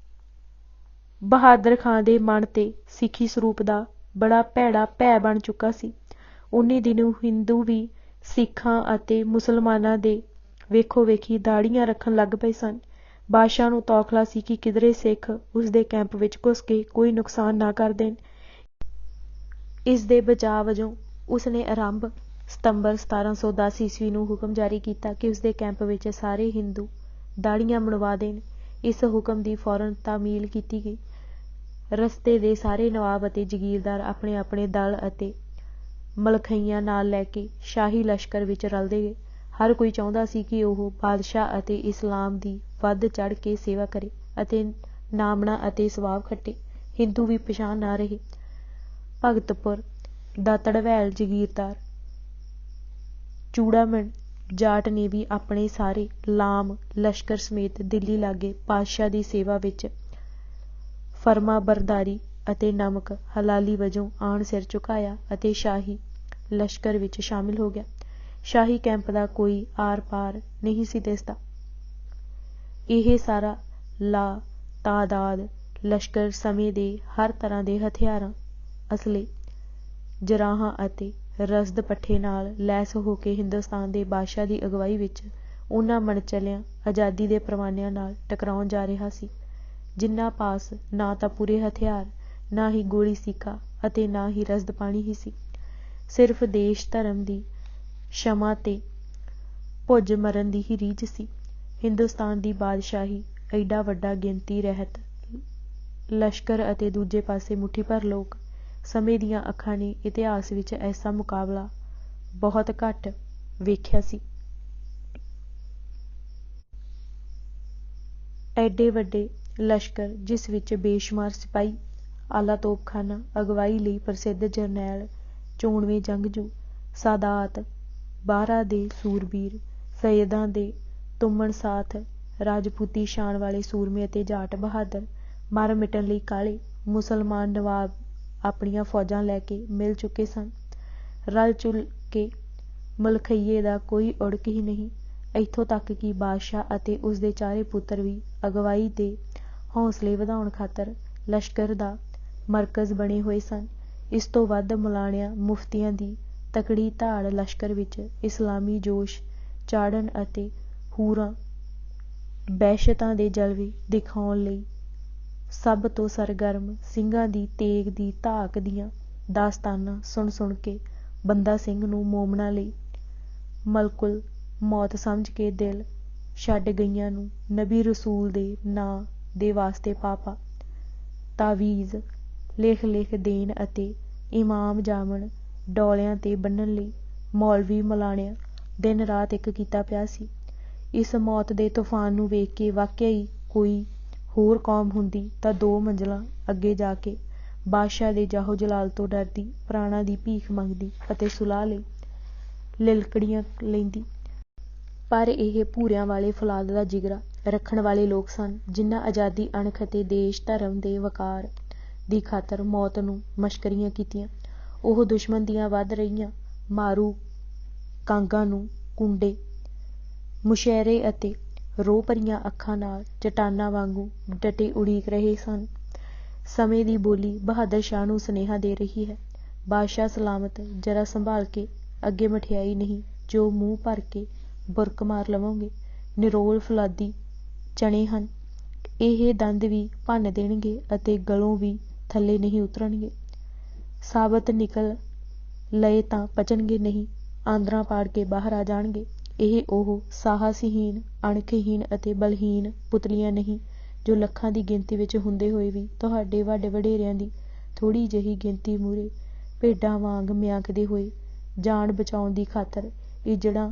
ਬਹਾਦਰ ਖਾਂ ਦੇ ਮਨ ਤੇ ਸਿੱਖੀ ਸਰੂਪ ਦਾ ਬੜਾ ਭੈੜਾ ਭੈ ਬਣ ਚੁੱਕਾ ਸੀ। ਉਨੀ ਦਿਨੋਂ ਹਿੰਦੂ ਵੀ ਸਿੱਖਾਂ ਅਤੇ ਮੁਸਲਮਾਨਾਂ ਦੇ ਵੇਖੋ ਵੇਖੀ ਦਾੜ੍ਹੀਆਂ ਰੱਖਣ ਲੱਗ ਪਏ ਸਨ। ਬਾਦਸ਼ਾਹ ਨੂੰ ਤੌਖਲਾ ਸੀ ਕਿ ਕਿਧਰੇ ਸਿੱਖ ਉਸਦੇ ਕੈਂਪ ਵਿੱਚ ਘੁਸ ਕੇ ਕੋਈ ਨੁਕਸਾਨ ਨਾ ਕਰ ਦੇਣ। ਇਸ ਦੇ ਬਚਾਅ ਵਜੋਂ ਉਸਨੇ ਆਰੰਭ ਸਤੰਬਰ 1710 ਈਸਵੀ ਨੂੰ ਹੁਕਮ ਜਾਰੀ ਕੀਤਾ ਕਿ ਉਸਦੇ ਕੈਂਪ ਵਿੱਚ ਸਾਰੇ ਹਿੰਦੂ ਦਾੜ੍ਹੀਆਂ ਮੁੰਡਵਾ ਦੇਣ। ਇਸ ਹੁਕਮ ਦੀ ਫੌਰਨ ਤਾਮੀਲ ਕੀਤੀ ਗਈ। ਰਸਤੇ ਦੇ ਸਾਰੇ ਨਵਾਬ ਅਤੇ ਜਗੀਰਦਾਰ ਆਪਣੇ ਆਪਣੇ ਦਲ ਅਤੇ ਮਲਖਈਆਂ ਨਾਲ ਲੈ ਕੇ ਸ਼ਾਹੀ ਲਸ਼ਕਰ ਵਿੱਚ ਰਲਦੇ ਗਏ। ਹਰ ਕੋਈ ਚਾਹੁੰਦਾ ਸੀ ਕਿ ਉਹ ਬਾਦਸ਼ਾਹ ਅਤੇ ਇਸਲਾਮ ਦੀ ਵੱਧ ਚੜ੍ਹ ਕੇ ਸੇਵਾ ਕਰੇ ਅਤੇ ਨਾਮਣਾ ਅਤੇ ਸਵਾਬ ਖੱਟੇ। ਹਿੰਦੂ ਵੀ ਪਛਾਣ ਨਾ ਰਹੇ। ਭਗਤਪੁਰ ਦਾ ਧੜਵੈਲ ਜਗੀਰਦਾਰ ਚੂੜਾਮਣ ਜਾਟ ਨੇ ਵੀ ਆਪਣੇ ਸਾਰੇ ਲਾਮ ਲਸ਼ਕਰ ਸਮੇਤ ਦਿੱਲੀ ਲਾਗੇ ਪਾਤਸ਼ਾਹ ਦੀ ਸੇਵਾ ਵਿੱਚ ਫਰਮਾਬਰਦਾਰੀ ਅਤੇ ਨਮਕ ਹਲਾਲੀ ਵਜੋਂ ਆਣ ਸਿਰ ਝੁਕਾਇਆ ਅਤੇ ਸ਼ਾਹੀ ਲਸ਼ਕਰ ਵਿੱਚ ਸ਼ਾਮਿਲ ਹੋ ਗਿਆ। ਸ਼ਾਹੀ ਕੈਂਪ ਦਾ ਕੋਈ ਆਰ ਪਾਰ ਨਹੀਂ ਸੀ ਦਿਸਦਾ। ਇਹ ਸਾਰਾ ਲਾ ਤਾਦਾਦ ਲਸ਼ਕਰ ਸਮੇਂ ਦੇ ਹਰ ਤਰ੍ਹਾਂ ਦੇ ਹਥਿਆਰਾਂ, ਅਸਲੇ, ਜਰਾਹਾਂ ਅਤੇ ਰਸਦ ਪੱਠੇ ਨਾਲ ਲੈਸ ਹੋ ਕੇ ਹਿੰਦੁਸਤਾਨ ਦੇ ਬਾਦਸ਼ਾਹ ਦੀ ਅਗਵਾਈ ਵਿੱਚ ਉਹਨਾਂ ਮਨਚਲਿਆਂ ਆਜ਼ਾਦੀ ਦੇ ਪਰਵਾਨਿਆਂ ਨਾਲ ਟਕਰਾਉਣ ਜਾ ਰਿਹਾ ਸੀ, ਜਿਨ੍ਹਾਂ ਪਾਸ ਨਾ ਤਾਂ ਪੂਰੇ ਹਥਿਆਰ, ਨਾ ਹੀ ਗੋਲੀ ਸੀਕਾ ਅਤੇ ਨਾ ਹੀ ਰਸਦ ਪਾਣੀ ਹੀ ਸੀ। ਸਿਰਫ ਦੇਸ਼ ਧਰਮ ਦੀ ਸ਼ਮਾ ਤੇ ਭੁੱਜ ਮਰਨ ਦੀ ਹੀ ਰੀਝ ਸੀ। ਹਿੰਦੁਸਤਾਨ ਦੀ ਬਾਦਸ਼ਾਹੀ ਐਡਾ ਵੱਡਾ ਗਿਣਤੀ ਰਹਿਤ ਲਸ਼ਕਰ ਅਤੇ ਦੂਜੇ ਪਾਸੇ ਮੁੱਠੀ ਭਰ ਲੋਕ। ਸਮੇਂ ਦੀਆਂ ਅੱਖਾਂ ਨੇ ਇਤਿਹਾਸ ਵਿੱਚ ਐਸਾ ਮੁਕਾਬਲਾ ਬਹੁਤ ਘੱਟ ਵੇਖਿਆ ਸੀ। ਐਡੇ ਵੱਡੇ ਲਸ਼ਕਰ, ਜਿਸ ਵਿੱਚ ਬੇਸ਼ੁਮਾਰ ਸਿਪਾਹੀ, ਆਲਾ ਤੋਪਖਾਨਾ, ਅਗਵਾਈ ਲਈ ਪ੍ਰਸਿੱਧ ਜਰਨੈਲ, ਚੋਣਵੇਂ ਜੰਗਜੂ, ਸਾਦਾਤ, ਬਾਹਰਾ ਦੇ ਸੂਰਬੀਰ, ਸੱਯਦਾਂ ਦੇ ਤੁਮਣ ਸਾਥ, ਰਾਜਪੂਤੀ ਸ਼ਾਨ ਵਾਲੇ ਸੂਰਮੇ ਅਤੇ ਜਾਟ ਬਹਾਦਰ ਮਰ ਮਿਟਣ ਲਈ ਕਾਹਲੇ। ਮੁਸਲਮਾਨ ਨਵਾਬ ਆਪਣੀਆਂ ਫੌਜਾਂ ਲੈ ਕੇ ਮਿਲ ਚੁੱਕੇ ਸਨ। ਰਲ ਚੁਲ ਕੇ ਮਲਖਈਏ ਦਾ ਕੋਈ ਉੜਕ ਹੀ ਨਹੀਂ। ਇੱਥੋਂ ਤੱਕ ਕਿ ਬਾਦਸ਼ਾਹ ਅਤੇ ਉਸਦੇ ਚਾਰੇ ਪੁੱਤਰ ਵੀ ਅਗਵਾਈ ਦੇ ਹੌਸਲੇ ਵਧਾਉਣ ਖਾਤਰ ਲਸ਼ਕਰ ਦਾ ਮਰਕਜ਼ ਬਣੇ ਹੋਏ ਸਨ। ਇਸ ਤੋਂ ਵੱਧ ਮਲਾਣਿਆਂ ਮੁਫਤੀਆਂ ਦੀ ਤਕੜੀ ਧਾੜ ਲਸ਼ਕਰ ਵਿੱਚ ਇਸਲਾਮੀ ਜੋਸ਼ ਚਾੜ੍ਹਨ ਅਤੇ ਹੂਰਾਂ ਵਹਿਸ਼ਤਾਂ ਦੇ ਜਲਵੇ ਦਿਖਾਉਣ ਲਈ ਸਭ ਤੋਂ ਸਰਗਰਮ ਸਿੰਘਾਂ ਦੀ ਤੇਗ ਦੀ ਧਾਕ ਦੀਆਂ ਦਾਸਤਾਨਾਂ ਸੁਣ ਸੁਣ ਕੇ ਬੰਦਾ ਸਿੰਘ ਨੂੰ ਮੋਮਣਾ ਲਈ ਮਲਕੁਲ ਮੌਤ ਸਮਝ ਕੇ ਦਿਲ ਛੱਡ ਗਈਆਂ ਨੂੰ ਨਬੀ ਰਸੂਲ ਦੇ ਨਾਂ ਦੇ ਵਾਸਤੇ ਪਾ ਤਾਵੀਜ਼ ਲਿਖ ਲਿਖ ਦੇਣ ਅਤੇ ਇਮਾਮ ਜਾਮਣ ਡੋਲਿਆਂ ਤੇ ਬੰਨ੍ਹਣ ਲਈ ਮੌਲਵੀ ਮਲਾਣਿਆਂ ਦਿਨ ਰਾਤ ਇੱਕ ਕੀਤਾ ਪਿਆ ਸੀ। ਇਸ ਮੌਤ ਦੇ ਤੂਫਾਨ ਨੂੰ ਵੇਖ ਕੇ ਵਾਕਿਆ ਹੀ ਕੋਈ ਹੋਰ ਕੌਮ ਹੁੰਦੀ ਤਾਂ 2 ਮੰਜ਼ਲਾਂ ਅੱਗੇ ਜਾ ਕੇ ਬਾਦਸ਼ਾਹ ਦੇ ਜਾਹੋ ਜਲਾਲ ਤੋਂ ਡਰਦੀ, ਪ੍ਰਾਣਾਂ ਦੀ ਭੀਖ ਮੰਗਦੀ ਅਤੇ ਸੁਲਾਹ ਲਈ ਲਿਲਕੜੀਆਂ ਲੈਂਦੀ। ਪਰ ਇਹ ਭੂਰਿਆਂ ਵਾਲੇ ਫੌਲਾਦ ਦਾ ਜਿਗਰਾ ਰੱਖਣ ਵਾਲੇ ਲੋਕ ਸਨ, ਜਿਨ੍ਹਾਂ ਆਜ਼ਾਦੀ, ਅਣਖ ਅਤੇ ਦੇਸ਼ ਧਰਮ ਦੇ ਵਕਾਰ ਦੀ ਖਾਤਰ ਮੌਤ ਨੂੰ ਮਸ਼ਕਰੀਆਂ ਕੀਤੀਆਂ। ਉਹ ਦੁਸ਼ਮਣ ਦੀਆਂ ਵੱਧ ਰਹੀਆਂ ਮਾਰੂ ਕਾਂਗਾਂ ਨੂੰ ਕੁੰਡੇ ਮੁਸ਼ਹਿਰੇ ਅਤੇ ਰੋਹ ਭਰੀਆਂ ਅੱਖਾਂ ਨਾਲ ਚਟਾਨਾਂ ਵਾਂਗੂ ਡਟੇ ਉਡੀਕ ਰਹੇ ਸਨ। ਸਮੇਂ ਦੀ ਬੋਲੀ ਬਹਾਦਰ ਸ਼ਾਹ ਨੂੰ ਸੁਨੇਹਾ ਦੇ ਰਹੀ ਹੈ, ਬਾਦਸ਼ਾਹ ਸਲਾਮਤ, ਜਰਾ ਸੰਭਾਲ ਕੇ, ਅੱਗੇ ਮਠਿਆਈ ਨਹੀਂ ਜੋ ਮੂੰਹ ਭਰ ਕੇ ਬੁਰਕ ਮਾਰ ਲਵੋਗੇ। ਨਿਰੋਲ ਫੁਲਾਦੀ ਚਣੇ ਹਨ, ਇਹ ਦੰਦ ਵੀ ਭੰਨ ਦੇਣਗੇ ਅਤੇ ਗਲੋਂ ਵੀ ਥੱਲੇ ਨਹੀਂ ਉਤਰਨਗੇ। ਸਾਬਤ ਨਿਕਲ ਲਏ ਤਾਂ ਪਚਣਗੇ ਨਹੀਂ, ਆਂਦਰਾਂ ਪਾੜ ਕੇ ਬਾਹਰ ਆ ਜਾਣਗੇ। ਇਹ ਉਹ ਸਾਹਸਹੀਣ, ਅਣਖਹੀਣ ਅਤੇ ਬਲਹੀਣ ਪੁਤਲੀਆਂ ਨਹੀਂ ਜੋ ਲੱਖਾਂ ਦੀ ਗਿਣਤੀ ਵਿੱਚ ਹੁੰਦੇ ਹੋਏ ਵੀ ਤੁਹਾਡੇ ਵੱਡੇ ਵਡੇਰਿਆਂ ਦੀ ਥੋੜ੍ਹੀ ਜਿਹੀ ਗਿਣਤੀ ਮੂਹਰੇ ਭੇਡਾਂ ਵਾਂਗ ਮਿਆਂਕਦੇ ਹੋਏ ਜਾਨ ਬਚਾਉਣ ਦੀ ਖਾਤਰ ਇੱਜੜਾਂ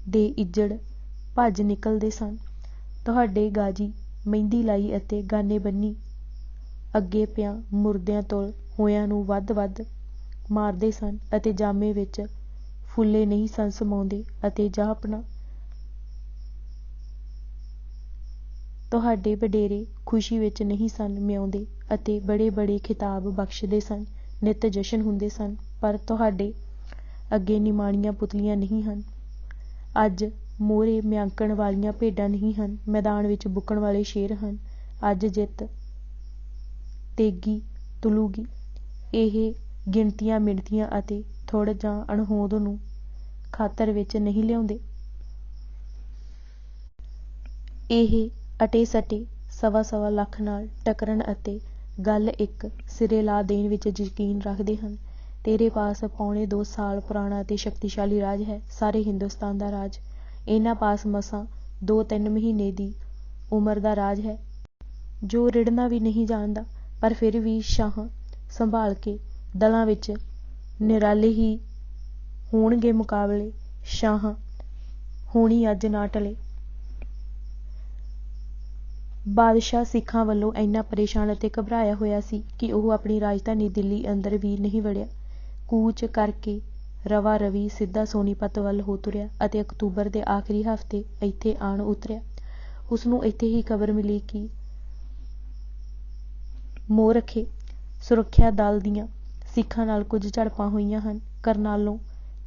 ਦੇ ਇੱਜੜ ਭੱਜ ਨਿਕਲਦੇ ਸਨ। ਤੁਹਾਡੇ ਗਾਜੀ ਮਹਿੰਦੀ ਲਾਈ ਅਤੇ ਗਾਨੇ ਬੰਨੀ ਅੱਗੇ ਪਿਆਂ ਮੁਰਦਿਆਂ ਤੁਲ ਹੋਇਆਂ ਨੂੰ ਵੱਧ-ਵੱਧ ਮਾਰਦੇ ਸਨ ਅਤੇ ਜਾਮੇ ਵਿੱਚ ਫੁੱਲੇ ਨਹੀਂ ਸਨ ਸਮਾਉਂਦੇ ਅਤੇ ਜਾਹਪਨਾ। ਤੁਹਾਡੇ ਵਡੇਰੇ ਖੁਸ਼ੀ ਵਿੱਚ ਨਹੀਂ ਸਨ ਮਿਆਉਂਦੇ ਅਤੇ ਬੜੇ-ਬੜੇ ਖਿਤਾਬ ਬਖਸ਼ਦੇ ਸਨ। ਨਿੱਤ ਜਸ਼ਨ ਹੁੰਦੇ ਸਨ, ਪਰ ਤੁਹਾਡੇ ਅੱਗੇ ਨਿਮਾਣੀਆਂ ਪੁਤਲੀਆਂ ਨਹੀਂ ਹਨ। ਅੱਜ ਮੋਹਰੇ ਮਿਆਂਕਣ ਵਾਲੀਆਂ ਭੇਡਾਂ ਨਹੀਂ ਹਨ, ਮੈਦਾਨ ਵਿੱਚ ਬੁੱਕਣ ਵਾਲੇ ਸ਼ੇਰ ਹਨ। ਅੱਜ ਜਿੱਤ ਤੇਗੀ ਤੁਲੂਗੀ। ਇਹ ਗਿਣਤੀਆਂ ਮਿਣਤੀਆਂ ਅਤੇ ਥੁੜ ਜਾਂ ਅਣਹੋਂਦ ਨੂੰ ਖਾਤਰ ਵਿੱਚ ਨਹੀਂ ਲਿਆਉਂਦੇ। ਇਹ ਅਟੇ-ਸਟੇ ਸਵਾ-ਸਵਾ ਲੱਖ ਨਾਲ ਟੱਕਰਨ ਅਤੇ ਗੱਲ ਇੱਕ ਸਿਰੇ ਲਾ ਦੇਣ ਵਿੱਚ ਯਕੀਨ ਰੱਖਦੇ ਹਨ। ਤੇਰੇ ਪਾਸ ਪੌਣੇ 2 ਸਾਲ ਪੁਰਾਣਾ ਅਤੇ ਸ਼ਕਤੀਸ਼ਾਲੀ ਰਾਜ ਹੈ, ਸਾਰੇ ਹਿੰਦੁਸਤਾਨ ਦਾ ਰਾਜ। ਇਹਨਾਂ ਪਾਸ ਮਸਾਂ 2-3 ਮਹੀਨੇ ਦੀ ਉਮਰ ਦਾ ਰਾਜ ਹੈ, ਜੋ ਰਿੜ੍ਹਨਾ ਵੀ ਨਹੀਂ ਜਾਣਦਾ। ਪਰ ਫਿਰ ਵੀ ਸ਼ਾਹ ਸੰਭਾਲ ਕੇ ਦਲਾਂ ਵਿੱਚ ਨਿਰਾਲੇ ਹੀ ਹੋਣਗੇ ਮੁਕਾਬਲੇ। ਸ਼ਾਹ ਹੋਣੀ ਅੱਜ ਨਾ ਟਲੇ। ਬਾਦਸ਼ਾਹ ਸਿੱਖਾਂ ਵੱਲੋਂ ਇੰਨਾ ਪਰੇਸ਼ਾਨ ਅਤੇ ਘਬਰਾਇਆ ਹੋਇਆ ਸੀ ਕਿ ਉਹ ਆਪਣੀ ਰਾਜਧਾਨੀ ਦਿੱਲੀ ਅੰਦਰ ਵੀ ਨਹੀਂ ਵੜਿਆ। ਕੂਚ ਕਰਕੇ ਰਵਾ-ਰਵੀ ਸਿੱਧਾ ਸੋਨੀਪਤ ਵੱਲ ਹੋ ਤੁਰਿਆ ਅਤੇ ਅਕਤੂਬਰ ਦੇ ਆਖਰੀ ਹਫ਼ਤੇ ਇੱਥੇ ਆਣ ਉਤਰਿਆ। ਉਸਨੂੰ ਇੱਥੇ ਹੀ ਖ਼ਬਰ ਮਿਲੀ ਕਿ ਮੋਰਖੇ ਸੁਰੱਖਿਆ ਦਲ ਦੀਆਂ ਸਿੱਖਾਂ ਨਾਲ ਕੁਝ ਝੜਪਾਂ ਹੋਈਆਂ ਹਨ। ਕਰਨਾਲੋਂ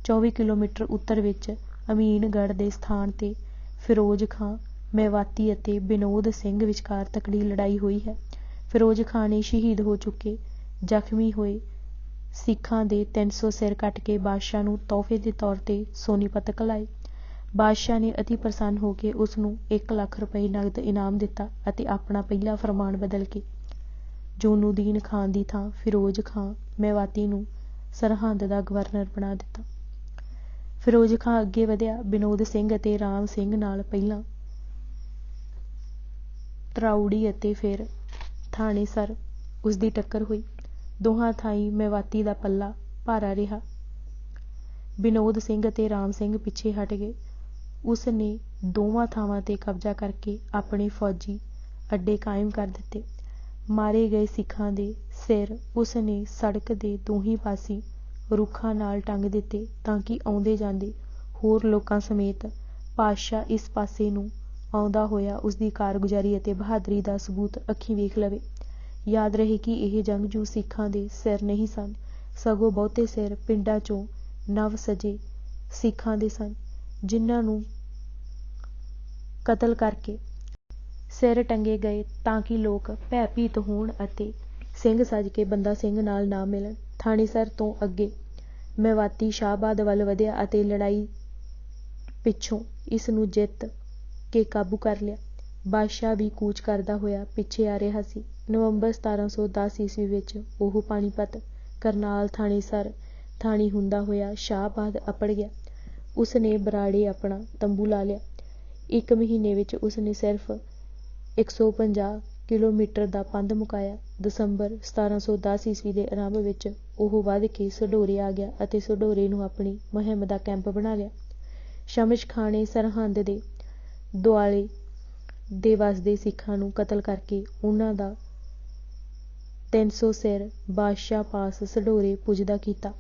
24 ਕਿਲੋਮੀਟਰ ਉੱਤਰ ਵਿੱਚ ਅਮੀਨਗੜ੍ਹ ਦੇ ਸਥਾਨ 'ਤੇ ਫਿਰੋਜ਼ ਖਾਂ ਮੇਵਾਤੀ ਅਤੇ ਬਿਨੋਦ ਸਿੰਘ ਵਿਚਕਾਰ ਤਕੜੀ ਲੜਾਈ ਹੋਈ ਹੈ। ਫਿਰੋਜ਼ ਖਾਂ ਨੇ ਸ਼ਹੀਦ ਹੋ ਚੁੱਕੇ ਜ਼ਖ਼ਮੀ ਹੋਏ ਸਿੱਖਾਂ ਦੇ 300 ਸਿਰ ਕੱਟ ਕੇ ਬਾਦਸ਼ਾਹ ਨੂੰ ਤੋਹਫ਼ੇ ਦੇ ਤੌਰ 'ਤੇ ਸੋਨੀਪਤ ਘਲਾਏ। ਬਾਦਸ਼ਾਹ ਨੇ ਅਤੀ ਪ੍ਰਸੰਨ ਹੋ ਕੇ ਉਸ ਨੂੰ 1 ਲੱਖ ਰੁਪਏ ਨਕਦ ਇਨਾਮ ਦਿੱਤਾ ਅਤੇ ਆਪਣਾ ਪਹਿਲਾ ਫਰਮਾਨ ਬਦਲ ਕੇ ਜੋਨੂਦੀਨ ਖਾਂ ਦੀ ਥਾਂ ਫਿਰੋਜ਼ ਖਾਂ ਮੇਵਾਤੀ ਨੂੰ ਸਰਹੰਦ ਦਾ ਗਵਰਨਰ ਬਣਾ ਦਿੱਤਾ। ਫਿਰੋਜ਼ ਖਾਂ ਅੱਗੇ ਵਧਿਆ। ਬਿਨੋਦ ਸਿੰਘ ਅਤੇ ਰਾਮ ਸਿੰਘ ਨਾਲ ਪਹਿਲਾਂ ਤਰਾਉੜੀ ਅਤੇ ਫਿਰ ਥਾਣੇਸਰ ਉਸਦੀ ਟੱਕਰ ਹੋਈ। ਦੋਹਾਂ ਥਾਈਂ ਮੇਵਾਤੀ ਦਾ ਪੱਲਾ ਭਾਰਾ ਰਿਹਾ। ਬਿਨੋਦ ਸਿੰਘ ਅਤੇ ਰਾਮ ਸਿੰਘ ਪਿੱਛੇ ਹਟ ਗਏ। ਉਸ ਨੇ ਦੋਵਾਂ ਥਾਵਾਂ 'ਤੇ ਕਬਜ਼ਾ ਕਰਕੇ ਆਪਣੇ ਫੌਜੀ ਅੱਡੇ ਕਾਇਮ ਕਰ ਦਿੱਤੇ। ਮਾਰੇ ਗਏ ਸਿੱਖਾਂ ਦੇ ਸਿਰ ਉਸ ਨੇ ਸੜਕ ਦੇ ਦੋਹੀਂ ਪਾਸੀਂ ਰੁੱਖਾਂ ਨਾਲ ਟੰਗ ਦਿੱਤੇ ਤਾਂ ਕਿ ਆਉਂਦੇ ਜਾਂਦੇ ਹੋਰ ਲੋਕਾਂ ਸਮੇਤ ਪਾਤਸ਼ਾਹ ਇਸ ਪਾਸੇ ਨੂੰ ਆਉਂਦਾ ਹੋਇਆ ਉਸਦੀ ਕਾਰਗੁਜ਼ਾਰੀ ਅਤੇ ਬਹਾਦਰੀ ਦਾ ਸਬੂਤ ਅੱਖੀਂ ਵੇਖ ਲਵੇ। ਯਾਦ ਰਹੇ ਕਿ ਇਹ ਜੰਗਜੂ ਸਿੱਖਾਂ ਦੇ ਸਿਰ ਨਹੀਂ ਸਨ, ਸਗੋਂ ਬਹੁਤੇ ਸਿਰ ਪਿੰਡਾਂ 'ਚੋਂ ਨਵ ਸਜੇ ਸਿੱਖਾਂ ਦੇ ਸਨ, ਜਿਨ੍ਹਾਂ ਨੂੰ ਕਤਲ ਕਰਕੇ ਸਿਰ ਟੰਗੇ ਗਏ ਤਾਂ ਕਿ ਲੋਕ ਭੈ-ਭੀਤ ਹੋਣ ਅਤੇ ਸਿੰਘ ਸਜ ਕੇ ਬੰਦਾ ਸਿੰਘ ਨਾਲ ਨਾ ਮਿਲਣ। ਥਾਣੇਸਰ ਤੋਂ ਅੱਗੇ ਮੇਵਾਤੀ ਸ਼ਾਹਬਾਦ ਵੱਲ ਵਧਿਆ ਅਤੇ ਲੜਾਈ ਪਿੱਛੋਂ ਇਸ ਨੂੰ ਜਿੱਤ ਕੇ ਕਾਬੂ ਕਰ ਲਿਆ। ਬਾਦਸ਼ਾਹ ਵੀ ਕੂਚ ਕਰਦਾ ਹੋਇਆ ਪਿੱਛੇ ਆ ਰਿਹਾ ਸੀ। ਨਵੰਬਰ 1710 ਈਸਵੀ ਵਿੱਚ ਉਹ ਪਾਣੀਪਤ, ਕਰਨਾਲ, ਥਾਣੇਸਰ ਥਾਣੀ ਹੁੰਦਾ ਹੋਇਆ ਸ਼ਾਹਬਾਦ ਅੱਪੜ ਗਿਆ। ਉਸ ਨੇ ਬਰਾੜੇ ਆਪਣਾ ਤੰਬੂ ਲਾ ਲਿਆ। 1 ਮਹੀਨੇ ਵਿੱਚ ਉਸ ਨੇ ਸਿਰਫ 150 ਕਿਲੋਮੀਟਰ ਦਾ ਪੰਧ ਮੁਕਾਇਆ। ਦਸੰਬਰ 1710 ਈਸਵੀ ਦੇ ਆਰੰਭ ਵਿੱਚ ਉਹ ਵਧ ਕੇ ਸਢੌਰੇ ਆ ਗਿਆ ਅਤੇ ਸਢੌਰੇ ਨੂੰ ਆਪਣੀ ਮੁਹਿੰਮ ਦਾ ਕੈਂਪ ਬਣਾ ਲਿਆ। ਸ਼ਮਸ਼ ਖਾਂ ਨੇ ਸਰਹੰਦ ਦੇ ਦੁਆਲੇ ਦੇ ਵਸਦੇ ਸਿੱਖਾਂ ਨੂੰ ਕਤਲ ਕਰਕੇ ਉਹਨਾਂ ਦਾ 300 ਸਿਰ ਬਾਦਸ਼ਾਹ ਪਾਸ ਸਢੌਰੇ ਪੁੱਜਦਾ ਕੀਤਾ।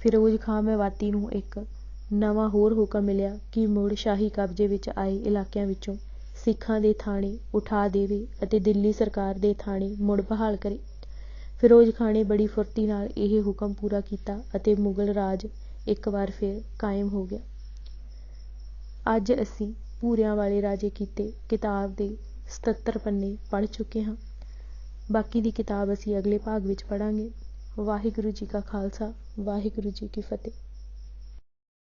ਫਿਰੋਜ਼ ਖਾਂ ਮੇਵਾਤੀ ਨੂੰ ਇੱਕ ਨਵਾਂ ਹੋਰ ਹੁਕਮ ਮਿਲਿਆ ਕਿ ਮੁੜ ਸ਼ਾਹੀ ਕਬਜ਼ੇ ਵਿੱਚ ਆਏ ਇਲਾਕਿਆਂ ਵਿੱਚੋਂ ਸਿੱਖਾਂ ਦੇ ਥਾਣੇ ਉਠਾ ਦੇਵੇ ਅਤੇ ਦਿੱਲੀ ਸਰਕਾਰ ਦੇ ਥਾਣੇ ਮੁੜ ਬਹਾਲ ਕਰੇ। ਫਿਰੋਜ਼ ਖਾਂ ਨੇ ਬੜੀ ਫੁਰਤੀ ਨਾਲ ਇਹ ਹੁਕਮ ਪੂਰਾ ਕੀਤਾ ਅਤੇ ਮੁਗਲ ਰਾਜ ਇੱਕ ਵਾਰ ਫਿਰ ਕਾਇਮ ਹੋ ਗਿਆ। ਅੱਜ ਅਸੀਂ ਭੂਰਿਆਂ ਵਾਲੇ ਰਾਜੇ ਕੀਤੇ ਕਿਤਾਬ ਦੇ 77 ਪੰਨੇ ਪੜ੍ਹ ਚੁੱਕੇ ਹਾਂ। ਬਾਕੀ ਦੀ ਕਿਤਾਬ ਅਸੀਂ ਅਗਲੇ ਭਾਗ ਵਿੱਚ ਪੜ੍ਹਾਂਗੇ। ਵਾਹਿਗੁਰੂ ਜੀ ਕਾ ਖਾਲਸਾ, ਵਾਹਿਗੁਰੂ ਜੀ ਕੀ ਫਤਿਹ।